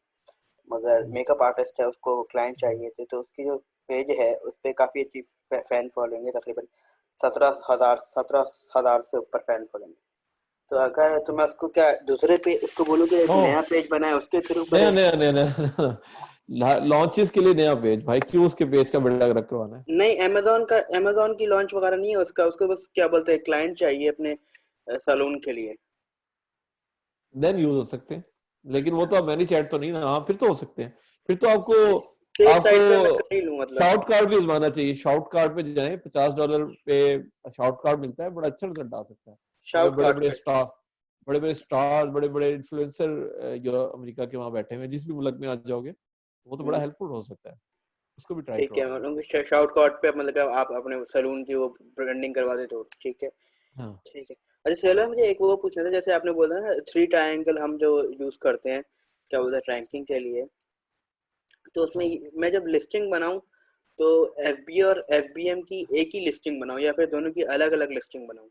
मगर मेकअप आर्टिस्ट है, उसको क्लाइंट चाहिए थे, तो उसकी जो पेज है उस पर काफ़ी अच्छी फैन फॉलोइंग है, तकरीबन 17,000 से ऊपर फैन फॉलोइंग। तो अगर तो मैं उसको क्या दूसरे पे उसको बोलूँ कि एक नया पेज बनाए उसके थ्रू नया करे। नया नया नया लॉन्चेस के लिए नया पेज, भाई क्यों उसके पेज का बेड़ा गर्क करवाना है। नहीं अमेजोन की लॉन्च वगैरह नहीं है उसको बस क्या बोलते हैं क्लाइंट चाहिए अपने सैलून के लिए। देन यूज हो सकते हैं, लेकिन वो तो अब मैंने चैट तो नहीं ना। हाँ फिर तो हो सकते हैं, फिर तो सेफ साइड पे मैं आपको कर ही लूं मतलब। शाउट कार्ड भी आजमाना चाहिए। शाउट कार्ड पे जाएं, $50 पे शाउट कार्ड मिलता है, बड़ा अच्छा रिजल्ट डाल सकता है। अगर शाउट कार्ड पे बड़े बड़े स्टार बड़े बड़े इन्फ्लुएंसर जो अमेरिका के वहां बैठे हुए हैं, जिस भी मुल्क में आ जाओगे वो तो बड़ा हेल्पफुल हो सकता है, उसको भी ट्राई ठीक है, करवाना। मतलब शाउट कार्ड पे मतलब आप अपने सैलून की वो ब्रांडिंग करवा दे तो ठीक है। हाँ ठीक है। अच्छा चलो मुझे एक वो पूछना था, जैसे आपने बोला ना 3 ट्रायंगल हम जो यूज करते हैं क्या बोलते हैं रैंकिंग के लिए, तो उसमें मैं जब लिस्टिंग बनाऊं तो एफबी और एफबीएम की एक ही लिस्टिंग बनाऊं या फिर दोनों की अलग अलग लिस्टिंग बनाऊं?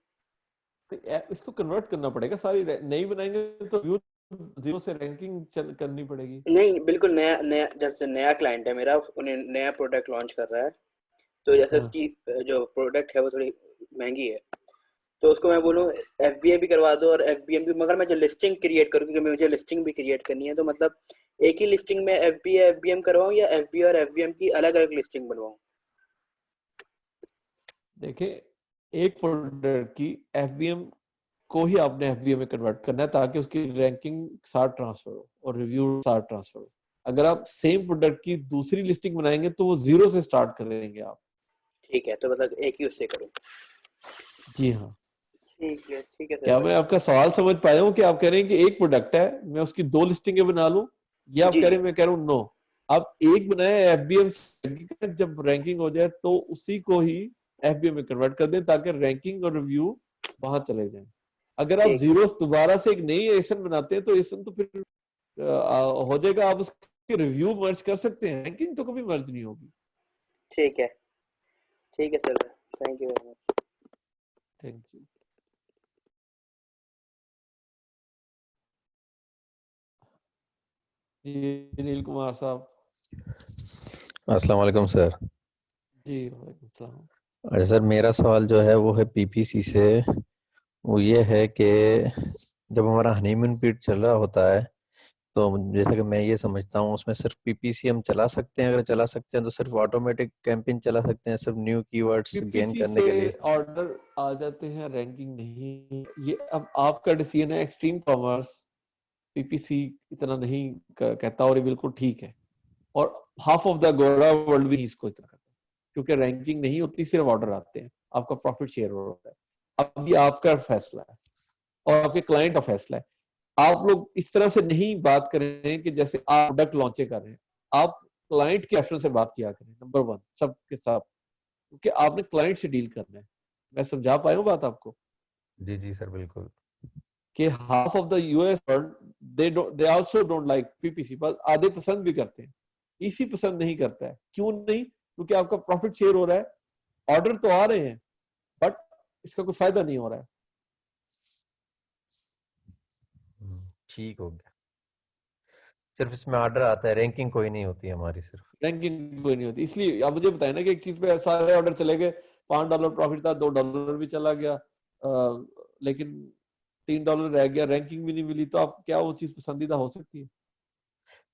तो इसको कन्वर्ट करना पड़ेगा, सारी नई बनाएंगे तो व्यू जीरो से रैंकिंग करनी पड़ेगी। नहीं, बिल्कुल नया नया, जैसे नया क्लाइंट है मेरा, उन्हें नया प्रोडक्ट लॉन्च कर रहा है, तो जैसे हाँ। उसकी जो प्रोडक्ट है वो थोड़ी महंगी है, तो उसको मैं बोलूँ एफबीए भी करवा दो और एफबीएम भी, मगर मैं जो लिस्टिंग क्रिएट करूँ, क्योंकि मुझे लिस्टिंग भी क्रिएट करनी है, तो मतलब एक ही लिस्टिंग में एफबीए एफबीएम करवाऊँ या एफबीए और एफबीएम की अलग अलग लिस्टिंग बनवाऊँ? देखिए, एक प्रोडक्ट की एफबीएम को ही आपने एफबीएम में कन्वर्ट करना है ताकि उसकी रैंकिंग साथ ट्रांसफर हो और रिव्यू साथ ट्रांसफर हो। अगर आप सेम प्रोडक्ट की दूसरी लिस्टिंग बनाएंगे तो वो जीरो से स्टार्ट करेंगे आप। ठीक है, तो मतलब एक ही उससे करूँ। जी हाँ। ठीक है सर क्या भाई। मैं आपका सवाल समझ पाया हूँ कि आप कह रहे हैं कि एक प्रोडक्ट है, मैं उसकी दो लिस्टिंगें बना लूं, या आप जी कह रहे जी हैं, मैं कह रहा हूँ नो, आप एक बनाए एफबीएम, जब रैंकिंग हो जाए तो उसी को ही एफबीएम में कन्वर्ट कर दें ताकि रैंकिंग और रिव्यू वहां चले जाएं। अगर आप ठीक जीरो दोबारा से एक नई एसन बनाते हैं तो एसन तो फिर हो जाएगा, आप उसके रिव्यू मर्ज कर सकते हैं, रैंकिंग तो कभी मर्ज नहीं होगी। ठीक है sir, thank you very much. Thank you. जी अनिल कुमार साहब। अस्सलाम वालेकुम सर। जी वालेकुम सलाम। अच्छा सर, मेरा सवाल जो है वो है पीपीसी से। वो ये है कि जब हमारा हनीमून पीरियड चल रहा होता है तो जैसा कि मैं ये समझता हूँ उसमें सिर्फ पीपीसी हम चला सकते हैं, अगर चला सकते हैं तो सिर्फ ऑटोमेटिक कैंपेन चला सकते हैं सिर्फ न्यू कीवर्ड्स गेन पीपीसी करने से के लिए। ऑर्डर आ जाते हैं, रैंकिंग नहीं। ये अब आपका डिसीजन है। एक्सट्रीम कॉमर्स पीपीसी इतना नहीं कहता, और ये बिल्कुल ठीक है, और हाफ ऑफ द गोरा वर्ल्ड भी इसको इतना करता है, क्योंकि रैंकिंग नहीं होती, सिर्फ ऑर्डर आते हैं, आपका प्रॉफिट शेयर होता है। अब ये आपका फैसला है और आपके क्लाइंट का फैसला है। आप लोग इस तरह से नहीं बात करें कि जैसे आप प्रोडक्ट लॉन्च कर रहे हैं, आप क्लाइंट के रेफरेंस से बात किया करें, नंबर वन, सब के सब, क्योंकि आपने क्लाइंट से डील करना है। मैं समझा पाया हूँ बात आपको जी जी सर बिल्कुल। कि half of the US world they also don't like PPC, पर आधे पसंद भी करते हैं, इसी पसंद नहीं करता है। क्यों नहीं? क्योंकि आपका प्रॉफिट शेयर हो रहा है, ऑर्डर तो आ रहे हैं, बट इसका कोई फायदा नहीं हो रहा है। ठीक हो गया, सिर्फ इसमें ऑर्डर आता है, रैंकिंग कोई नहीं होती हमारी सिर्फ। रैंकिंग कोई नहीं होती। इसलिए आप मुझे बताए ना कि एक चीज पे सारे ऑर्डर चले गए, $5 प्रॉफिट था, $2 भी चला गया, लेकिन $3 रह गया, रैंकिंग भी नहीं मिली, तो आप क्या वो चीज पसंदीदा हो सकती है?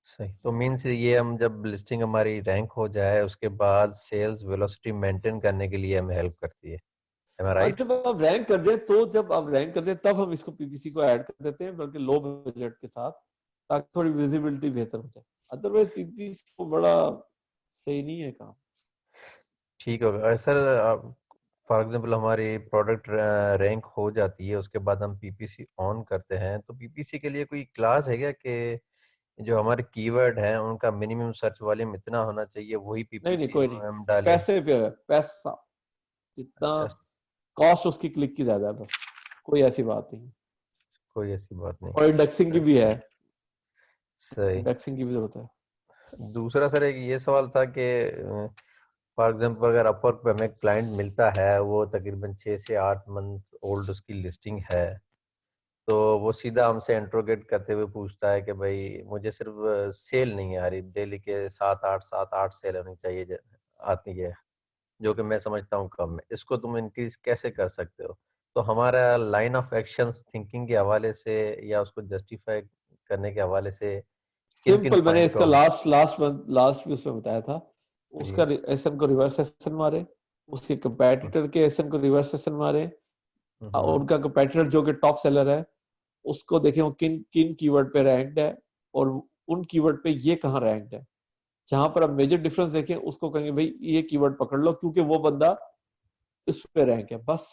सही, तो मीन्स ये हम जब लिस्टिंग हमारी रैंक हो जाए उसके बाद सेल्स वेलोसिटी मेंटेन करने के लिए हमें हेल्प करती है, एम आई हाँ, राइट? जब आप रैंक कर दें, तो जब आप रैंक कर दें तब हम इसको पीपीसी को ऐड कर देते हैं, बल्कि लो बजट के साथ, ताकि थोड़ी विजिबिलिटी बेहतर हो जाए। अदरवाइज पीपीसी को बड़ा सही नहीं है काम। ठीक होगा सर। फॉर एग्जांपल हमारी प्रोडक्ट रैंक हो जाती है, उसके बाद हम पीपीसी ऑन करते हैं, तो पीपीसी के लिए कोई क्लास है क्या कि जो हमारे कीवर्ड हैं उनका मिनिमम सर्च वॉल्यूम इतना होना चाहिए, वही नहीं नहीं, पीपीसी कोई नहीं, हम डालें? पैसे पे है, पैसा जितना अच्छा, कॉस्ट उसकी क्लिक की ज्यादा है, बस, कोई ऐसी बात नहीं। कोई ऐसी बात नहीं। और इंडेक्सिंग की भी है, सही। इंडेक्सिंग की भी जरूरत है। दूसरा सर एक ये सवाल था कि फॉर एग्जांपल अगर अपवर्क पे हमें क्लाइंट मिलता है, वो तकरीबन 6 से 8 मंथ ओल्ड उसकी लिस्टिंग है, तो वो सीधा हमसे इंट्रोगेट करते हुए पूछता है कि भाई मुझे सिर्फ सेल नहीं आ रही, डेली के 7-8 सेल होनी चाहिए, आती है, जो कि मैं समझता हूँ कम है, इसको तुम इंक्रीज कैसे कर सकते हो? तो हमारा लाइन ऑफ एक्शंस थिंकिंग के हवाले से या उसको जस्टिफाई करने के हवाले से किन किन सिंपल, मैंने पॉइंट को इसका हम। लास्ट भी उसमें बताया था। जी। उसका एसएन को रिवर्स एसएन मारे, उसके कंपेटिटर के एसएन को रिवर्स एसएन मारे, उनका कंपेटिटर जो कि टॉप सेलर है उसको देखें वो किन किन कीवर्ड पे रैंक्ड है, और उन कीवर्ड पे ये कहाँ रैंक्ड है। जहां पर आप मेजर डिफरेंस देखें उसको कहेंगे भाई ये कीवर्ड पकड़ लो, क्योंकि वो बंदा इस पे रैंक है। बस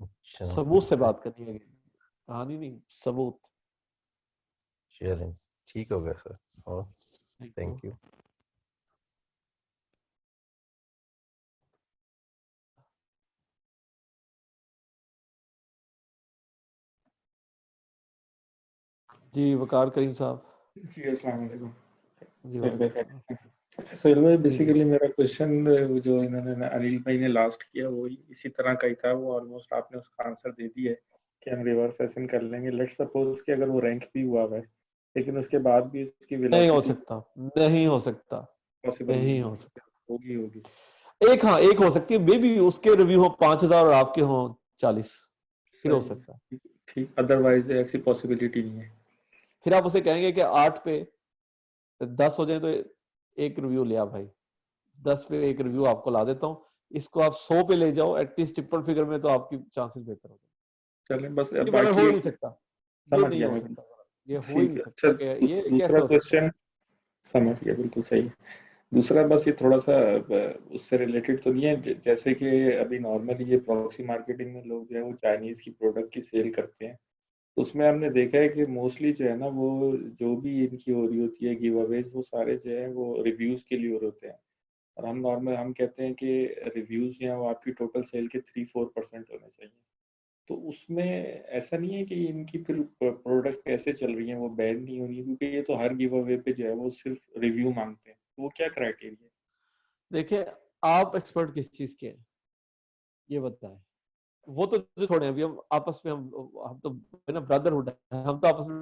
अच्छा सबूत से सही। बात करनी है, कहानी नहीं, सबूत। चलें, ठीक हो गया सर। और थैंक यू। Thank you. जी वकार करीम साहब। जी अस्सलाम वालेकुम। जी सर भाई, वालेकुम। अच्छा सोहेल भाई, बेसिकली मेरा क्वेश्चन जो इन्होंने अनिल भाई ने लास्ट किया वो इसी तरह का ही था। वो ऑलमोस्ट आपने उसका आंसर दे दिया है कि हम रिवर्स एसन कर लेंगे। लेट्स सपोज कि अगर वो रैंक भी हुआ है लेकिन उसके बाद भी उसकी नहीं हो वेलोसिटी सकता, नहीं हो सकता, पॉसिबल नहीं नहीं हो है। सकता। होगी। एक हो सकती है, मे बी उसके रिव्यू हो 5,000 और आपके हो 40, फिर हो सकता है। ठीक, अदरवाइज ऐसी पॉसिबिलिटी नहीं है। फिर आप उसे कहेंगे कि 8 पे 10 हो जाए तो एक रिव्यू लिया भाई, 10 पे एक रिव्यू आपको ला देता हूँ, इसको आप 100 पे ले जाओ एटलीस्ट ट्रिपल फिगर में, तो आपकी चांसेस बेहतर हो जाए। चलें बस ये मगर बाकी हो ही नहीं सकता, ये समझ नहीं गया हो मैं। सकता, ये हो ही ठीक नहीं है, सकता अच्छा कि ये कैसे दूसरा हो सकता है। क्वेश्चन समझ गया, बिल्कुल सही। दूसरा बस ये थोड़ा सा उससे रिलेटेड तो नहीं है, जैसे कि अभी नॉर्मली ये प्रॉक्सी मार्केटिंग में लोग जो है वो चाइनीज की प्रोडक्ट की सेल करते हैं, तो उसमें हमने देखा है कि मोस्टली जो है ना वो जो भी इनकी हो रही होती है गिव अवेज, वो सारे जो है वो रिव्यूज के लिए हो रहे होते हैं। और हम कहते हैं कि रिव्यूज जो है वो आपकी टोटल सेल के 3-4% होने चाहिए। तो उसमें ऐसा नहीं है कि इनकी फिर प्रोडक्ट्स कैसे चल रही हैं वो बैन नहीं होनी, क्योंकि ये तो हर गिव अवे पे जो है वो सिर्फ रिव्यू मांगते हैं, तो वो क्या क्राइटेरिया है? देखिए आप एक्सपर्ट किस चीज के हैं ये बताएं। वो तो जो छोड़े, अभी हम आपस में हम तो ना ब्रदरहुड है, हम तो आपस में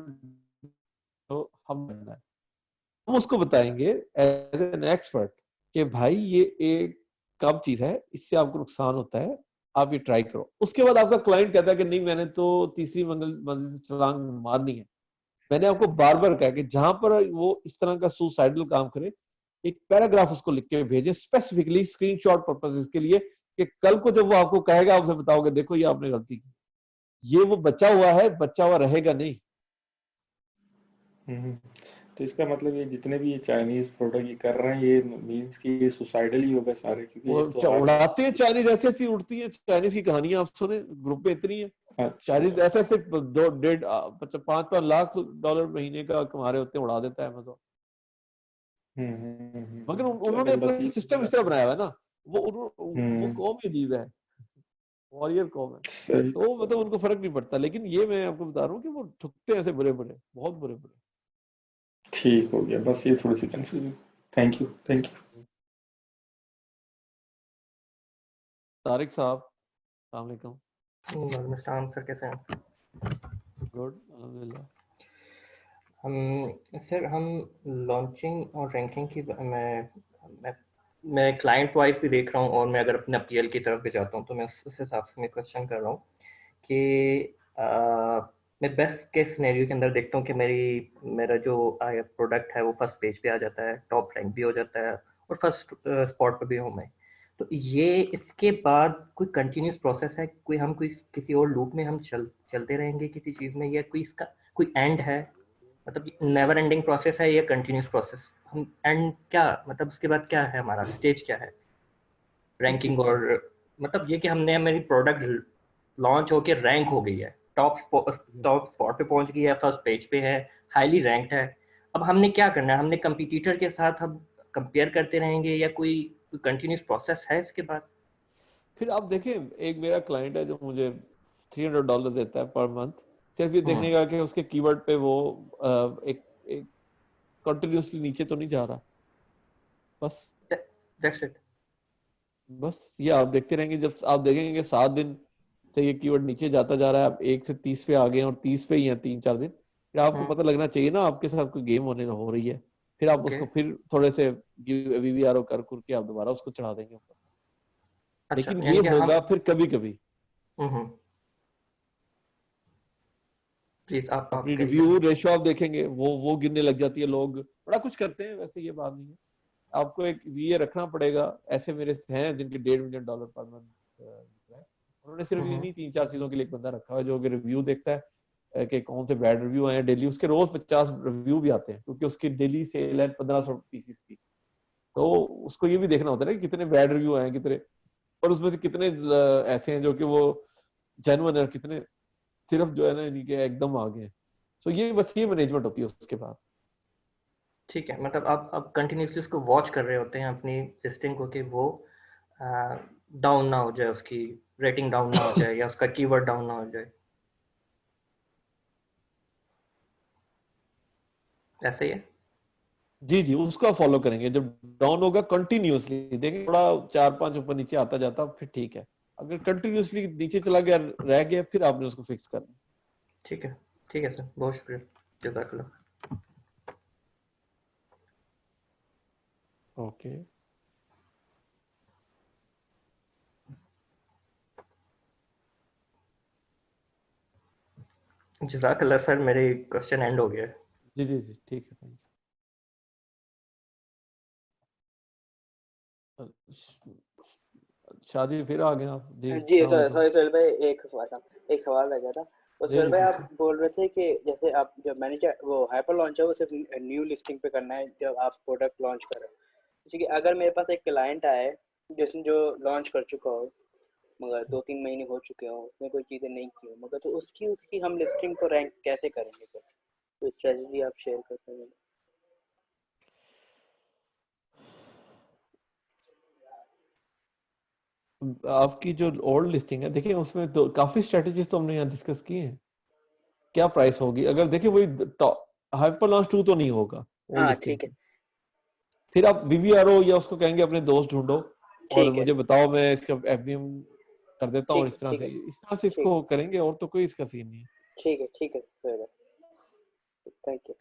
तो हम बनना है, हम उसको बताएंगे एज एन एक्सपर्ट कि भाई ये एक कम चीज है, इससे आपको नुकसान होता है, आप ये ट्राई करो। उसके बाद आपका क्लाइंट कहता है कि नहीं मैंने तो तीसरी मंजिल से छलांग मारनी है। मैंने आपको बार बार कहा कि जहां पर वो इस तरह का सुसाइडल काम करे, एक पैराग्राफ उसको लिख के भेजे स्पेसिफिकली स्क्रीनशॉट पर्पसेस के लिए, कि कल को जब वो आपको कहेगा आप उसे बताओगे देखो ये आपने गलती की। ये वो बचा हुआ है, बचा हुआ रहेगा नहीं। तो इसका मतलब ये जितने भी ये चाइनीज प्रोडक्ट ये कर रहे हैं ये मींस कि ये सुसाइडल ही हो गए सारे, क्योंकि ये तो हर उड़ाते हैं चाइनीज, ऐसी ऐसी उड़ती है चाइनीज की कहानियां आप सुने ग्रुप में इतनी है। अच्छा। चाइनीज ऐसे ऐसे 5-5 लाख डॉलर महीने का कमा रहे होते हैं, उड़ा देता है अमेज़न। मगर उन्होंने चलें बस अपना ये सिस्टम इस तरह बनाया हुआ है ना, वो हम्म कौम ही अजीब है, वॉरियर कौम है, सही तो मतलब उनको फर्क नहीं पड़ता। लेकिन ये मैं आपको बता रहा हूँ कि वो ठुकते हैं ऐसे बुरे बुरे, बहुत बुरे बुरे। ठीक हो गया, बस ये थोड़ी सी कंफ्यूजन। Thank you. तारिक साहब अस्सलाम वालेकुम। वालेकुम अस्सलाम सर, कैसे हैं? गुड अल्हम्दुलिल्लाह। सर हम लॉन्चिंग और रैंकिंग की मैं क्लाइंट वाइज भी देख रहा हूँ, और मैं अगर अपने अपीएल की तरफ भी जाता हूँ तो मैं उस हिसाब से मैं क्वेश्चन कर रहा हूँ कि मैं बेस्ट केस सिनेरियो के अंदर देखता हूँ कि मेरा जो प्रोडक्ट है वो फर्स्ट पेज पे आ जाता है, टॉप रैंक भी हो जाता है, और फर्स्ट स्पॉट पे भी हूँ मैं। तो ये इसके बाद कोई कंटिन्यूस प्रोसेस है, कोई किसी और लूप में हम चलते रहेंगे किसी चीज़ में, या कोई इसका कोई एंड है? मतलब नेवर एंडिंग प्रोसेस है या कंटिन्यूस प्रोसेस? हम एंड क्या मतलब उसके बाद क्या है, हमारा स्टेज क्या है रैंकिंग? और मतलब ये कि हमने मेरी प्रोडक्ट लॉन्च होके रैंक हो गई है, टॉप स्पॉट पे पहुंच गई है, फर्स्ट पेज पे है, हाईली रैंक्ड है। अब हमने क्या करना है? हमने कंपटीटर के साथ हम कंपेयर करते रहेंगे या कोई कंटिन्यूस प्रोसेस है इसके बाद? फिर आप देखें, एक मेरा क्लाइंट है जो मुझे $300 देता है पर मंथ, सिर्फ ये देखने का कि उसके कीवर्ड पे वो एक कंटिन्यूसली नीचे तो नहीं जा रहा, बस दैट्स इट। बस ये आप देखते रहेंगे। जब आप देखेंगे 7 दिन से ये कीवर्ड नीचे जाता जा रहा है, आप 1 से 30 पे आ गए और 30 पे ही हैं 3-4 दिन, फिर आपको पता लगना चाहिए ना आपके साथ कोई गेम हो रही है। फिर आप उसको फिर थोड़े से वीवीआर कर के आप दोबारा उसको चढ़ा देंगे ऊपर। अच्छा, लेकिन ये होगा फिर कभी कभी। प्लीज आप अपनी रिव्यू रेशो आप देखेंगे वो गिरने लग जाती है, लोग बड़ा कुछ करते हैं, वैसे ये बात नहीं है। आपको एक वीए रखना पड़ेगा। ऐसे मेरे हैं जिनके $1.5 मिलियन पर मंथ है, उन्होंने सिर्फ इन्हीं 3-4 चीजों के लिए एक बंदा रखा है जो रिव्यू देखता है कि कौन से बैड रिव्यू आए हैं डेली। उसके रोज 50 रिव्यू भी आते हैं क्योंकि उसकी डेली सेल है 1500 पीसीस की, तो उसको ये भी देखना होता है कि कितने बैड रिव्यू आए हैं, कितने, और उसमें से कितने ऐसे हैं जो कि वो जेन्युइन है, कितने सिर्फ जो है ना इनके एकदम आ गए। सो ये बस ये मैनेजमेंट होती है उसके बाद। ठीक है, मतलब आप कंटिन्यूसली उसको वॉच कर रहे होते हैं अपनी लिस्टिंग को कि वो डाउन ना हो जाए, उसकी रेटिंग डाउन ना हो जाए या उसका कीवर्ड डाउन ना हो जाए, ऐसे ही है? जी जी, उसका फॉलो करेंगे। जब डाउन होगा कंटिन्यूअसली देखेंगे, थोड़ा 4-5 ऊपर नीचे आता जाता फिर ठीक है। अगर कंटिन्यूअसली नीचे चला गया, रह गया, फिर आपने उसको फिक्स करना। ठीक है सर, बहुत शुक्रिया, जज़ाकल्लाह। ओके, जज़ाकल्लाह सर, मेरे क्वेश्चन एंड हो गया। जी जी जी, ठीक है, थैंक यू। शादी फिर आ गए आप जी? जी अस्सलाम वालेकुम। सॉरी सोहेल भाई, एक सवाल रह गया था। तो जी सोहेल जी, भाई आप पूछिए। बोल रहे थे कि जैसे आप जब मैंने वो हाइपर लॉन्च है वो सिर्फ न्यू लिस्टिंग पे करना है जब आप प्रोडक्ट लॉन्च कर रहे हो। ठीक है, अगर मेरे पास एक क्लाइंट आए जिसने जो लॉन्च कर चुका हो मगर 2-3 महीने हो चुके हो, उसने कोई चीज़ें नहीं की हो, मगर तो उसकी हम लिस्टिंग को रैंक कैसे करेंगे सर? तो स्ट्रेटजी आप शेयर कर सकते हैं? आपकी जो ओल्ड लिस्टिंग है, देखिए उसमें तो काफी स्ट्रेटेजीज तो हमने यहाँ डिस्कस की हैं। क्या प्राइस होगी, अगर देखिए वही हाइपर लॉन्च 2 तो नहीं होगा ओल्ड हाँ लिस्टिंग ठीक है, पे। फिर आप वीवीआरओ या उसको कहेंगे अपने दोस्त ढूंढो और ठीक है, मुझे बताओ, मैं इसका एफबीएम कर देता हूँ, और ठीक है, ठीक है, इस तरह से ठीक इसको करेंगे, और तो कोई इसका सीन नहीं है। ठीक है सोहेल भाई, थैंक यू।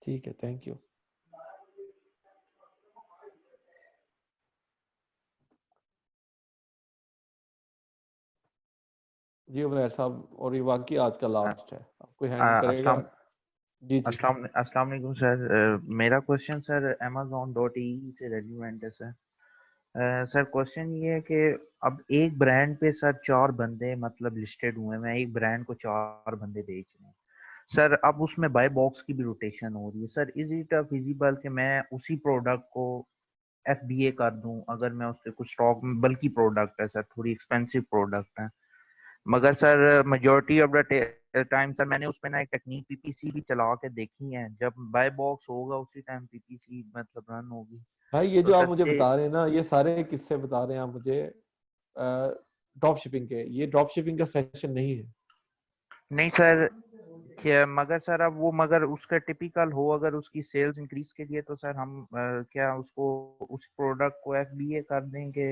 ठीक है, थैंक यू। जी उमर साहब, और ये वाकई आज का लास्ट है, आप कोई हैंडल करेगा? अस्सलाम जी जी। अस्सलाम अस्सलाम वालेकुम सर। मेरा क्वेश्चन सर amazon.ee से रेलिवेंट है सर। सर क्वेश्चन ये है कि अब एक ब्रांड पे सर 4 बंदे मतलब लिस्टेड हुए हैं, एक ब्रांड को 4 बंदे बेच रहे हैं सर। अब उसमें बाय बॉक्स की भी रोटेशन हो रही है सर। इज इट फिजिबल कि मैं उसी प्रोडक्ट को FBA कर दूं, अगर मैं उससे कुछ स्टॉक में, बल्कि प्रोडक्ट है सर, थोड़ी एक्सपेंसिव प्रोडक्ट है, मगर sir majority of the time sir मैंने उसमें ना एक टेक्निक PPC भी चला के देखी है, जब बाय बॉक्स होगा उसी टाइम PPC मतलब रन होगी। भाई ये तो जो आप सर मुझे से बता रहे हैं ना, ये सारे किस्से बता रहे हैं आप मुझे ड्रॉप शिपिंग के, ये ड्रॉप शिपिंग का सेशन नहीं है। नहीं सर, क्या मगर सर अब वो, मगर उसका टिपिकल हो अगर उसकी सेल्स इंक्रीज के लिए, तो सर हम क्या उसको उस प्रोडक्ट को FBA कर देंगे,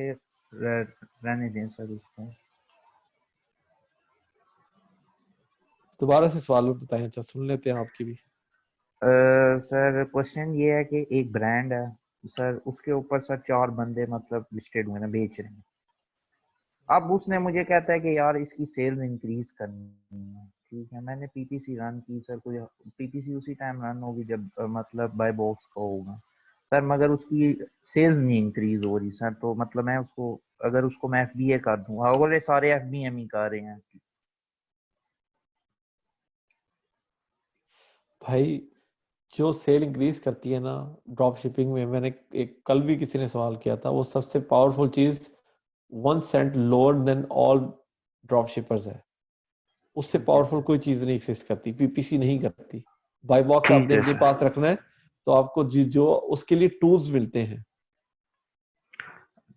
रहने दें सर उसको? दोबारा से सवाल बताएं, अच्छा सुन लेते हैं आपकी भी। सर क्वेश्चन ये है कि एक ब्रांड है सर, उसके ऊपर सर 4 बंदे मतलब लिस्टेड हुए ना, बेच रहे हैं। अब उसने मुझे कहता है कि यार इसकी सेल्स इंक्रीज करनी है, ठीक है, मैंने PPC रन की सर, कोई PPC उसी टाइम रन होगी जब मतलब बाय बॉक्स का होगा सर, मगर उसकी सेल्स नहीं इंक्रीज हो रही सर। तो मतलब मैं उसको, अगर उसको मैं FBA कर दूं, अगर ये सारे FBM ही कर रहे हैं। भाई जो सेल इंक्रीज करती है ना ड्रॉप शिपिंग में, मैंने एक कल भी किसी ने सवाल किया था, वो सबसे पावरफुल चीज 1 cent lower than all drop shippers है। उससे ठीक है पावरफुल सर, कोई चीज नहीं एग्जिस्ट करती, PPC नहीं करती। बाय बॉक्स ठीक आपने है अपने सर, पास रखना है, तो आपको जो उसके लिए टूल्स मिलते हैं,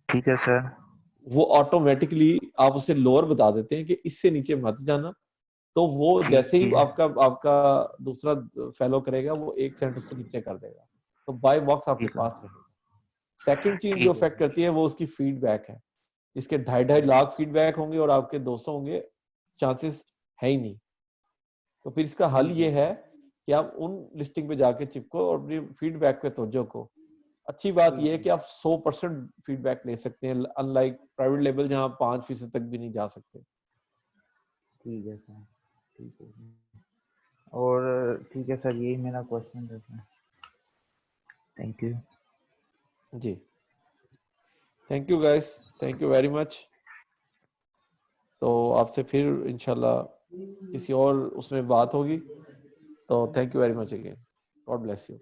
ठीक है सर, वो ऑटोमेटिकली आप उसे लोअर बता देते हैं कि इससे नीचे मत जाना। तो वो जैसे ठीक ही है, आपका आपका दूसरा फैलो करेगा, वो 1 सेंट उससे नीचे कर देगा, तो बाय बॉक्स आपके ठीक है, पास रहेगा। सेकंड चीज जो ठीक है अफेक्ट सर, करती है वो उसकी फीडबैक है। इसके 2.5 ठीक लाख फीडबैक होंगे और आपके 200 होंगे, चांसेस है ही नहीं। तो फिर इसका हल ठीक ये है है सर, कि आप उन लिस्टिंग पे जाके चिपको और अपनी फीडबैक पे तवज्जो को। अच्छी बात यह है ठीक है कि आप 100% फीडबैक ले सकते हैं, अनलाइक प्राइवेट लेवल जहां 5% तक भी नहीं जा सकते। ठीक है सर, ठीक है सर। और ठीक है सर, यही मेरा क्वेश्चन था। Thank you. जी, thank you guys, thank you very much. तो आपसे फिर इंशाल्लाह किसी और उसमें बात होगी। तो thank you very much again, God bless you.